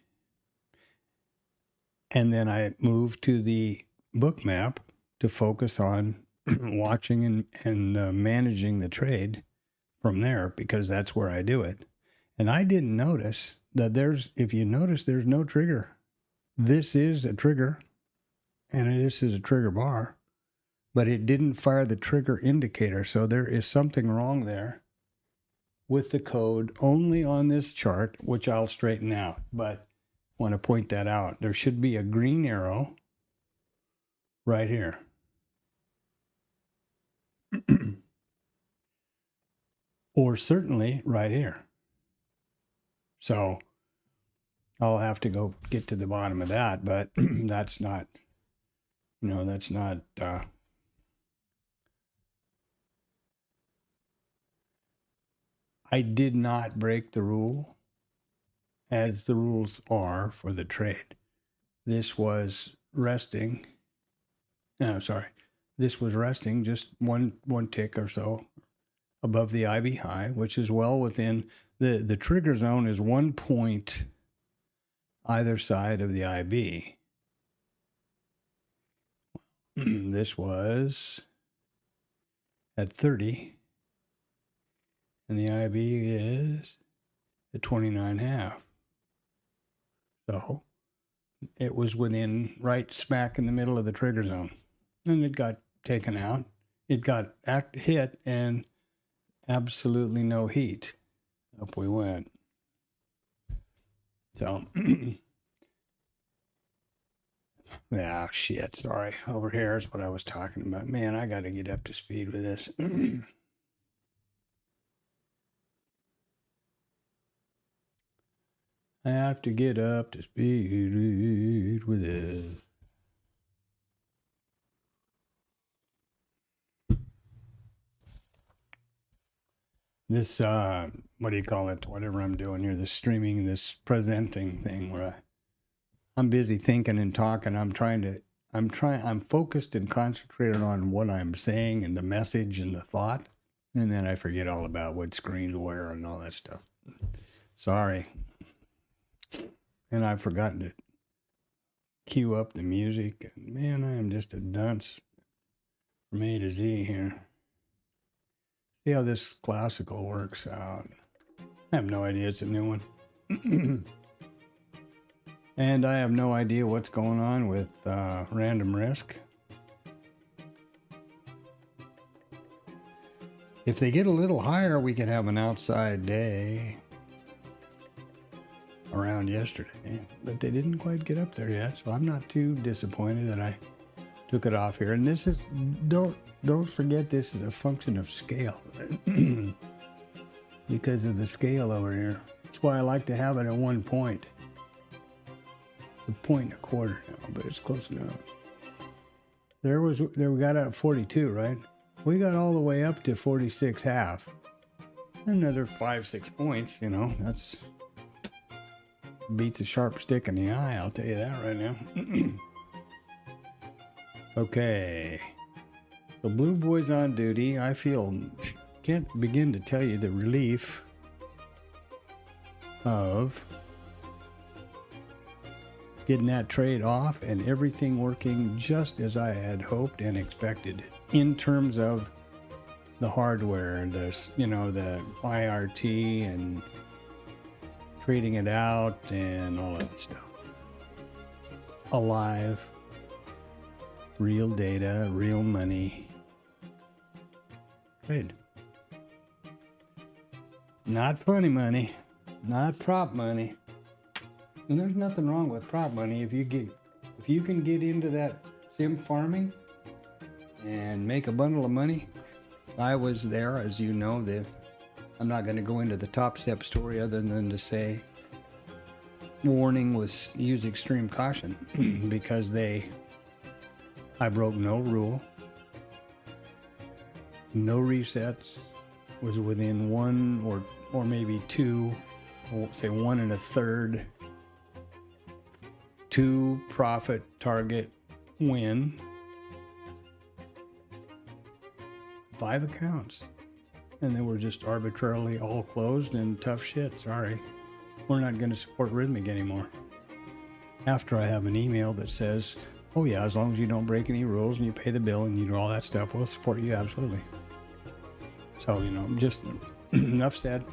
And then I moved to the Bookmap to focus on watching and managing the trade from there, because that's where I do it. And I didn't notice that if you notice, there's no trigger. This is a trigger, and this is a trigger bar, but it didn't fire the trigger indicator. So there is something wrong there with the code only on this chart, which I'll straighten out. But I want to point that out. There should be a green arrow right here. Or certainly right here. So I'll have to go get to the bottom of that, but that's not, that's not, I did not break the rule as the rules are for the trade. This was resting. No, sorry. This was resting just one tick or so above the IB high, which is well within the trigger zone is 1 point either side of the IB. This was at 30, and the IB is at 29.5. So it was within right smack in the middle of the trigger zone. And it got taken out. It got hit and absolutely no heat. Up we went. So, yeah, shit, sorry. Over here is what I was talking about. Man, I got to get up to speed with this. I have to get up to speed with this. This, what do you call it? Whatever I'm doing here, this streaming, this presenting thing where I'm busy thinking and talking. I'm focused and concentrated on what I'm saying and the message and the thought. And then I forget all about what screen's where and all that stuff. Sorry. And I've forgotten to cue up the music. Man, I am just a dunce from A to Z here. See how this classical works out. I have no idea. It's a new one. And I have no idea what's going on with random risk. If they get a little higher, we could have an outside day around yesterday. But they didn't quite get up there yet, so I'm not too disappointed that I took it off here. And this is, don't forget, this is a function of scale. Because of the scale over here. That's why I like to have it at 1 point. A point and a quarter now, but it's close enough. There we got up 42, right? We got all the way up to 46.5. Another 5-6 points, you know, that's beats a sharp stick in the eye, I'll tell you that right now. Okay. The blue boy's on duty. I can't begin to tell you the relief of getting that trade off and everything working just as I had hoped and expected in terms of the hardware, the IRT and trading it out and all that stuff. Alive, real data, real money. Trade. Not funny money, not prop money. And there's nothing wrong with prop money if you can get into that sim farming and make a bundle of money. I was there, as you know. I'm not going to go into the Top Step story other than to say, warning was use extreme caution because I broke no rule, no resets, was within one or maybe two, or say 1 1/3. 2 profit target win. 5 accounts. And they were just arbitrarily all closed and tough shit. Sorry. We're not going to support Rhythmic anymore. After I have an email that says, oh yeah, as long as you don't break any rules and you pay the bill and you do all that stuff, we'll support you absolutely. So, just enough said.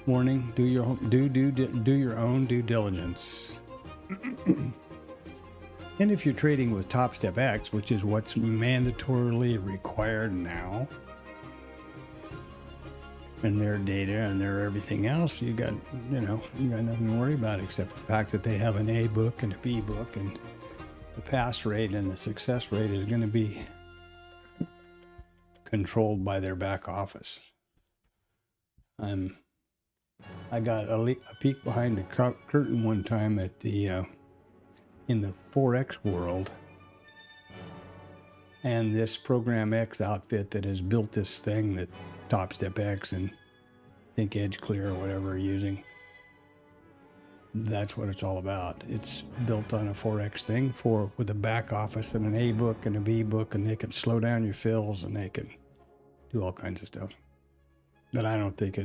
Warning, do your own due diligence. And if you're trading with Top Step X, which is what's mandatorily required now, and their data and their everything else, you got nothing to worry about except the fact that they have an A book and a B book, and the pass rate and the success rate is going to be controlled by their back office. I got a peek behind the curtain one time at in the Forex world, and this Program X outfit that has built this thing that Top Step X and I think Edge Clear or whatever are using. That's what it's all about. It's built on a Forex thing with a back office and an A book and a B book, and they can slow down your fills and they can do all kinds of stuff that I don't think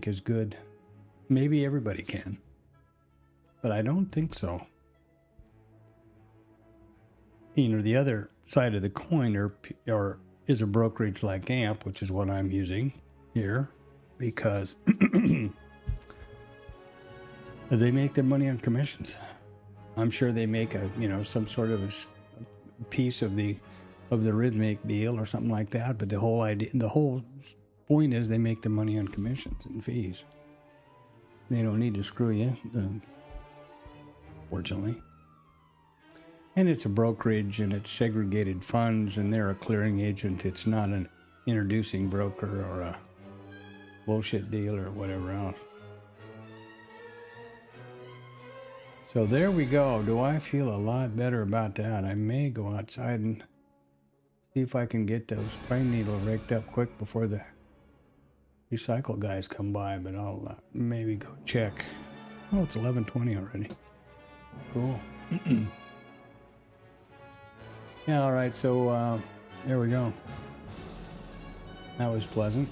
is good. Maybe everybody can, but I don't think so. The other side of the coin is a brokerage like AMP, which is what I'm using here, because they make their money on commissions. I'm sure they make some sort of a piece of the Rhythmic deal or something like that, but the whole point is they make the money on commissions and fees. They don't need to screw you, fortunately. And it's a brokerage and it's segregated funds and they're a clearing agent. It's not an introducing broker or a bullshit deal or whatever else. So there we go. Do I feel a lot better about that? I may go outside and see if I can get those pine needles raked up quick before the recycle guys come by, but I'll maybe go check. Oh, it's 11:20 already. Cool. Yeah, all right, so there we go. That was pleasant.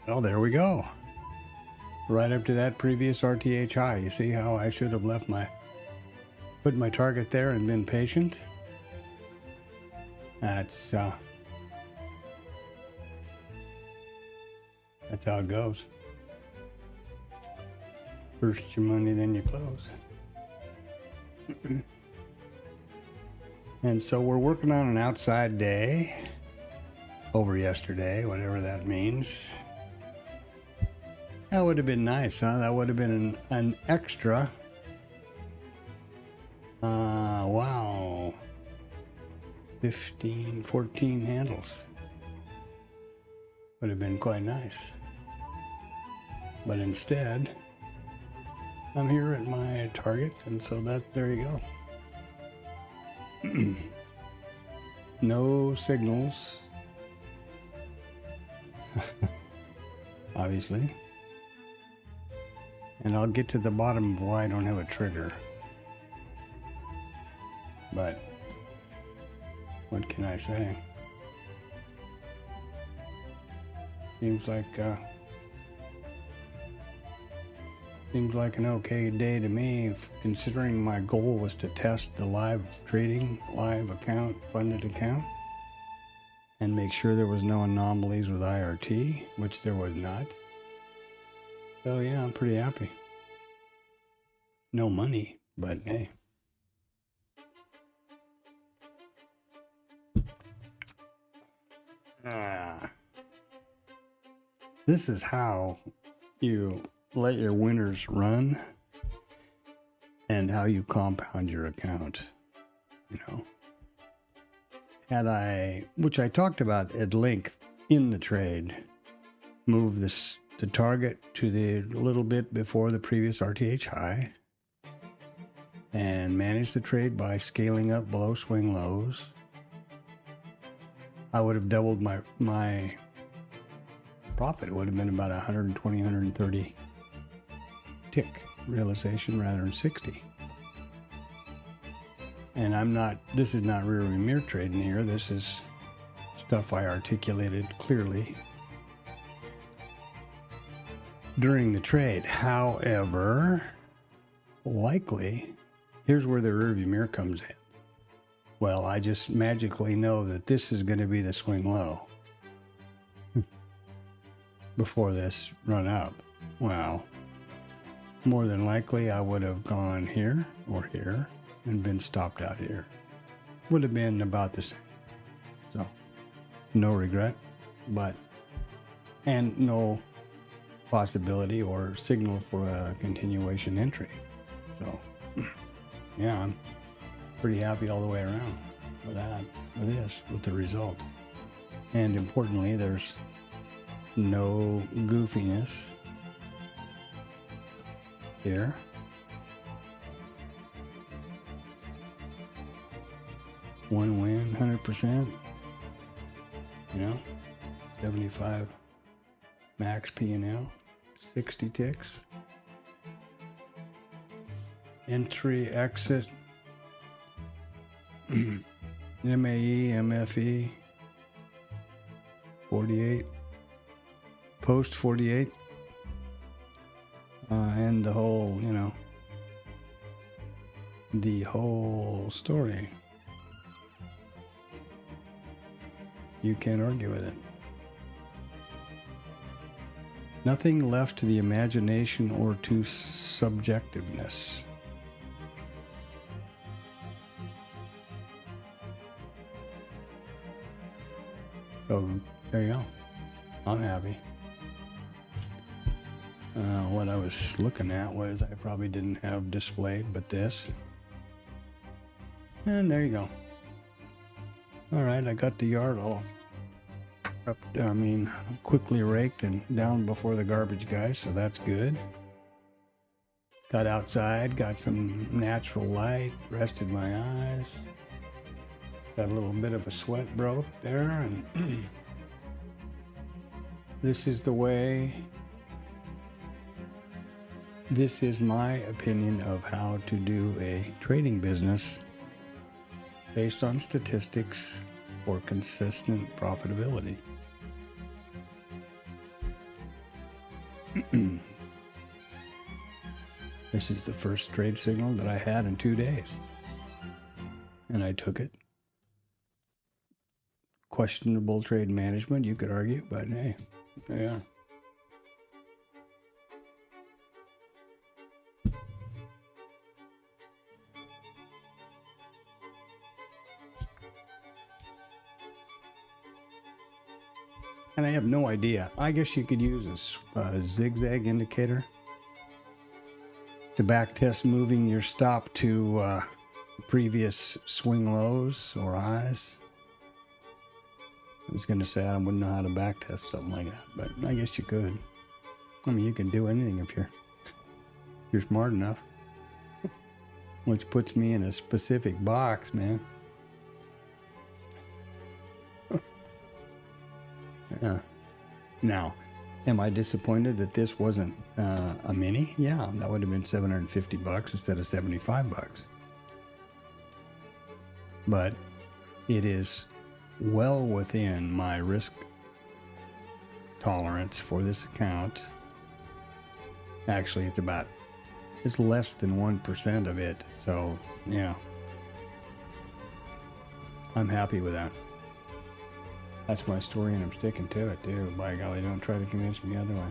Well, there we go. Right up to that previous RTH high. You see how I should have put my target there and been patient? That's how it goes. First your money, then you close. And so we're working on an outside day over yesterday, whatever that means. That would have been nice, huh? That would have been an extra. Wow. 15, 14 handles. Would have been quite nice. But instead, I'm here at my target, and so there you go. No signals. Obviously. And I'll get to the bottom of why I don't have a trigger. But what can I say? Seems like an okay day to me, considering my goal was to test the live trading, live account, funded account, and make sure there was no anomalies with IRT, which there was not. So yeah, I'm pretty happy. No money, but hey. This is how you let your winners run and how you compound your account, you know. Had I, which I talked about at length in the trade, move the target to the little bit before the previous RTH high and manage the trade by scaling up below swing lows, I would have doubled my profit. It would have been about 120, 130 tick realization rather than 60. And this is not rear view mirror trading here. This is stuff I articulated clearly during the trade. However, likely, here's where the rear view mirror comes in. Well, I just magically know that this is going to be the swing low before this run up. Well, more than likely I would have gone here or here and been stopped out here. Would have been about the same. So, no regret, and no possibility or signal for a continuation entry. So, yeah, I'm pretty happy all the way around with that, with the result. And importantly, there's no goofiness here. One win, 100%. 75 max P&L, 60 ticks. Entry, exit, MAE, MFE, 48, post 48, and the whole, the whole story. You can't argue with it. Nothing left to the imagination or to subjectiveness. So there you go. I'm happy. What I was looking at was I probably didn't have displayed, but this. And there you go. All right, I got the yard all up, quickly raked and down before the garbage guy, so that's good. Got outside, got some natural light, rested my eyes. Got a little bit of a sweat broke there, and this is the way. This is my opinion of how to do a trading business based on statistics for consistent profitability. This is the first trade signal that I had in 2 days, and I took it. Questionable trade management, you could argue, but hey, yeah. And I have no idea. I guess you could use a zigzag indicator to backtest moving your stop to previous swing lows or highs. I was going to say I wouldn't know how to backtest something like that, but I guess you could. I mean, you can do anything if you're smart enough. Which puts me in a specific box, man. Yeah. Now, am I disappointed that this wasn't a mini? Yeah, that would have been $750 instead of $75. But it is well within my risk tolerance for this account. Actually, it's less than 1% of it. So, yeah. I'm happy with that. That's my story, and I'm sticking to it, too. By golly, don't try to convince me otherwise.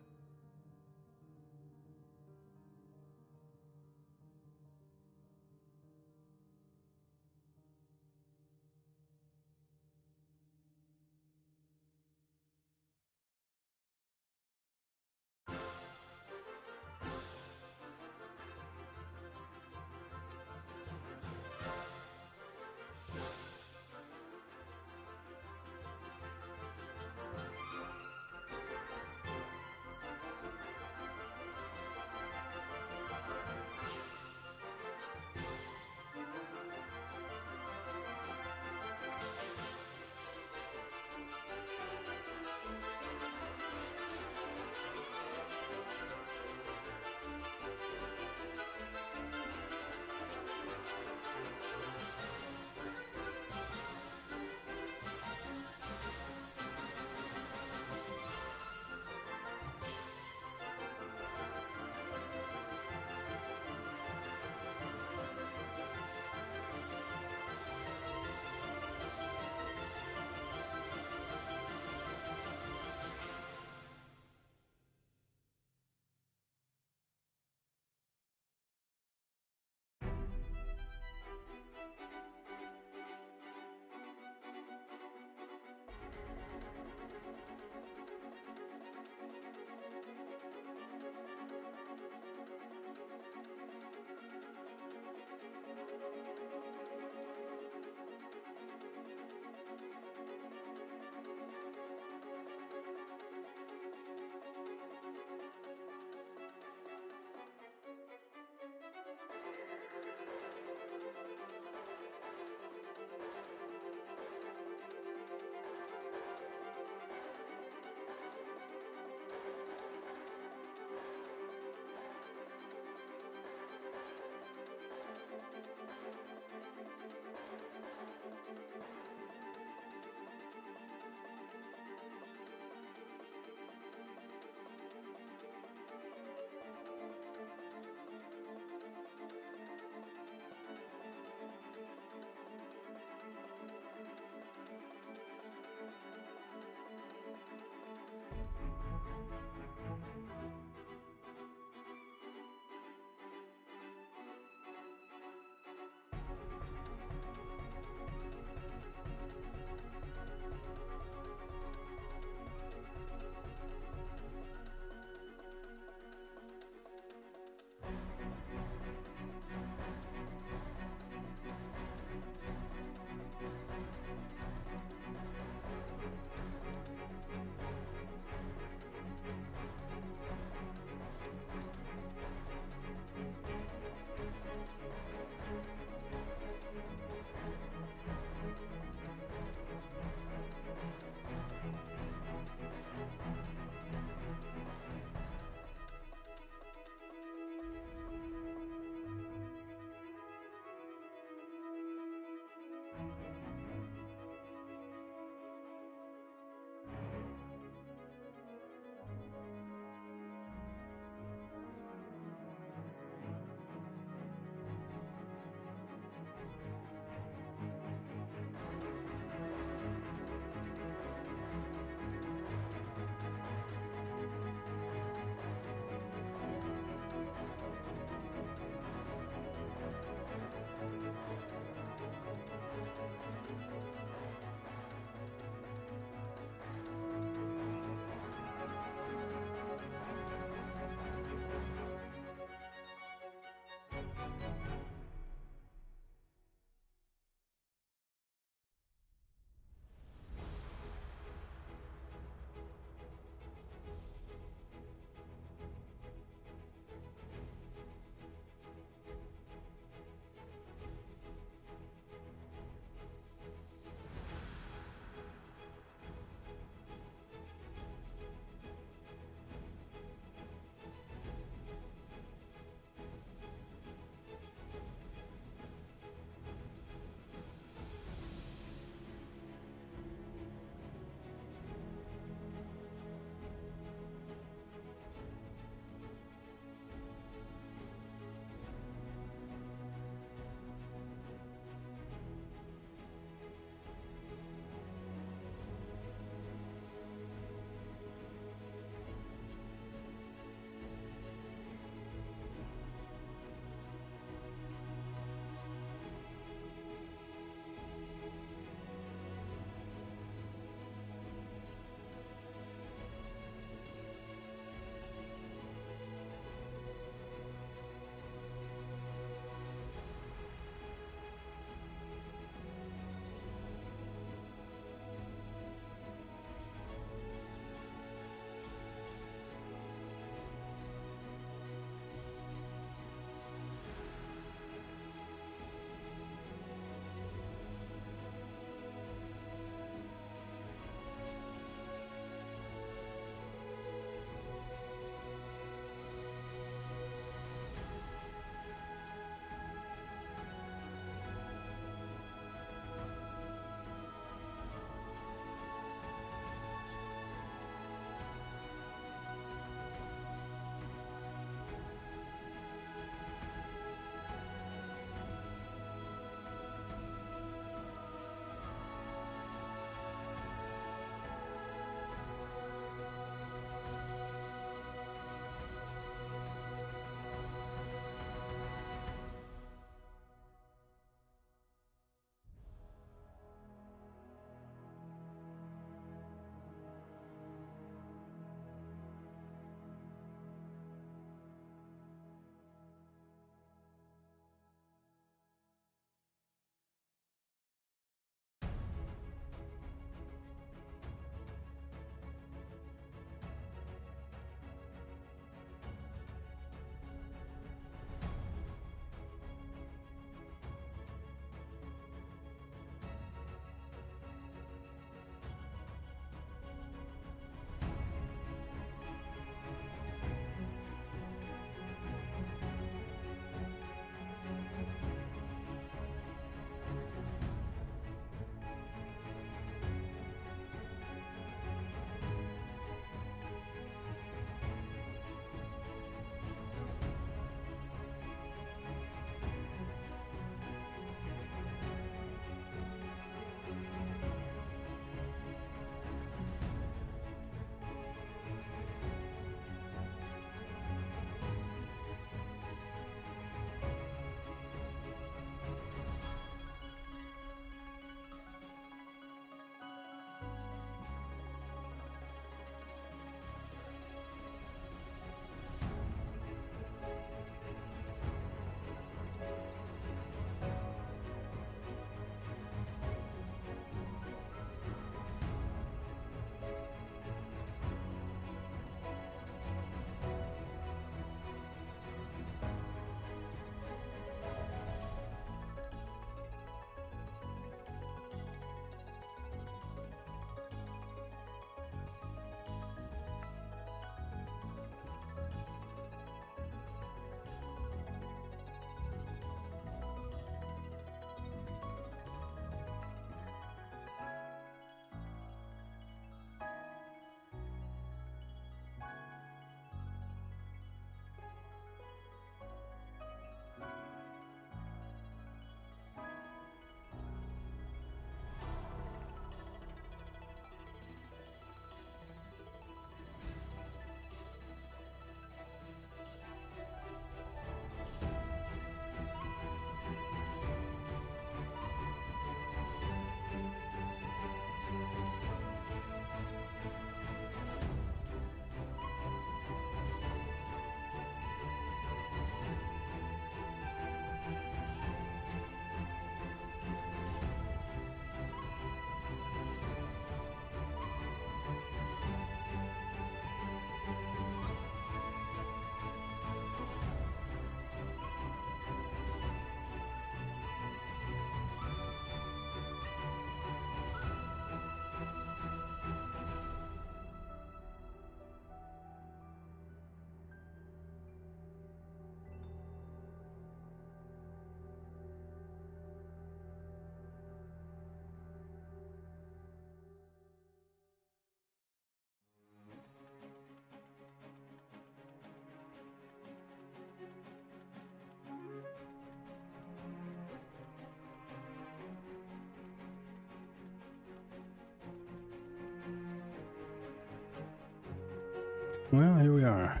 Well, here we are.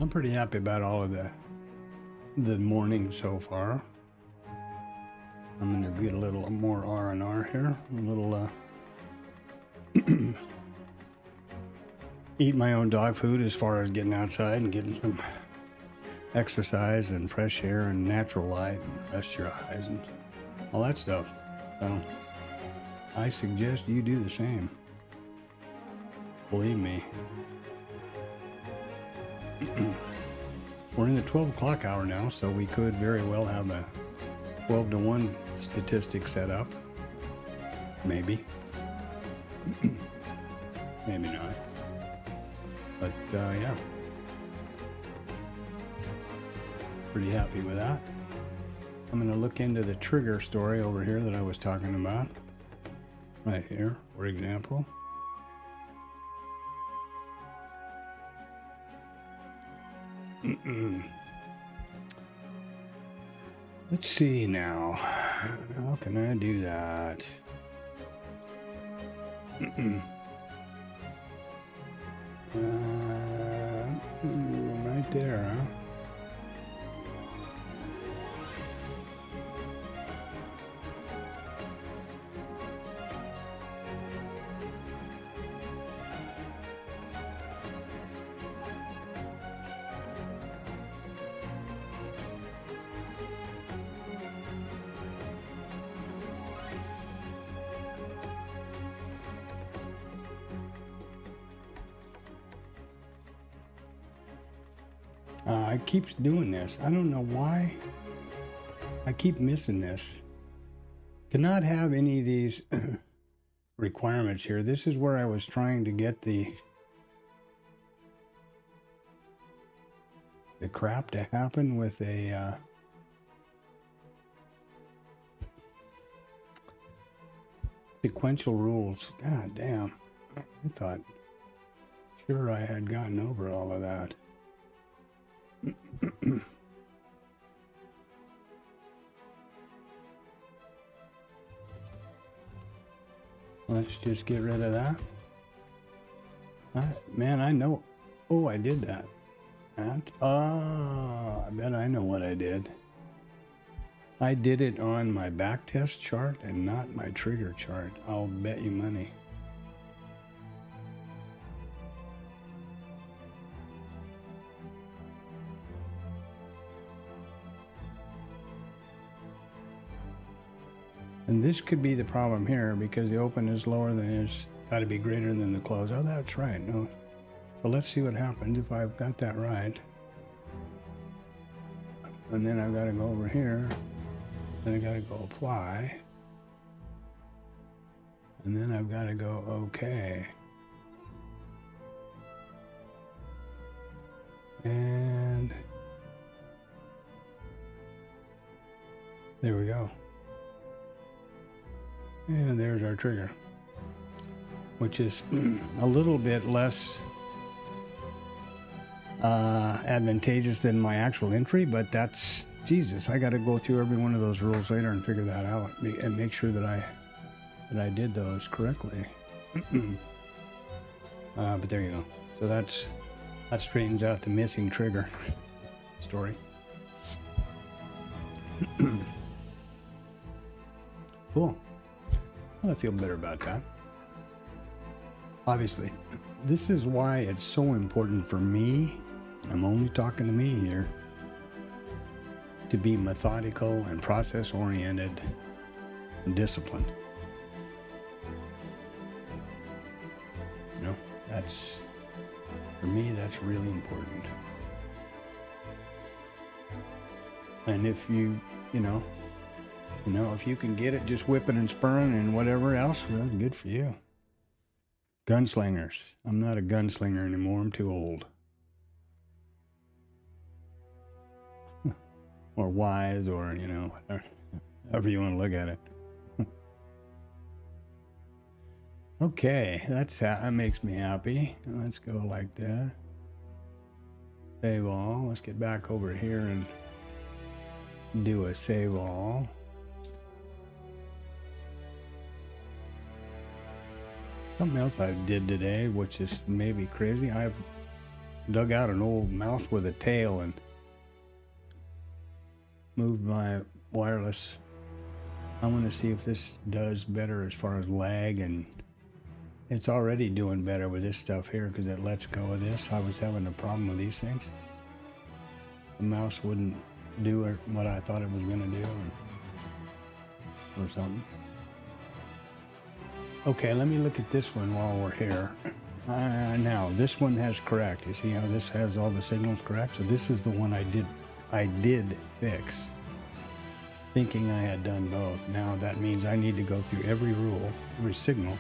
I'm pretty happy about all of the morning so far. I'm gonna get a little more R&R here. A little eat my own dog food as far as getting outside and getting some exercise and fresh air and natural light and rest your eyes and all that stuff. So I suggest you do the same. Believe me. We're in the 12 o'clock hour now, so we could very well have a 12 to 1 statistic set up. Maybe. Maybe not. But yeah. Pretty happy with that. I'm going to look into the trigger story over here that I was talking about. Right here, for example. Let's see now. How can I do that? Right there, huh? It keeps doing this. I don't know why. I keep missing this. Cannot have any of these requirements here. This is where I was trying to get the crap to happen with a sequential rules. God damn. I thought sure I had gotten over all of that. Let's just get rid of that. Man, I know. Oh, I did that. I bet I know what I did. I did it on my backtest chart and not my trigger chart. I'll bet you money. And this could be the problem here because the open is lower than it's got to be greater than the close. Oh, that's right. No. So let's see what happens if I've got that right. And then I've got to go over here. Then I got to go apply. And then I've got to go okay. And there we go. And there's our trigger, which is a little bit less advantageous than my actual entry, but that's, Jesus, I got to go through every one of those rules later and figure that out and make sure that I did those correctly. But there you go. So that straightens out the missing trigger story. Cool. Well, I feel better about that. Obviously, this is why it's so important for me, I'm only talking to me here, to be methodical and process-oriented and disciplined. You know, for me, that's really important. And if if you can get it just whipping and spurring and whatever else, well, good for you. Gunslingers. I'm not a gunslinger anymore. I'm too old. Or wise, or, however you want to look at it. Okay, that makes me happy. Let's go like that. Save all. Let's get back over here and do a save all. Something else I did today, which is maybe crazy. I've dug out an old mouse with a tail and moved my wireless. I want to see if this does better as far as lag, and it's already doing better with this stuff here because it lets go of this. I was having a problem with these things. The mouse wouldn't do what I thought it was going to do or something. Okay, let me look at this one while we're here. Now, this one has correct. You see how this has all the signals correct? So this is the one I did fix, thinking I had done both. Now that means I need to go through every rule, every signal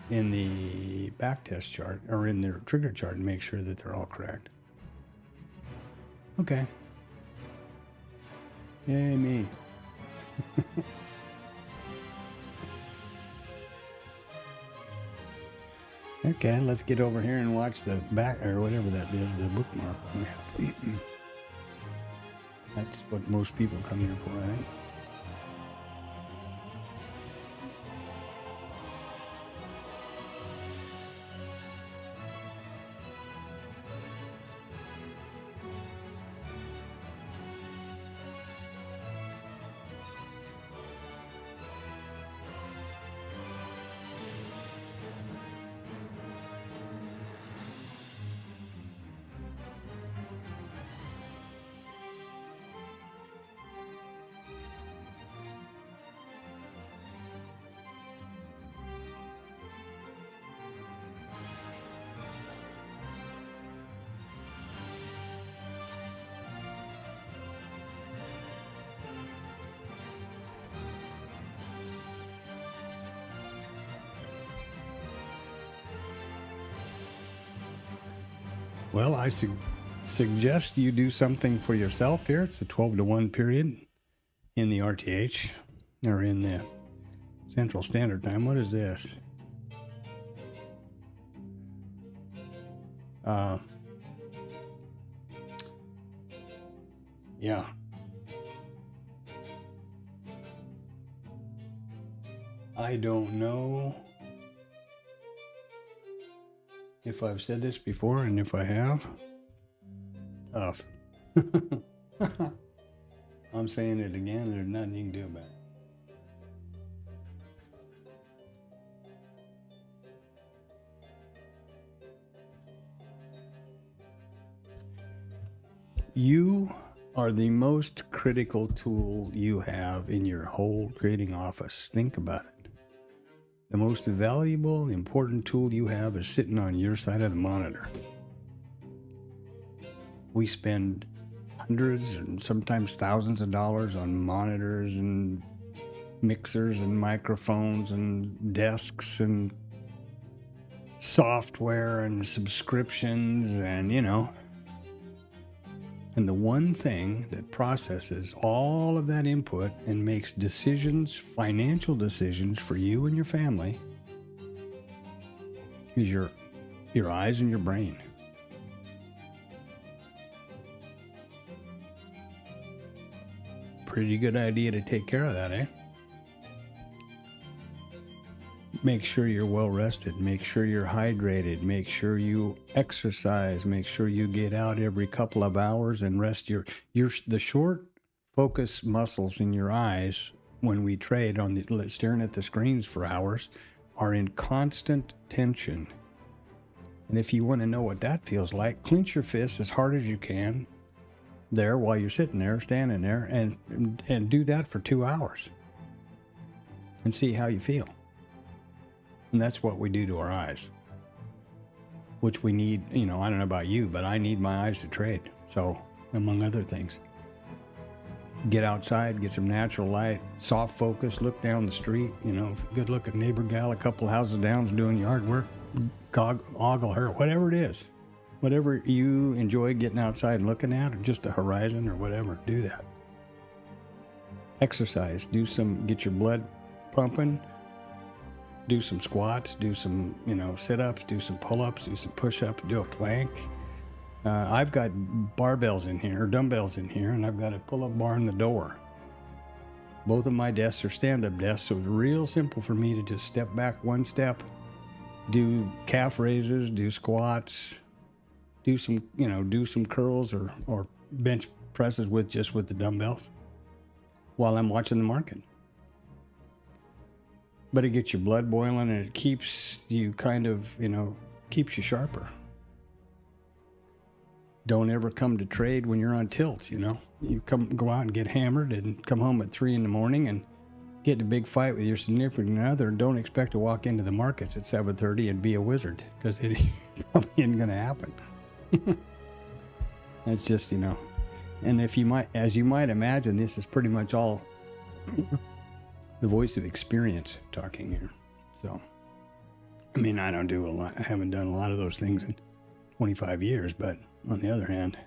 in the backtest chart or in their trigger chart and make sure that they're all correct. Okay. Yay me. Okay, let's get over here and watch the back, or whatever that is, the bookmark. That's what most people come here for, I think. Well, I suggest you do something for yourself here. It's the 12 to 1 period in the RTH, or in the Central Standard Time. What is this? Yeah. I don't know if I've said this before, and if I have, tough. I'm saying it again, there's nothing you can do about it. You are the most critical tool you have in your whole trading office. Think about it. The most valuable, important tool you have is sitting on your side of the monitor. We spend hundreds and sometimes thousands of dollars on monitors and mixers and microphones and desks and software and subscriptions and, and the one thing that processes all of that input and makes decisions, financial decisions for you and your family is your eyes and your brain. Pretty good idea to take care of that, eh? Make sure you're well rested. Make sure you're hydrated. Make sure you exercise. Make sure you get out every couple of hours and rest the short focus muscles in your eyes when we trade staring at the screens for hours are in constant tension. And if you want to know what that feels like, clench your fists as hard as you can there while you're sitting there, standing there, and do that for 2 hours and see how you feel. And that's what we do to our eyes, which we need, I don't know about you, but I need my eyes to trade. So, among other things, get outside, get some natural light, soft focus, look down the street, good look at neighbor gal a couple houses down is doing yard work, ogle her, whatever it is. Whatever you enjoy getting outside and looking at, or just the horizon or whatever, do that. Exercise, get your blood pumping. Do some squats, do some, sit-ups, do some pull-ups, do some push-ups, do a plank. I've got barbells in here, or dumbbells in here, and I've got a pull-up bar in the door. Both of my desks are stand-up desks, so it's real simple for me to just step back one step, do calf raises, do squats, do some curls or bench presses with the dumbbells while I'm watching the market. But it gets your blood boiling, and it keeps you keeps you sharper. Don't ever come to trade when you're on tilt, You go out and get hammered and come home at 3 a.m. and get in a big fight with your significant other. Don't expect to walk into the markets at 7:30 and be a wizard, because it probably isn't going to happen. That's just, and as you might imagine, this is pretty much all the voice of experience talking here. So, I mean, I don't do a lot. I haven't done a lot of those things in 25 years, but on the other hand,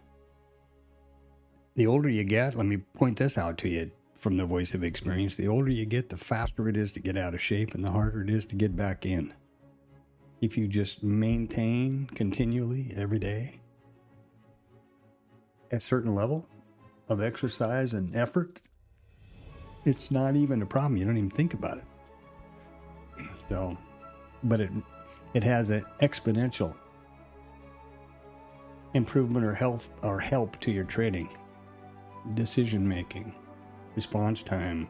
the older you get, let me point this out to you from the voice of experience, the older you get, the faster it is to get out of shape and the harder it is to get back in. If you just maintain continually every day a certain level of exercise and effort, it's not even a problem. You don't even think about it. So, but it has an exponential improvement or help to your trading, decision making, response time,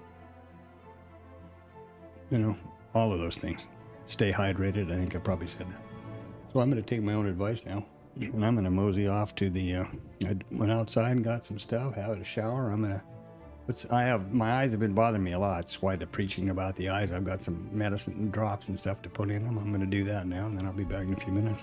all of those things. Stay hydrated. I think I probably said that. So I'm going to take my own advice now, and I'm going to mosey off to I went outside and got some stuff, had a shower. My eyes have been bothering me a lot. That's why the preaching about the eyes. I've got some medicine and drops and stuff to put in them. I'm going to do that now, and then I'll be back in a few minutes.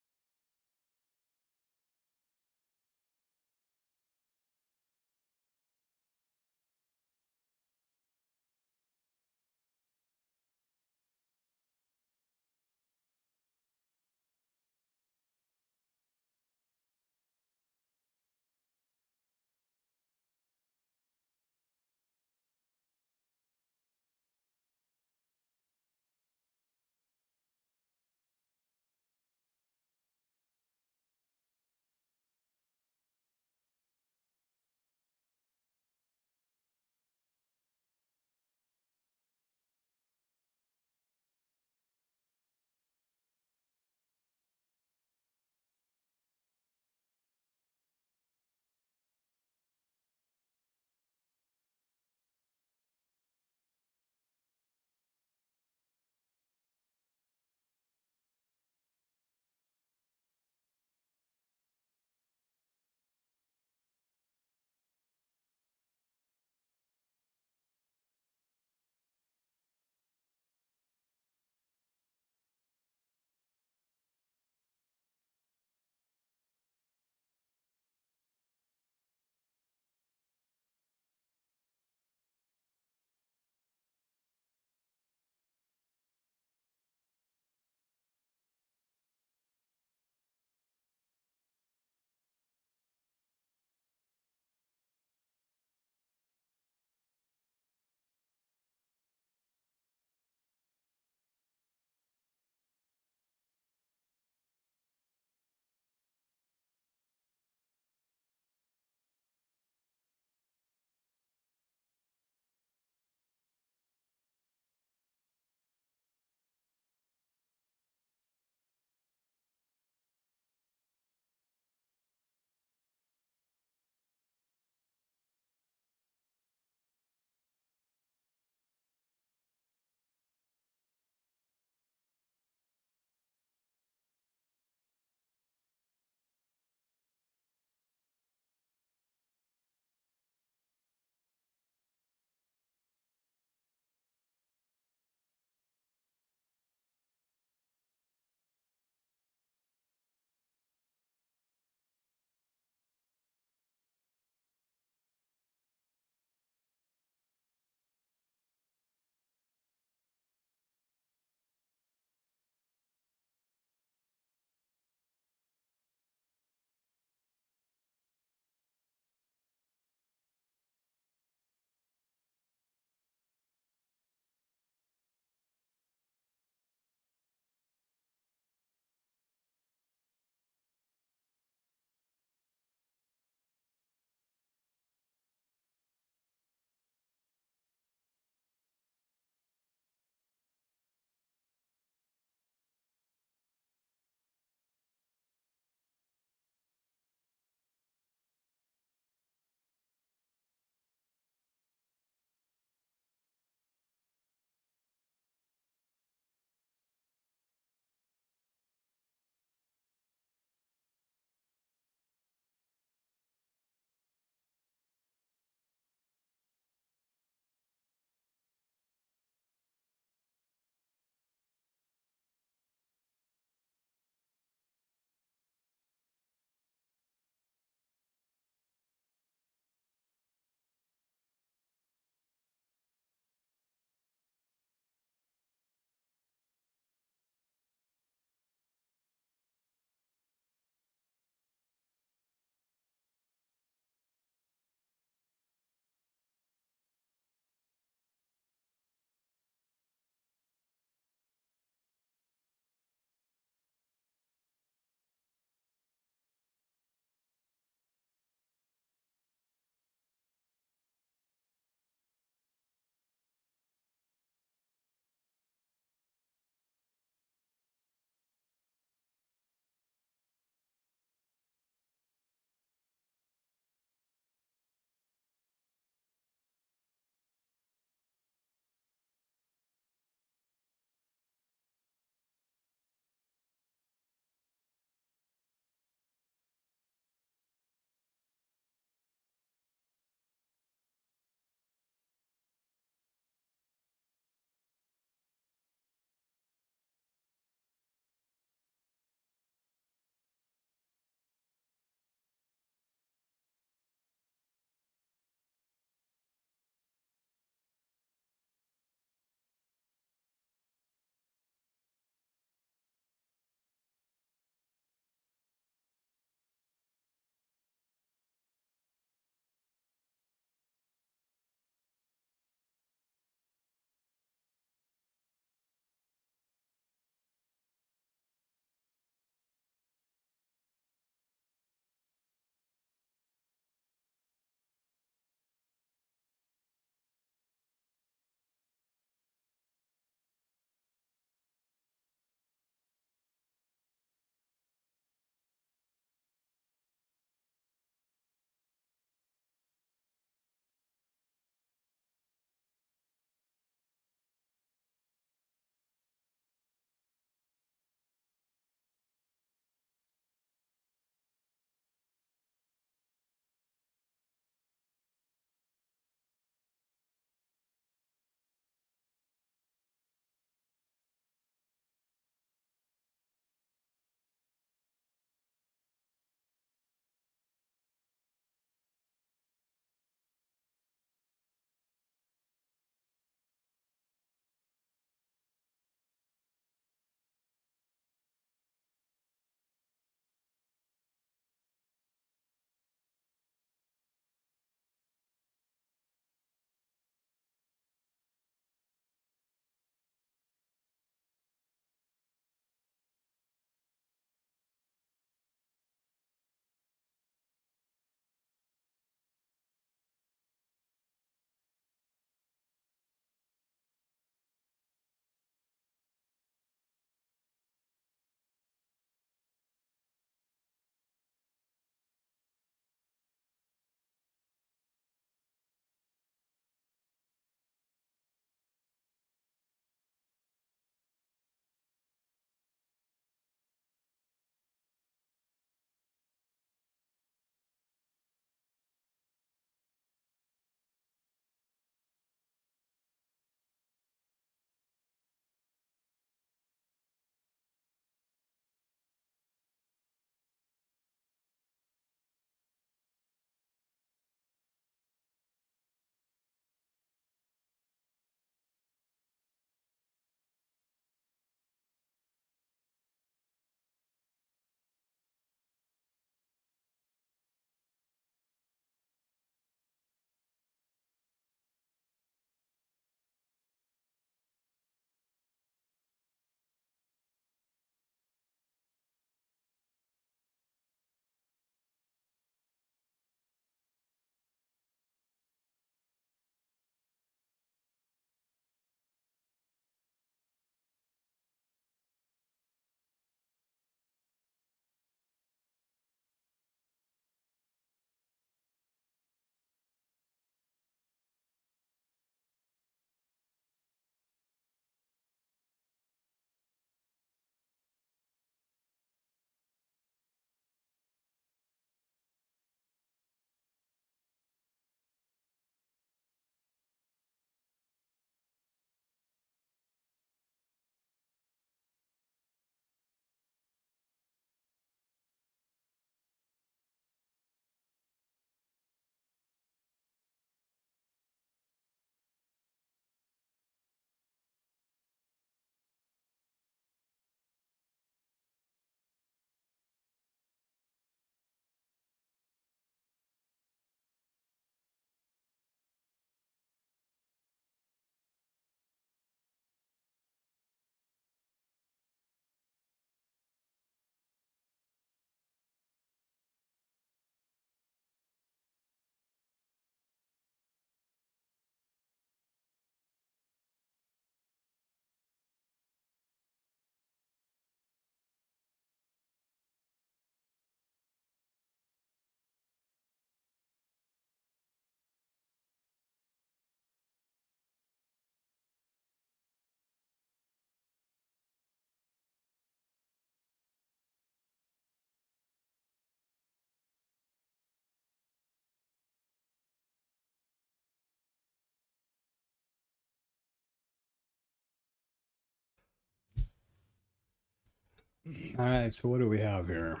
All right, so what do we have here?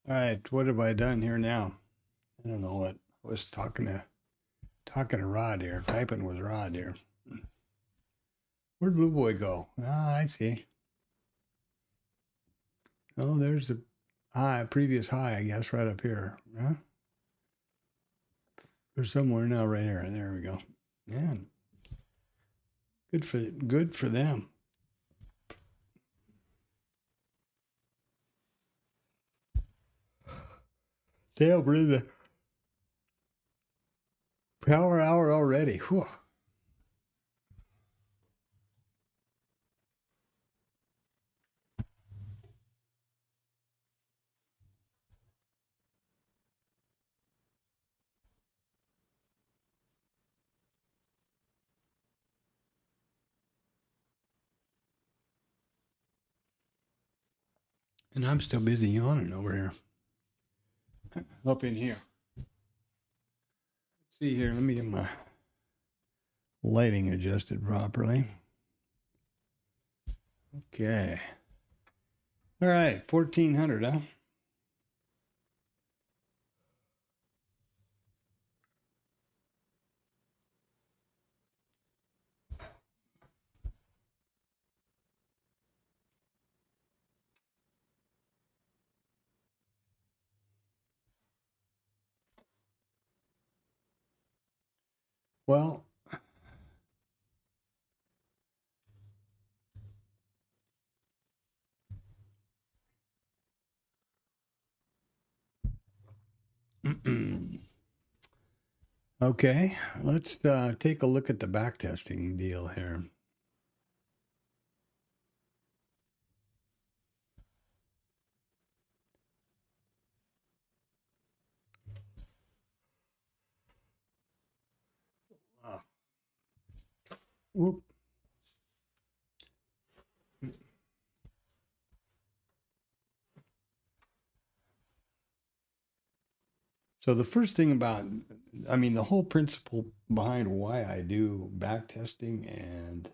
All right, what have I done here now? I don't know what. I was talking to Rod here, typing with Rod here. Where'd Blue Boy go? Ah, I see. Oh, there's the high, previous high, I guess, right up here. Huh? There's somewhere now, right here. There we go. Yeah, good for them. Damn, we're in the power hour already. Whew. And I'm still busy yawning over here. Up in here. Let's see here. Let me get my lighting adjusted properly. Okay. All right. 1400, huh? Well, okay, let's take a look at the backtesting deal here. Whoop. So the first thing about, I mean, the whole principle behind why I do backtesting and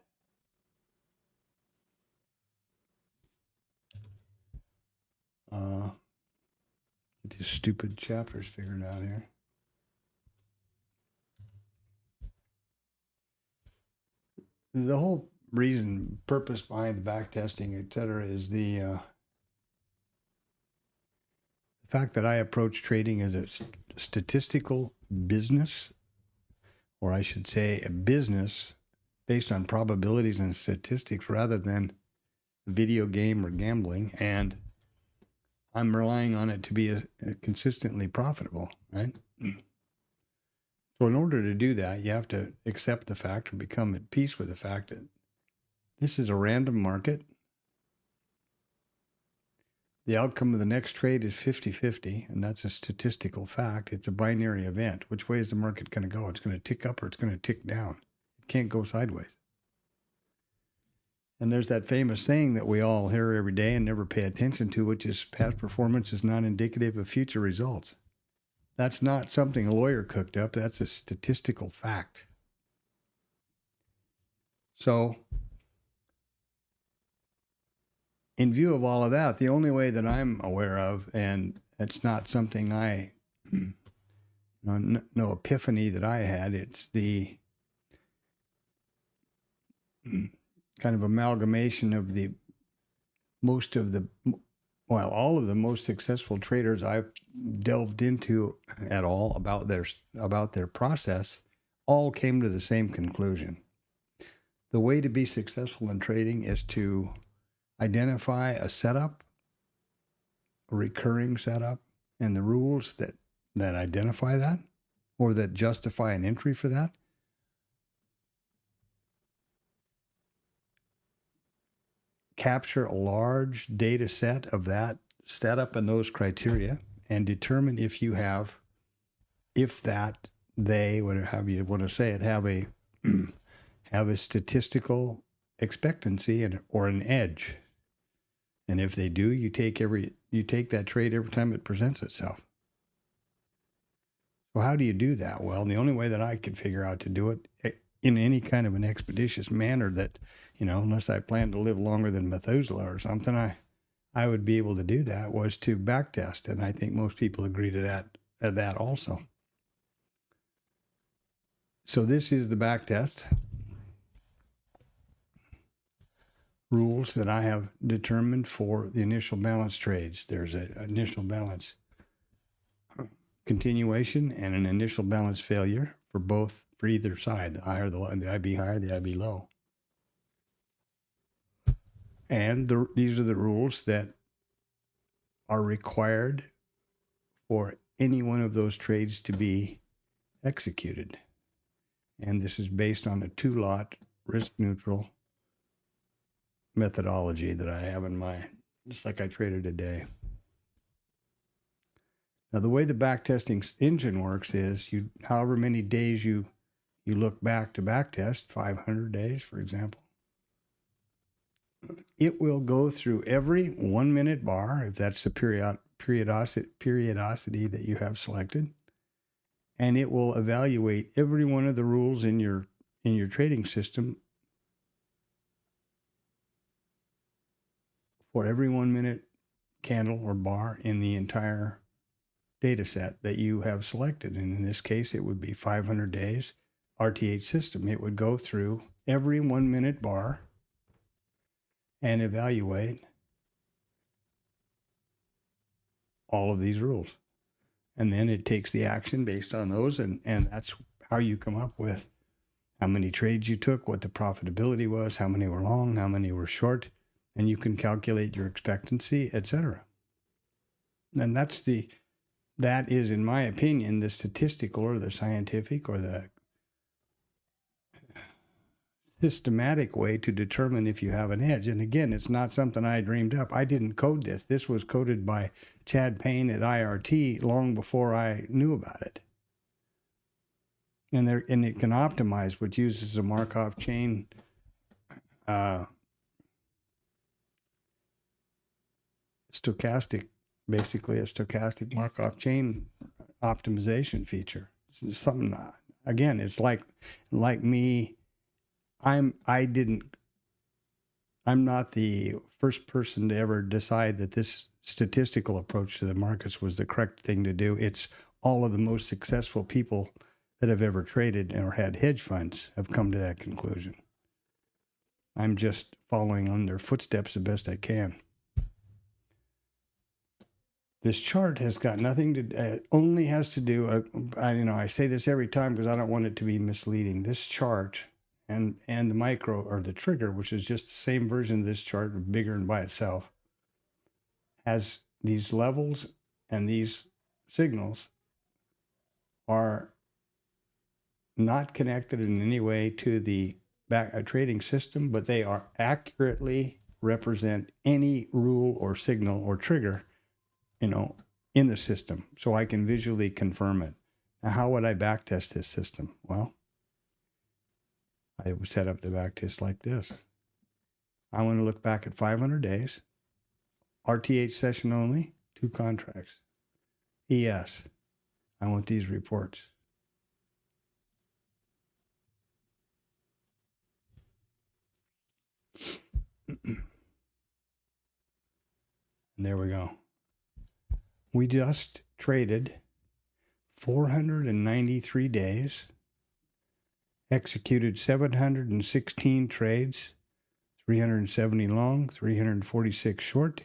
get these stupid chapters figured out here. The whole reason, purpose behind the backtesting, et cetera, is the fact that I approach trading as a statistical business, or I should say a business based on probabilities and statistics rather than video game or gambling. And I'm relying on it to be consistently profitable, right? So in order to do that, you have to accept the fact or become at peace with the fact that this is a random market. The outcome of the next trade is 50-50, and that's a statistical fact. It's a binary event. Which way is the market going to go? It's going to tick up or it's going to tick down. It can't go sideways. And there's that famous saying that we all hear every day and never pay attention to, which is past performance is not indicative of future results. That's not something a lawyer cooked up. That's a statistical fact. So, in view of all of that, the only way that I'm aware of, and it's not something I, no epiphany that I had, it's the kind of amalgamation of all of the most successful traders I've delved into at all about their process, all came to the same conclusion. The way to be successful in trading is to identify a setup, a recurring setup, and the rules that identify that or that justify an entry for that. Capture a large data set of that setup and those criteria and determine if you have, whatever you want to say it, have a statistical expectancy or an edge. And if they do, you take that trade every time it presents itself. So how do you do that? Well, the only way that I could figure out to do it in any kind of an expeditious manner that, unless I plan to live longer than Methuselah or something, I I would be able to do that was to backtest. And I think most people agree to that also. So this is the backtest rules that I have determined for the initial balance trades. There's an initial balance continuation and an initial balance failure for either side, the higher, the IB higher, the IB low. And these are the rules that are required for any one of those trades to be executed. And this is based on a 2-lot risk neutral methodology that I have in mind, just like I traded today. Now, the way the backtesting engine works is however many days you look back to backtest, 500 days, for example, it will go through every 1 minute bar, if that's the periodicity that you have selected, and it will evaluate every one of the rules in your trading system for every 1 minute candle or bar in the entire data set that you have selected. And in this case, it would be 500 days RTH system. It would go through every 1 minute bar and evaluate all of these rules. And then it takes the action based on those. And that's how you come up with how many trades you took, what the profitability was, how many were long, how many were short, and you can calculate your expectancy, etc. And that is, in my opinion, the statistical or the scientific or the systematic way to determine if you have an edge. And again, it's not something I dreamed up. I didn't code this. This was coded by Chad Payne at IRT long before I knew about it. And it can optimize, which uses a Markov chain basically a stochastic Markov chain optimization feature. It's something, again, it's like me. I'm not the first person to ever decide that this statistical approach to the markets was the correct thing to do. It's all of the most successful people that have ever traded or had hedge funds have come to that conclusion. I'm just following on their footsteps the best I can. This chart has got nothing to, only has to do, I say this every time because I don't want it to be misleading. This chart and the micro or the trigger, which is just the same version of this chart, bigger and by itself, has these levels, and these signals are not connected in any way to the trading system, but they are accurately represent any rule or signal or trigger, in the system, so I can visually confirm it. Now, how would I backtest this system? Well, I would set up the backtest like this. I want to look back at 500 days, RTH session only, 2 contracts. ES, I want these reports. And there we go. We just traded 493 days, executed 716 trades, 370 long, 346 short.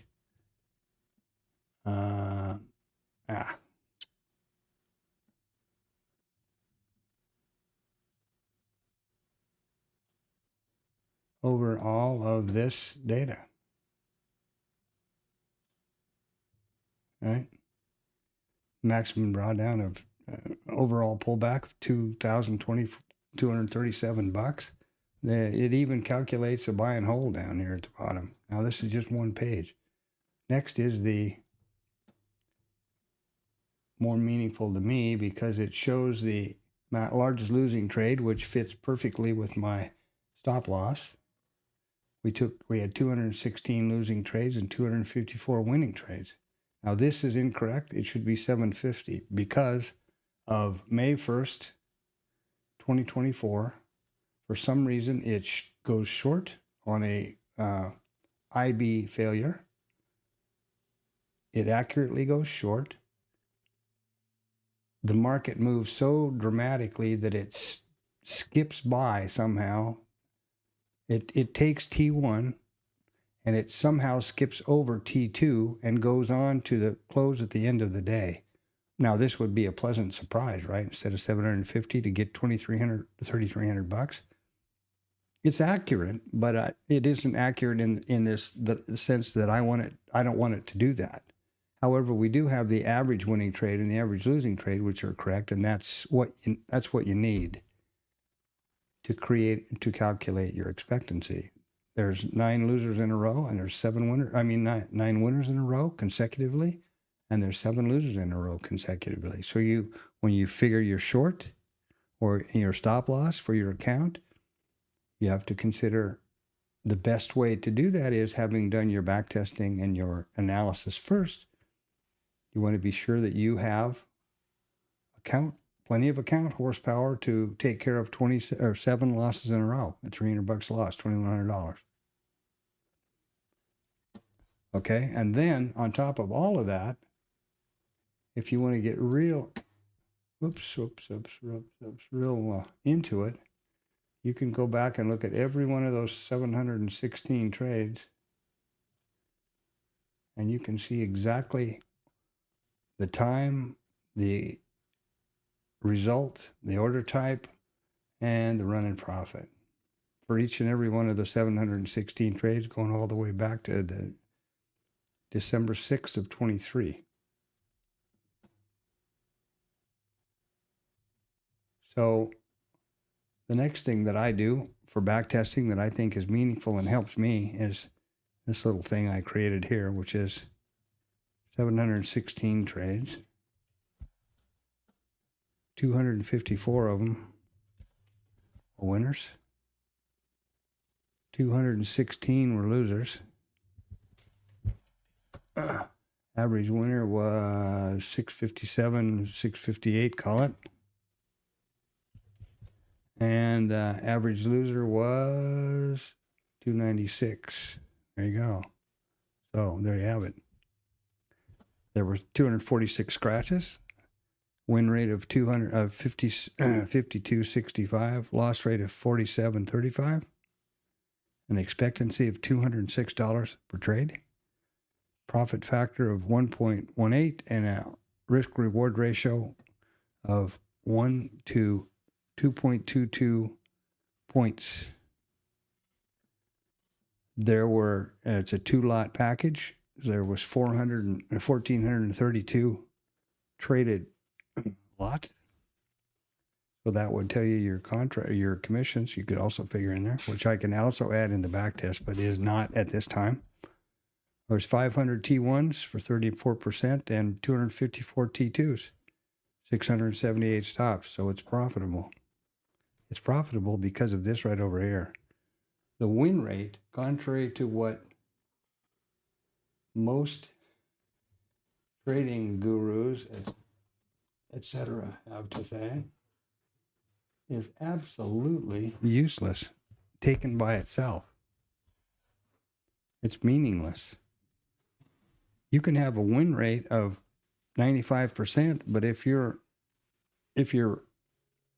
Over all of this data. Right? Maximum drawdown of overall pullback of $237. It even calculates a buy and hold down here at the bottom. Now this is just one page. Next is the more meaningful to me because it shows the largest losing trade, which fits perfectly with my stop loss. We had 216 losing trades and 254 winning trades. Now this is incorrect. It should be 750 because of May 1st, 2024. For some reason, it goes short on a IB failure. it accurately goes short. The market moves so dramatically that it skips by somehow. It takes T1 and it somehow skips over T2 and goes on to the close at the end of the day. Now, this would be a pleasant surprise, right? Instead of 750 to get 2,300 to 3,300 bucks. It's accurate, but it isn't accurate in the sense that I don't want it to do that. However, we do have the average winning trade and the average losing trade, which are correct, and that's what you need to calculate your expectancy. There's 9 losers in a row, and there's 7 winners. I mean, nine winners in a row consecutively, and there's 7 losers in a row consecutively. So when you figure your short or your stop loss for your account, you have to consider the best way to do that is having done your back testing and your analysis first. You want to be sure that you have plenty of account horsepower to take care of 7 losses in a row at $300 lost, $2,100. Okay, and then on top of all of that, if you want to get real into it, you can go back and look at every one of those 716 trades, and you can see exactly the time, the result, the order type, and the run and profit for each and every one of the 716 trades going all the way back to the December 6th of 23. So the next thing that I do for back testing that I think is meaningful and helps me is this little thing I created here, which is 716 trades. 254 of them were winners. 216 were losers. Average winner was 657, 658, call it. And average loser was 296. There you go. So there you have it. There were 246 scratches, win rate of 52.65, loss rate of 47.35, an expectancy of $206 per trade, profit factor of 1.18, and a risk reward ratio of 1 to 2.22 points. There were, it's a 2-lot package. There was 1,432 traded lots. So that would tell you your commissions. You could also figure in there, which I can also add in the back test, but is not at this time. There's 500 T1s for 34% and 254 T2s, 678 stops. So it's profitable. It's profitable because of this right over here. The win rate, contrary to what most trading gurus, etc., have to say, is absolutely useless, taken by itself. It's meaningless. You can have a win rate of 95%, but if your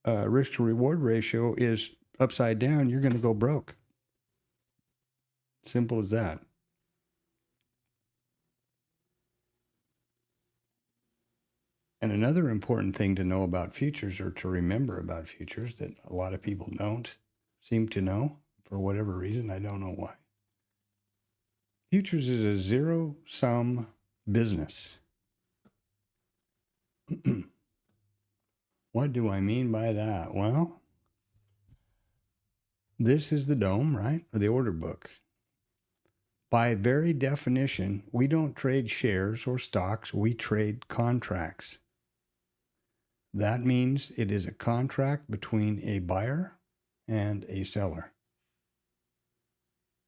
risk to reward ratio is upside down, you're going to go broke. Simple as that. And another important thing to know about futures, or to remember about futures, that a lot of people don't seem to know for whatever reason. I don't know why. Futures is a zero-sum business. What do I mean by that? Well, this is the dome, right? Or the order book. By very definition, we don't trade shares or stocks. We trade contracts. That means it is a contract between a buyer and a seller.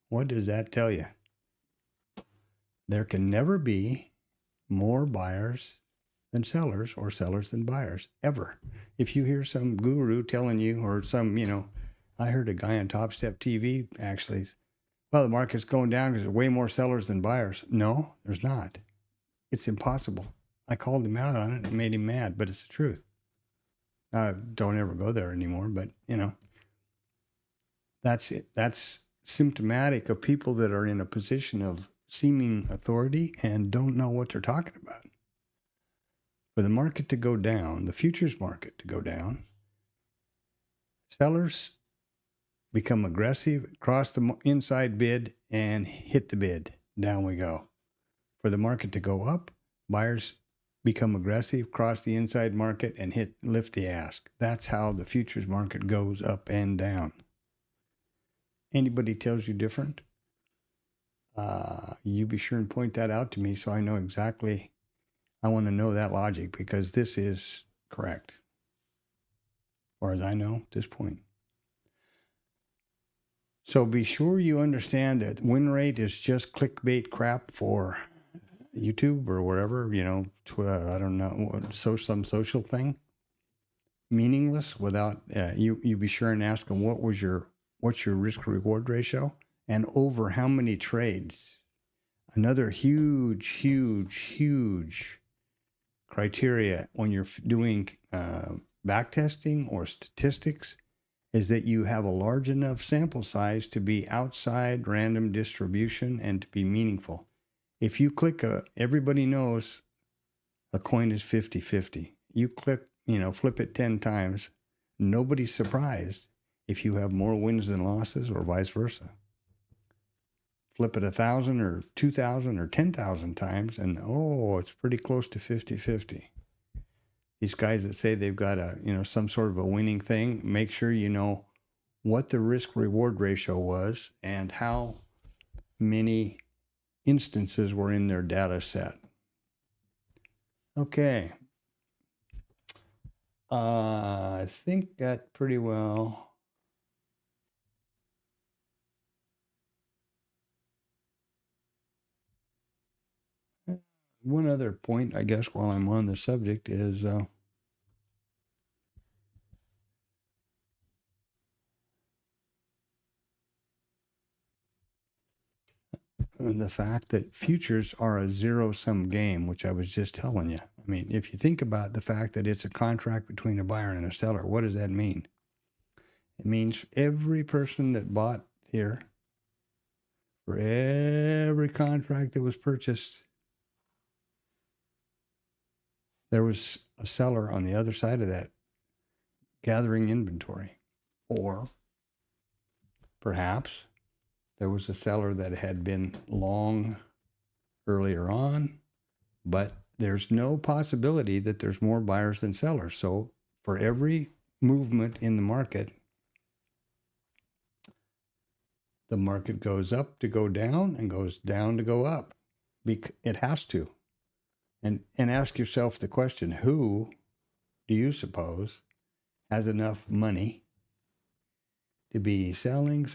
What does that tell you? There can never be more buyers than sellers, or sellers than buyers, ever. If you hear some guru telling you, or some, I heard a guy on Top Step TV actually, well, the market's going down because there's way more sellers than buyers. No, there's not. It's impossible. I called him out on it and made him mad, but it's the truth. I don't ever go there anymore, but that's it. That's symptomatic of people that are in a position of seeming authority and don't know what they're talking about. For the market to go down, the futures market to go down, sellers become aggressive, cross the inside bid, and hit the bid. Down we go. For the market to go up, buyers become aggressive, cross the inside market, and lift the ask. That's how the futures market goes up and down. Anybody tells you different, you be sure and point that out to me so I know exactly. I want to know that logic because this is correct, as far as I know at this point. So be sure you understand that win rate is just clickbait crap for YouTube or wherever, I don't know, some social thing. Meaningless without, you be sure and ask them what's your risk reward ratio and over how many trades. Another huge criteria when you're doing backtesting or statistics is that you have a large enough sample size to be outside random distribution and to be meaningful. If you click everybody knows a coin is 50-50. You click, flip it 10 times. Nobody's surprised if you have more wins than losses or vice versa. Flip it 1,000 or 2,000 or 10,000 times and it's pretty close to 50-50. These guys that say they've got some sort of a winning thing, make sure you know what the risk reward ratio was and how many instances were in their data set. Okay. I think that pretty well. One other point, I guess, while I'm on the subject is the fact that futures are a zero-sum game, which I was just telling you. I mean, if you think about the fact that it's a contract between a buyer and a seller, what does that mean? It means every person that bought here, for every contract that was purchased, there was a seller on the other side of that gathering inventory. Or perhaps there was a seller that had been long earlier on, but there's no possibility that there's more buyers than sellers. So for every movement in the market goes up to go down and goes down to go up. It has to. And ask yourself the question, who do you suppose has enough money to be selling,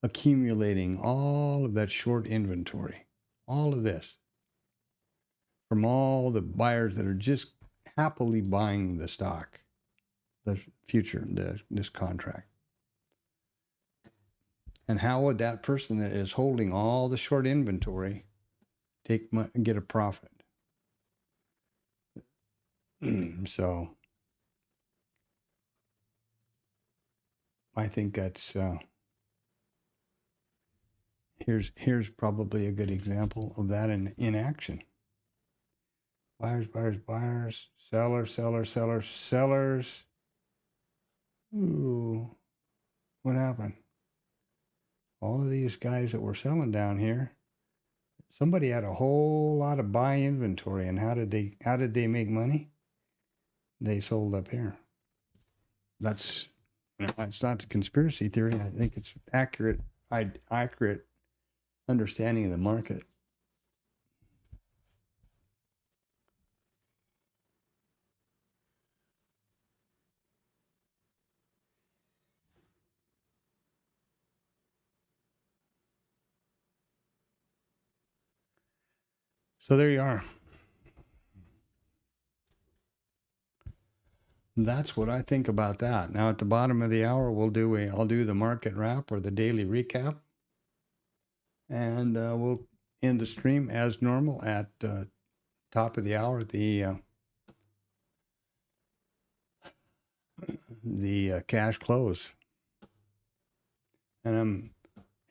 accumulating all of that short inventory, all of this, from all the buyers that are just happily buying the stock, the future, this contract. And how would that person that is holding all the short inventory get a profit? So I think that's here's probably a good example of that in action. Buyers, sellers. Ooh, what happened? All of these guys that were selling down here, somebody had a whole lot of buy inventory, and how did they make money? They sold up here. That's it's not a conspiracy theory. I think it's accurate understanding of the market. So there you are. That's what I think about that. Now at the bottom of the hour, I'll do the market wrap or the daily recap, and we'll end the stream as normal at top of the hour. The cash close, and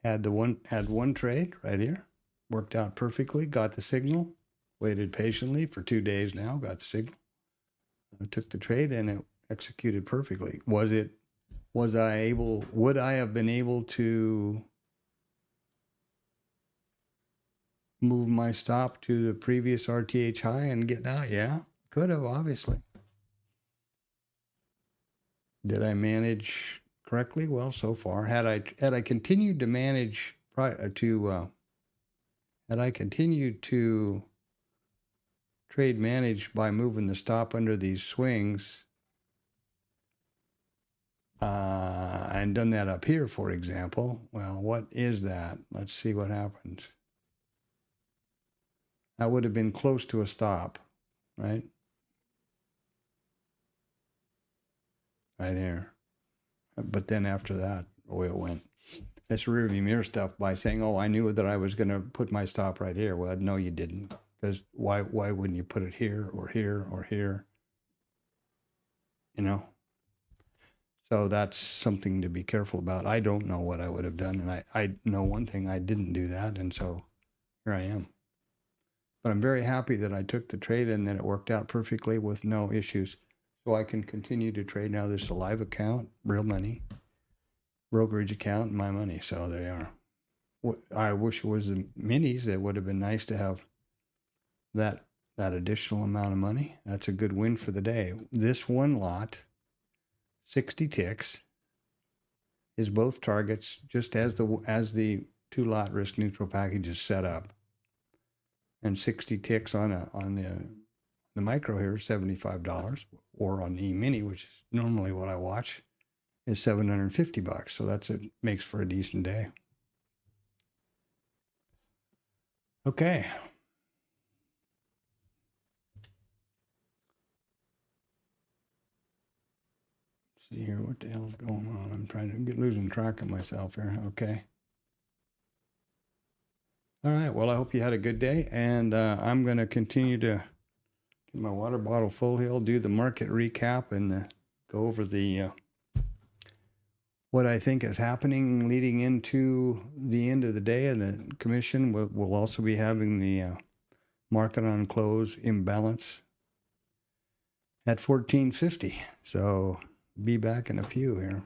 had one trade right here, worked out perfectly. Got the signal, waited patiently for 2 days now. Got the signal. I took the trade and it executed perfectly. Would I have been able to move my stop to the previous RTH high and get out? Yeah, could have, obviously. Did I manage correctly? Well, so far, had I continued to manage had I continued to trade manage by moving the stop under these swings, and done that up here, for example, well, what is that? Let's see what happens. That would have been close to a stop, right? Right here. But then after that, away it went. That's rearview mirror stuff by saying, oh, I knew that I was going to put my stop right here. Well, no, you didn't. Because why wouldn't you put it here or here or here? You know? So that's something to be careful about. I don't know what I would have done. And I know one thing, I didn't do that. And so here I am. But I'm very happy that I took the trade and that it worked out perfectly with no issues. So I can continue to trade now. This is a live account, real money, brokerage account, my money. So there you are. I wish it was the minis. It would have been nice to have that additional amount of money. That's a good win for the day. This one lot, 60 ticks, is both targets, just as the 2-lot risk neutral package is set up. And 60 ticks on the micro here is $75, or on the E-mini, which is normally what I watch, is $750. So makes for a decent day. Okay. See here, what the hell's going on? I'm trying to losing track of myself here. Okay. All right. Well, I hope you had a good day, and I'm going to continue to get my water bottle full here, do the market recap, and go over the what I think is happening leading into the end of the day. And the commission will also be having the market on close imbalance at 1450. So be back in a few here.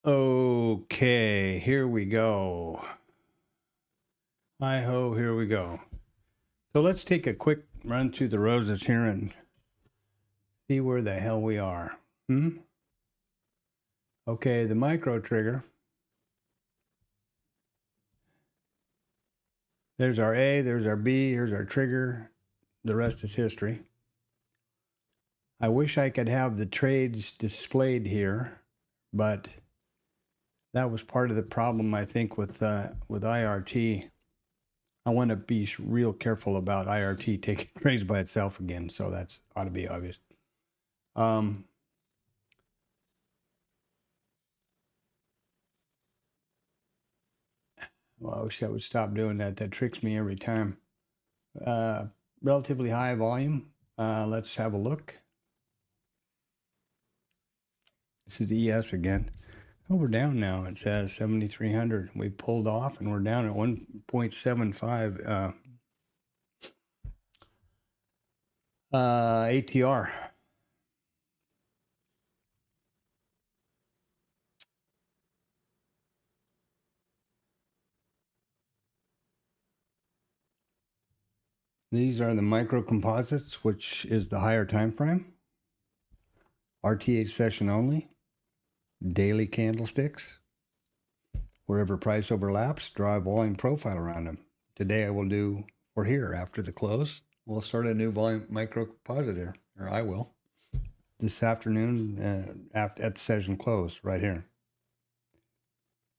Okay, here we go. Hi ho, here we go. So let's take a quick run through the roses here and see where the hell we are. Okay, the micro trigger. There's our A, there's our B, here's our trigger. The rest is history. I wish I could have the trades displayed here, but that was part of the problem, I think, with IRT. I want to be real careful about IRT taking trades by itself again, so that's ought to be obvious. Well, I wish I would stop doing that. That tricks me every time. Relatively high volume. Let's have a look. This is ES again. Oh, we're down now. It says 7,300. We pulled off, and we're down at 1.75 ATR. These are the micro composites, which is the higher time frame. RTH session only. Daily candlesticks. Wherever price overlaps, draw a volume profile around them. Today I will do, or here after the close, we'll start a new volume micro composite here, or I will. This afternoon at the session close right here.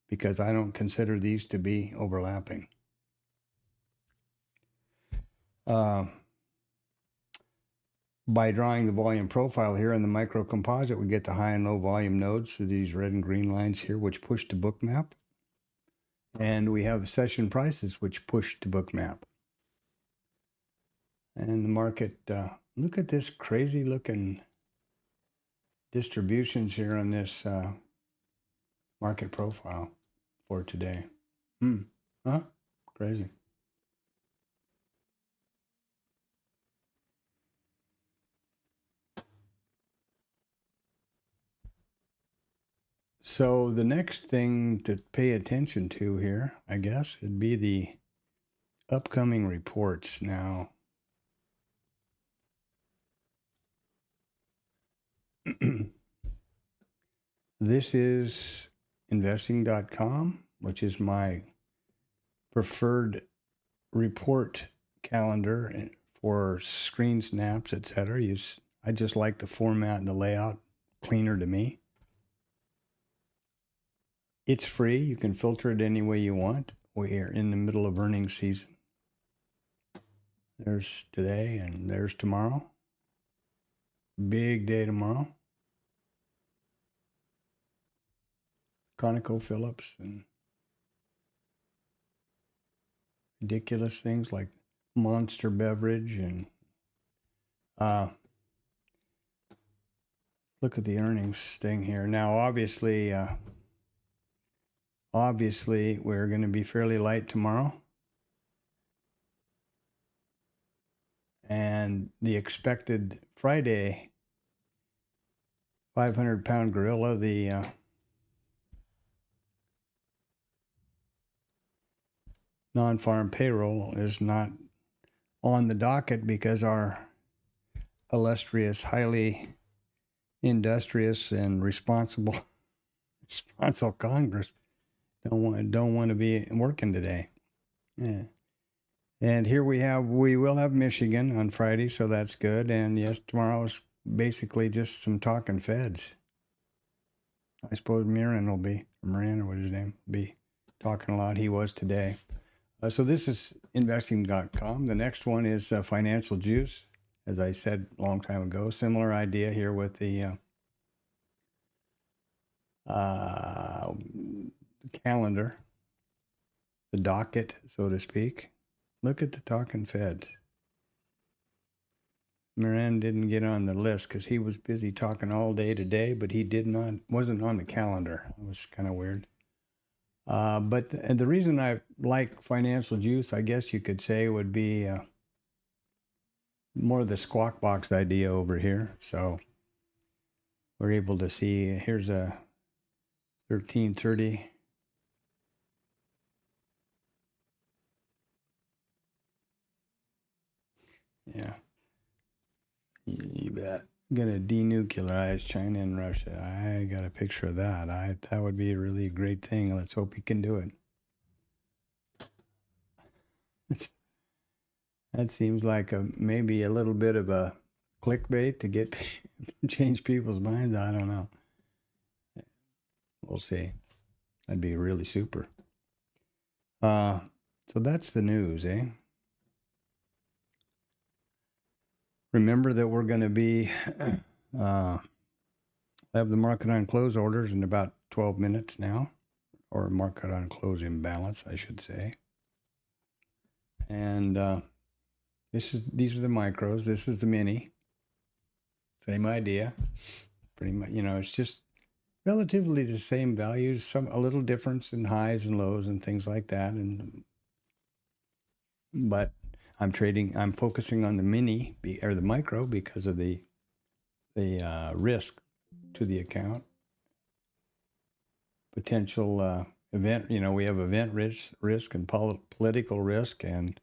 Because I don't consider these to be overlapping. By drawing the volume profile here in the micro composite, we get the high and low volume nodes through these red and green lines here, which push to book map. And we have session prices, which push to book map. And the market, look at this crazy looking distributions here on this market profile for today. Huh? Crazy. So the next thing to pay attention to here, I guess, would be the upcoming reports. Now, this is investing.com, which is my preferred report calendar for screen snaps, etc. I just like the format and the layout, cleaner to me. It's free. You can filter it any way you want. We are in the middle of earnings season. There's today and there's tomorrow. Big day tomorrow. ConocoPhillips and ridiculous things like Monster Beverage and look at the earnings thing here. Now, obviously, we're going to be fairly light tomorrow. And the expected Friday 500-pound gorilla, the non-farm payroll, is not on the docket because our illustrious, highly industrious and responsible Congress don't want to be working today. Yeah. And here we will have Michigan on Friday, so that's good. And yes, tomorrow is basically just some talking feds. I suppose Moran or what his name, be talking a lot. He was today. So this is investing.com. The next one is Financial Juice. As I said a long time ago, similar idea here with the calendar, the docket, so to speak. Look at the talking feds. Moran didn't get on the list because he was busy talking all day today, but he wasn't on the calendar. It was kind of weird. But the reason I like Financial Juice, I guess you could say, would be more of the squawk box idea over here. So we're able to see, here's a 1330. Yeah. You bet. Gonna denuclearize China and Russia. I got a picture of that. That would be a really great thing. Let's hope he can do it. That seems like maybe a little bit of a clickbait to get change people's minds. I don't know. We'll see. That'd be really super. So that's the news, eh? Remember that we're going to be have the market on close orders in about 12 minutes now, or market on close imbalance, I should say. And these are the micros. This is the mini. Same idea. Pretty much, it's just relatively the same values. A little difference in highs and lows and things like that. But I'm focusing on the mini or the micro because of the risk to the account. Potential event, we have event risk and political risk, and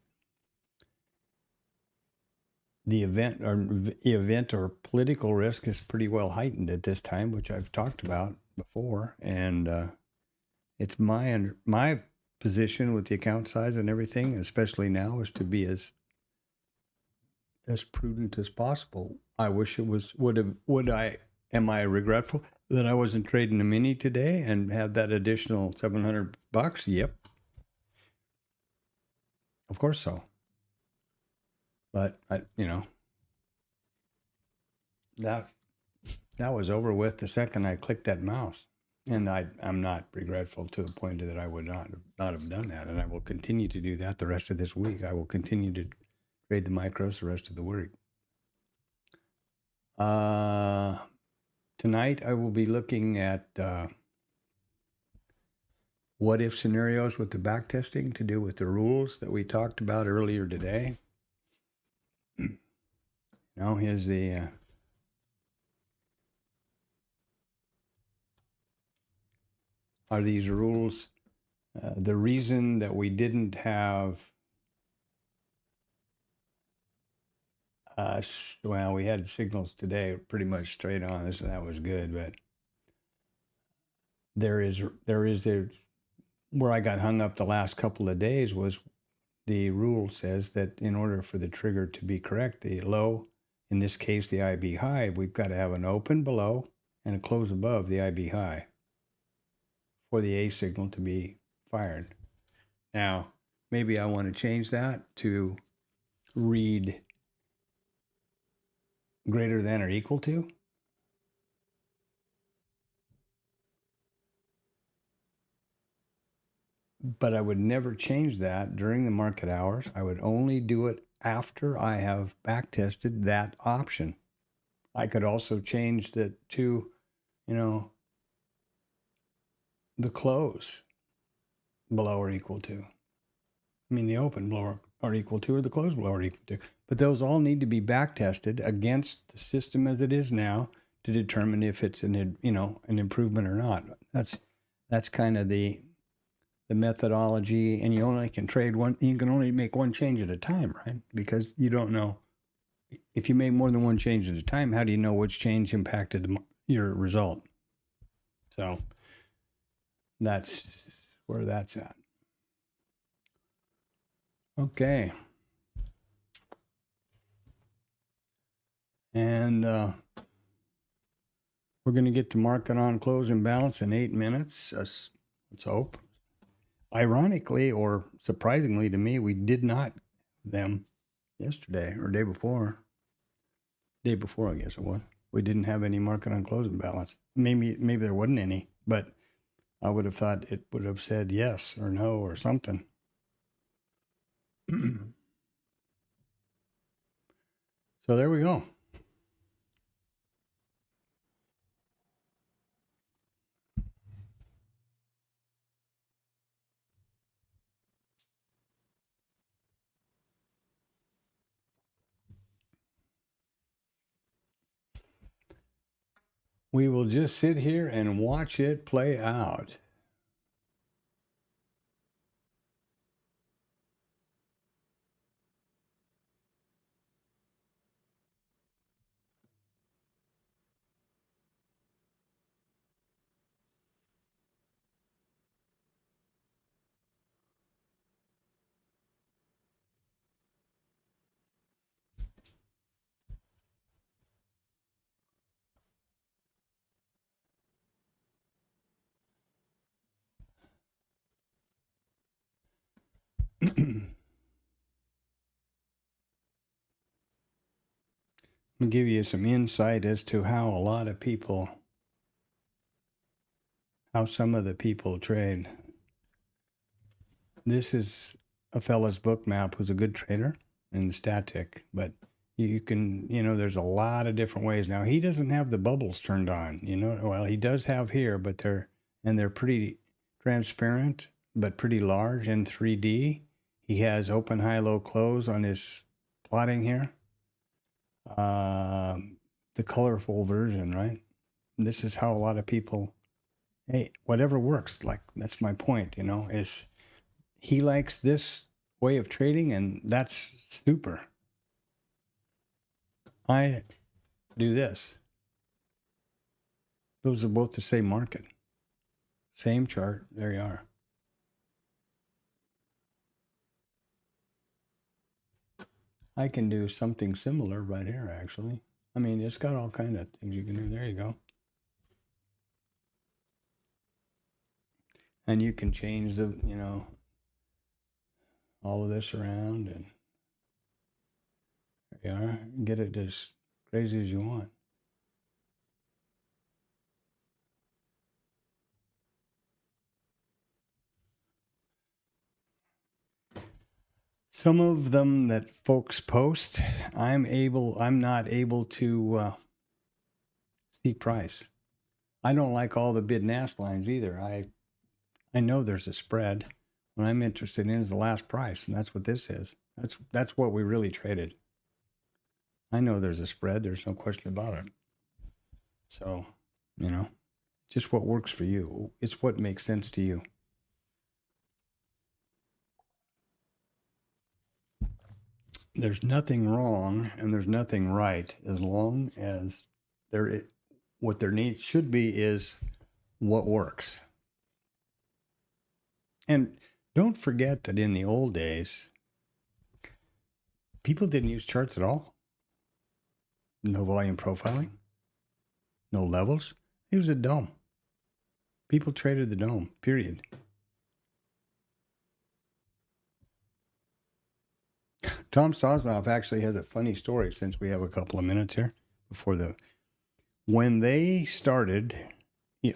the event or political risk is pretty well heightened at this time, which I've talked about before. And it's my position with the account size and everything, especially now, is to be as prudent as possible. I wish it was. Am I regretful that I wasn't trading a mini today and had that additional $700? Yep. Of course so. But that was over with the second I clicked that mouse. And I'm not regretful to the point that I would not have done that. And I will continue to do that the rest of this week. I will continue to trade the micros the rest of the week. Tonight I will be looking at what if scenarios with the backtesting to do with the rules that we talked about earlier today. Now here's the are these rules the reason that we didn't have we had signals today pretty much straight on, so that was good, but there is where I got hung up the last couple of days was the rule says that in order for the trigger to be correct, the low, in this case the IB high, we've got to have an open below and a close above the IB high for the A signal to be fired. Now, maybe I want to change that to read greater than or equal to. But I would never change that during the market hours. I would only do it after I have backtested that option. I could also change that to, the close below or equal to. I mean, the open below or equal to, or the close below or equal to. But those all need to be backtested against the system as it is now to determine if it's an improvement or not. That's kind of the methodology, and you only can trade one. You can only make one change at a time, right? Because you don't know if you make more than one change at a time. How do you know which change impacted your result? So that's where that's at. Okay. And we're going to get to market on close imbalance in 8 minutes. Let's hope. Ironically, or surprisingly to me, we did not them yesterday or day before. Day before, I guess it was. We didn't have any market on close imbalance. Maybe there wasn't any, but I would have thought it would have said yes or no or something. So there we go. We will just sit here and watch it play out. I'll give you some insight as to how some of the people trade. This is a fella's book map who's a good trader in Static, but you can, there's a lot of different ways. Now, he doesn't have the bubbles turned on, well, he does have here, but they're pretty transparent, but pretty large in 3D. He has open, high, low, close on his plotting here. The colorful version, right? And this is how a lot of people, hey, whatever works, like, that's my point, is he likes this way of trading, and that's super. I do this. Those are both the same market. Same chart. There you are. I can do something similar right here, actually. I mean, it's got all kind of things you can do. There you go. And you can change the, all of this around, and there you are. Get it as crazy as you want. Some of them that folks post, I'm not able to see price. I don't like all the bid and ask lines either. I know there's a spread. What I'm interested in is the last price, and that's what this is. That's what we really traded. I know there's a spread. There's no question about it. So, just what works for you. It's what makes sense to you. There's nothing wrong and there's nothing right, as long as what their need should be is what works. And don't forget that in the old days, people didn't use charts at all. No volume profiling, no levels. It was a dome. People traded the dome, period. Tom Sosnoff actually has a funny story, since we have a couple of minutes here when they started.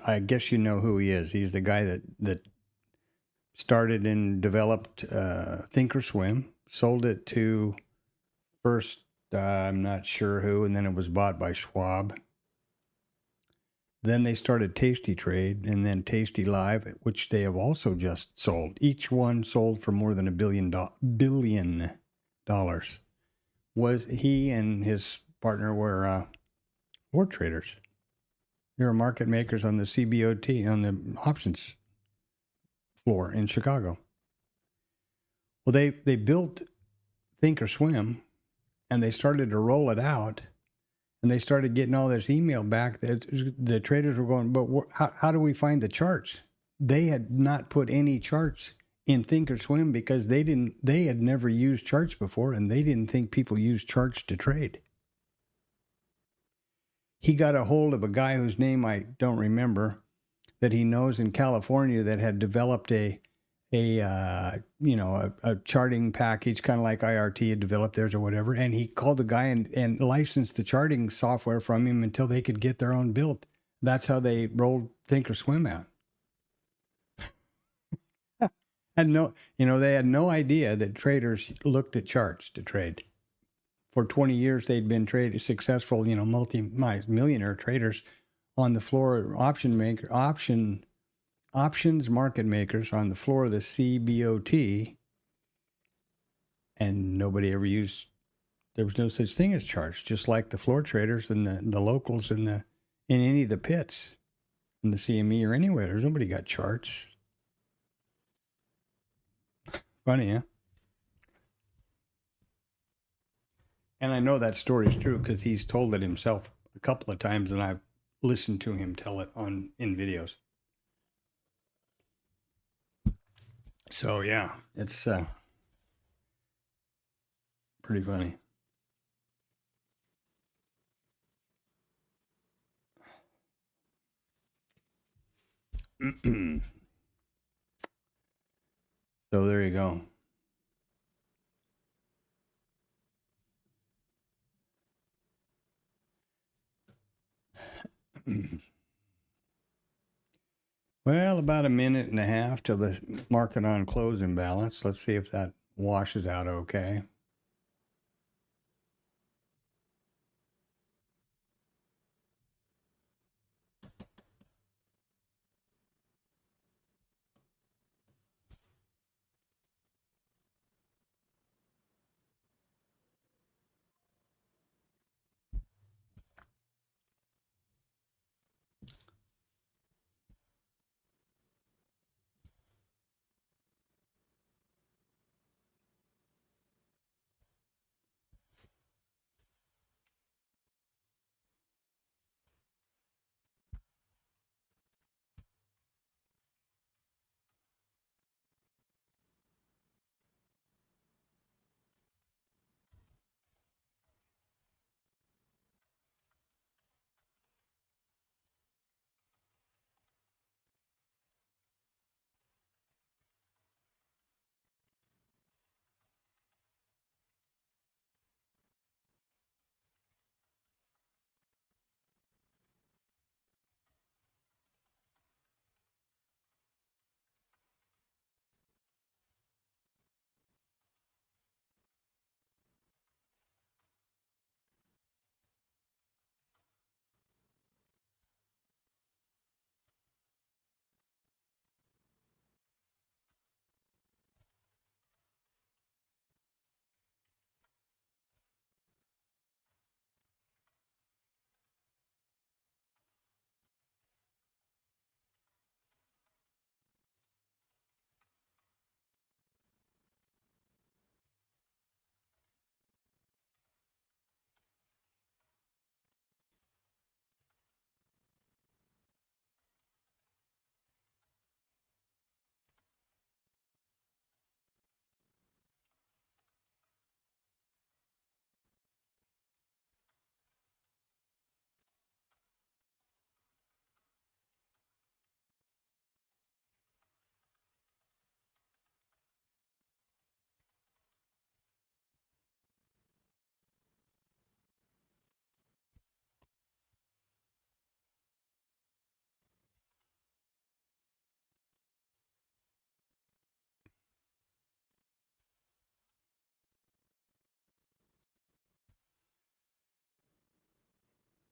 I guess you know who he is. He's the guy that started and developed Thinkorswim, sold it to first, I'm not sure who, and then it was bought by Schwab. Then they started Tasty Trade, and then Tasty Live, which they have also just sold. Each one sold for more than $1 billion. Was he and his partner were floor traders. They were market makers on the CBOT, on the options floor in Chicago. Well, they built Thinkorswim, and they started to roll it out, and they started getting all this email back that the traders were going, but how do we find the charts? They had not put any charts in Thinkorswim because they had never used charts before, and they didn't think people used charts to trade. He got a hold of a guy whose name I don't remember, that he knows in California, that had developed a charting package, kind of like IRT had developed theirs or whatever. And he called the guy and licensed the charting software from him until they could get their own built. That's how they rolled Thinkorswim out. They had no idea that traders looked at charts to trade. For 20 years, they'd been successful, multi-millionaire traders on the floor, options market makers on the floor of the CBOT, and nobody ever used. There was no such thing as charts, just like the floor traders and the locals in in any of the pits in the CME or anywhere. There's nobody got charts. Funny, huh? And I know that story is true because he's told it himself a couple of times, and I've listened to him tell it in videos. So yeah, it's pretty funny. So there you go. Well, about a minute and a half till the market on close imbalance. Let's see if that washes out okay.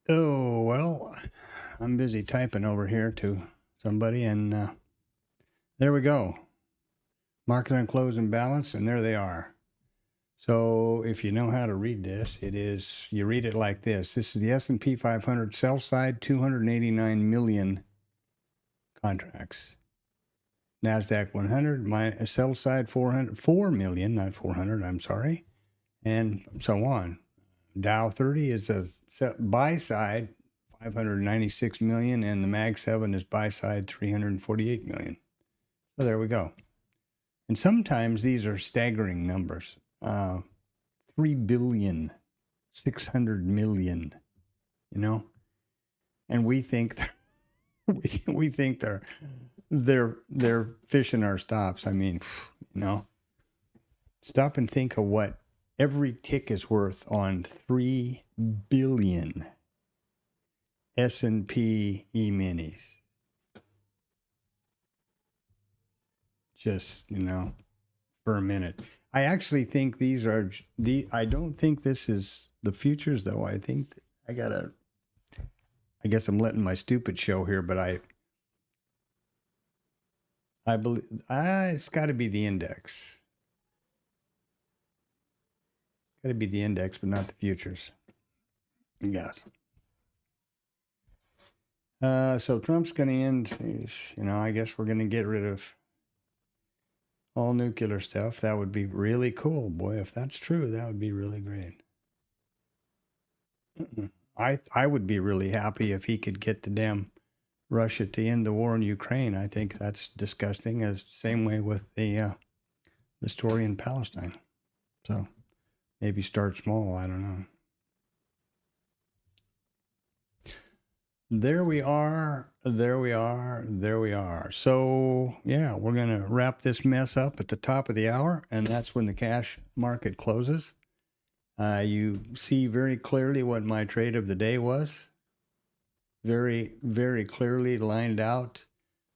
Oh, well, I'm busy typing over here to somebody, and there we go. Market on close and balance, and there they are. So if you know how to read this, you read it like this. This is the S&P 500 sell side, 289 million contracts. NASDAQ 100, sell side 4 million, not 400, I'm sorry, and so on. Dow 30 is the buy side, 596 million, and the Mag 7 is buy side, 348 million. So there we go. And sometimes these are staggering numbers. 3 billion, 600 million, you know, and we think we think they're fishing our stops. I mean, you know, stop and think of what every tick is worth on 3 billion S&P E-minis. Just, you know, for a minute. I actually think these are I don't think this is the futures though. I think I guess I'm letting my stupid show here, but I believe it's got to be the index. Got to be the index, but not the futures. Yes. So Trump's going to end, I guess we're going to get rid of all nuclear stuff. That would be really cool. Boy, if that's true, that would be really great. I would be really happy if he could get the damn Russia to end the war in Ukraine. I think that's disgusting. As same way with the story in Palestine. So maybe start small. I don't know. There we are. So, yeah, we're going to wrap this mess up at the top of the hour, and that's when the cash market closes. You see very clearly what my trade of the day was. Very, very clearly lined out.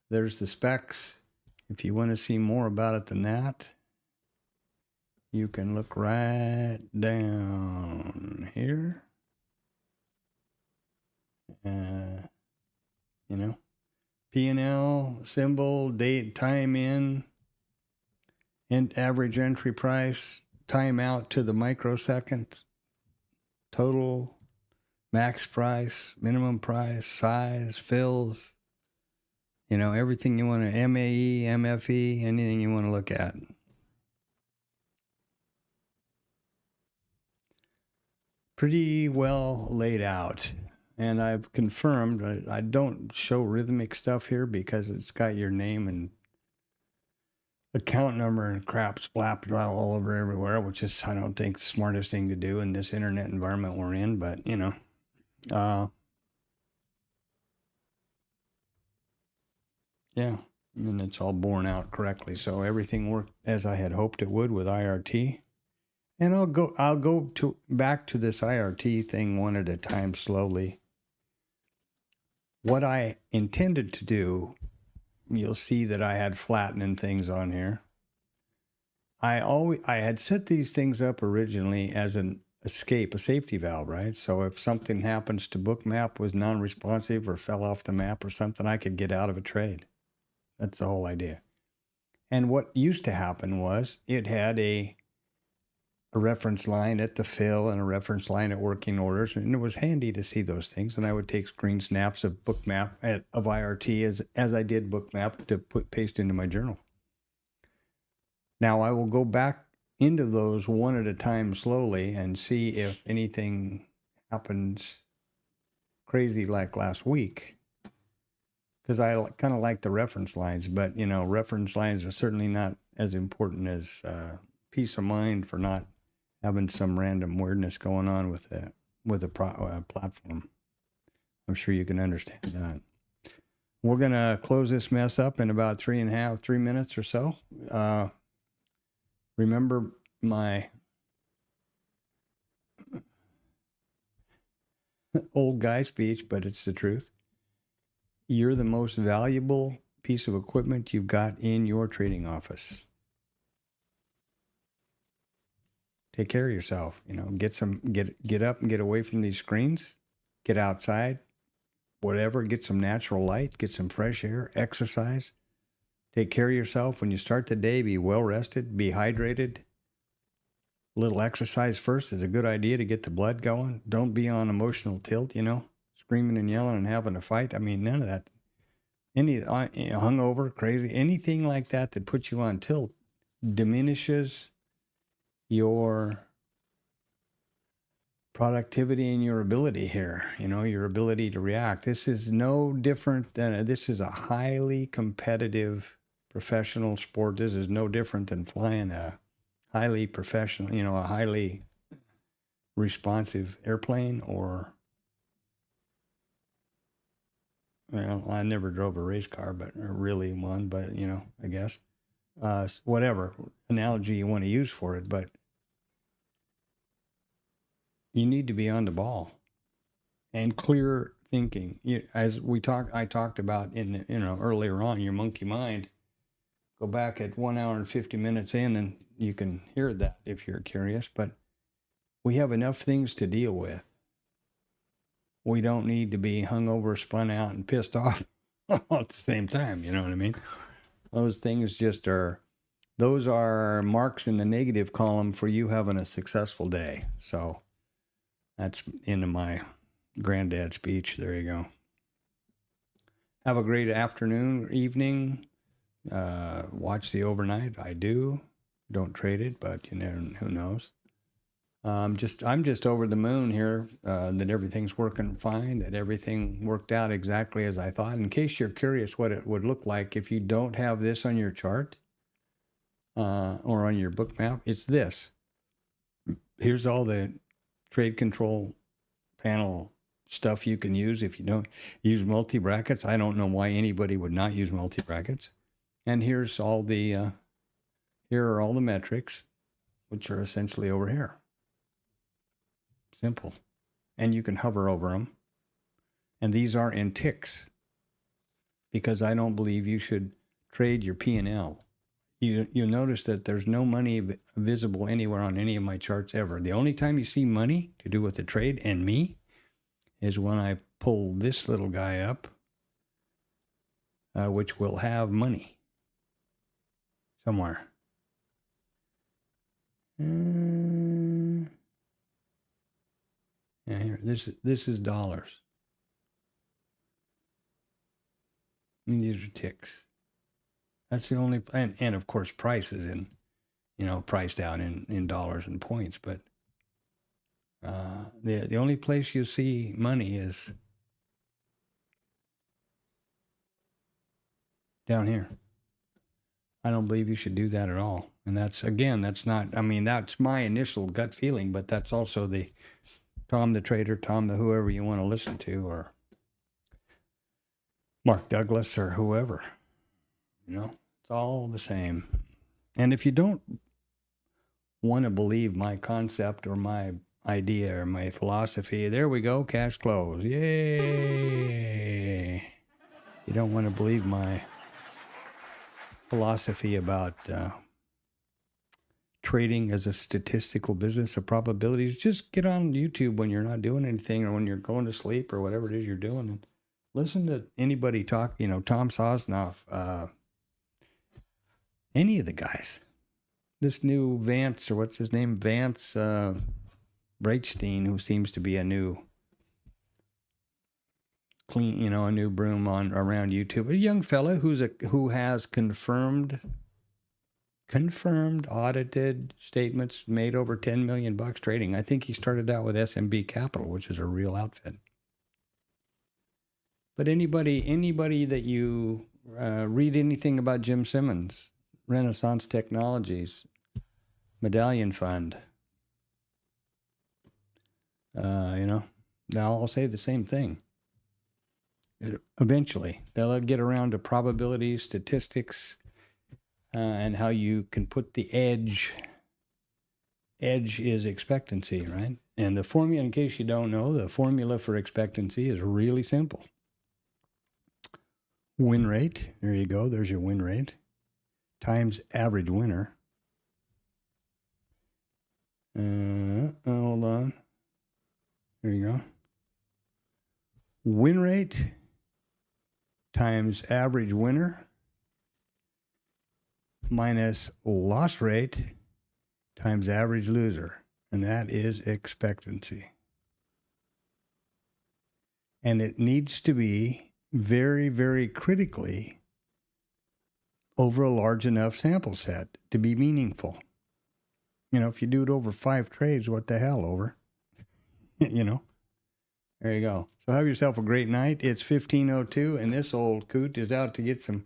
There's the specs. If you want to see more about it than that, you can look right down here. P&L, symbol, date, time in, and average entry price, time out to the microsecond, total, max price, minimum price, size, fills, everything you want to, MAE, MFE, anything you want to look at. Pretty well laid out. And I've confirmed, I don't show rhythmic stuff here because it's got your name and account number and crap splapped all over everywhere, which is, I don't think, the smartest thing to do in this internet environment we're in. But, yeah, and it's all borne out correctly. So everything worked as I had hoped it would with IRT. And I'll go back to this IRT thing one at a time slowly. What I intended to do, you'll see that I had flattening things on here. I had set these things up originally as an escape, a safety valve, right? So if something happens to Bookmap, was non-responsive or fell off the map or something, I could get out of a trade. That's the whole idea. And what used to happen was it had a reference line at the fill and a reference line at working orders, and it was handy to see those things. And I would take screen snaps of Bookmap of IRT as I did Bookmap to paste into my journal. Now I will go back into those one at a time slowly and see if anything happens crazy like last week, because I kind of like the reference lines, but reference lines are certainly not as important as peace of mind for not having some random weirdness going on with a platform. I'm sure you can understand that. We're going to close this mess up in about 3 minutes or so. Remember my old guy speech, but it's the truth. You're the most valuable piece of equipment you've got in your trading office. Take care of yourself, get up and get away from these screens, get outside, whatever, get some natural light, get some fresh air, exercise, take care of yourself. When you start the day, be well rested, be hydrated. A little exercise first is a good idea to get the blood going. Don't be on emotional tilt, screaming and yelling and having a fight. I mean, none of that. Any hungover, crazy, anything like that puts you on tilt diminishes your productivity and your ability here, your ability to react. This is no different than, this is a highly competitive professional sport. This is no different than flying a highly professional, a highly responsive airplane, or, well, I never drove a race car, but really one, but, I guess, whatever analogy you want to use for it, but you need to be on the ball and clear thinking. As I talked about in earlier on, your monkey mind. Go back at 1 hour and 50 minutes in, and you can hear that if you're curious. But we have enough things to deal with. We don't need to be hungover, spun out, and pissed off at the same time. You know what I mean? Those things those are marks in the negative column for you having a successful day. So that's into my granddad speech. There you go. Have a great afternoon, evening. Watch the overnight. I do. Don't trade it, but you never, who knows? I'm just over the moon here that everything's working fine, that everything worked out exactly as I thought. In case you're curious what it would look like if you don't have this on your chart or on your book map, it's this. Here's all the trade control panel stuff you can use if you don't use multi-brackets. I don't know why anybody would not use multi-brackets. And here's all the, here are all the metrics, which are essentially over here. Simple. And you can hover over them. And these are in ticks because I don't believe you should trade your P&L. You'll notice that there's no money visible anywhere on any of my charts ever. The only time you see money to do with the trade and me is when I pull this little guy up, which will have money somewhere. Yeah, here, this is dollars. And these are ticks. That's the only, and of course price is in, priced out in dollars and points, but the only place you see money is down here. I don't believe you should do that at all. And that's not, that's my initial gut feeling, but that's also the Tom the Trader, Tom the whoever you want to listen to, or Mark Douglas or whoever. It's all the same. And if you don't want to believe my concept or my idea or my philosophy, there we go, cash close. Yay! You don't want to believe my philosophy about trading as a statistical business of probabilities, just get on YouTube when you're not doing anything or when you're going to sleep or whatever it is you're doing and listen to anybody talk, Tom Sosnoff, any of the guys. This new Vance, or what's his name? Vance Breitstein, who seems to be a new clean, a new broom around YouTube. A young fella who has confirmed audited statements, made over $10 million trading. I think he started out with SMB Capital, which is a real outfit. But anybody that you read anything about Jim Simmons, Renaissance Technologies, Medallion Fund, they'll all say the same thing. Eventually, they'll get around to probabilities, statistics, and how you can put the edge. Edge is expectancy, right? And the formula, in case you don't know, the formula for expectancy is really simple. Win rate, there you go, there's your win rate, times average winner. Hold on. There you go. Win rate times average winner minus loss rate times average loser. And that is expectancy. And it needs to be very, very critically over a large enough sample set to be meaningful. If you do it over 5 trades, what the hell, over? There you go. So have yourself a great night. It's 15:02, and this old coot is out to get some.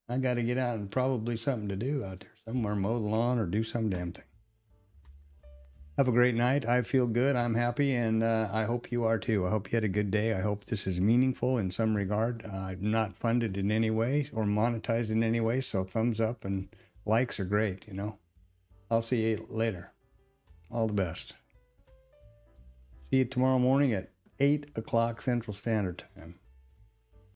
I got to get out and probably something to do out there somewhere, mow the lawn or do some damn thing. Have a great night. I feel good. I'm happy, and I hope you are too. I hope you had a good day. I hope this is meaningful in some regard. I'm not funded in any way or monetized in any way, so thumbs up and likes are great, I'll see you later. All the best. See you tomorrow morning at 8 o'clock Central Standard Time.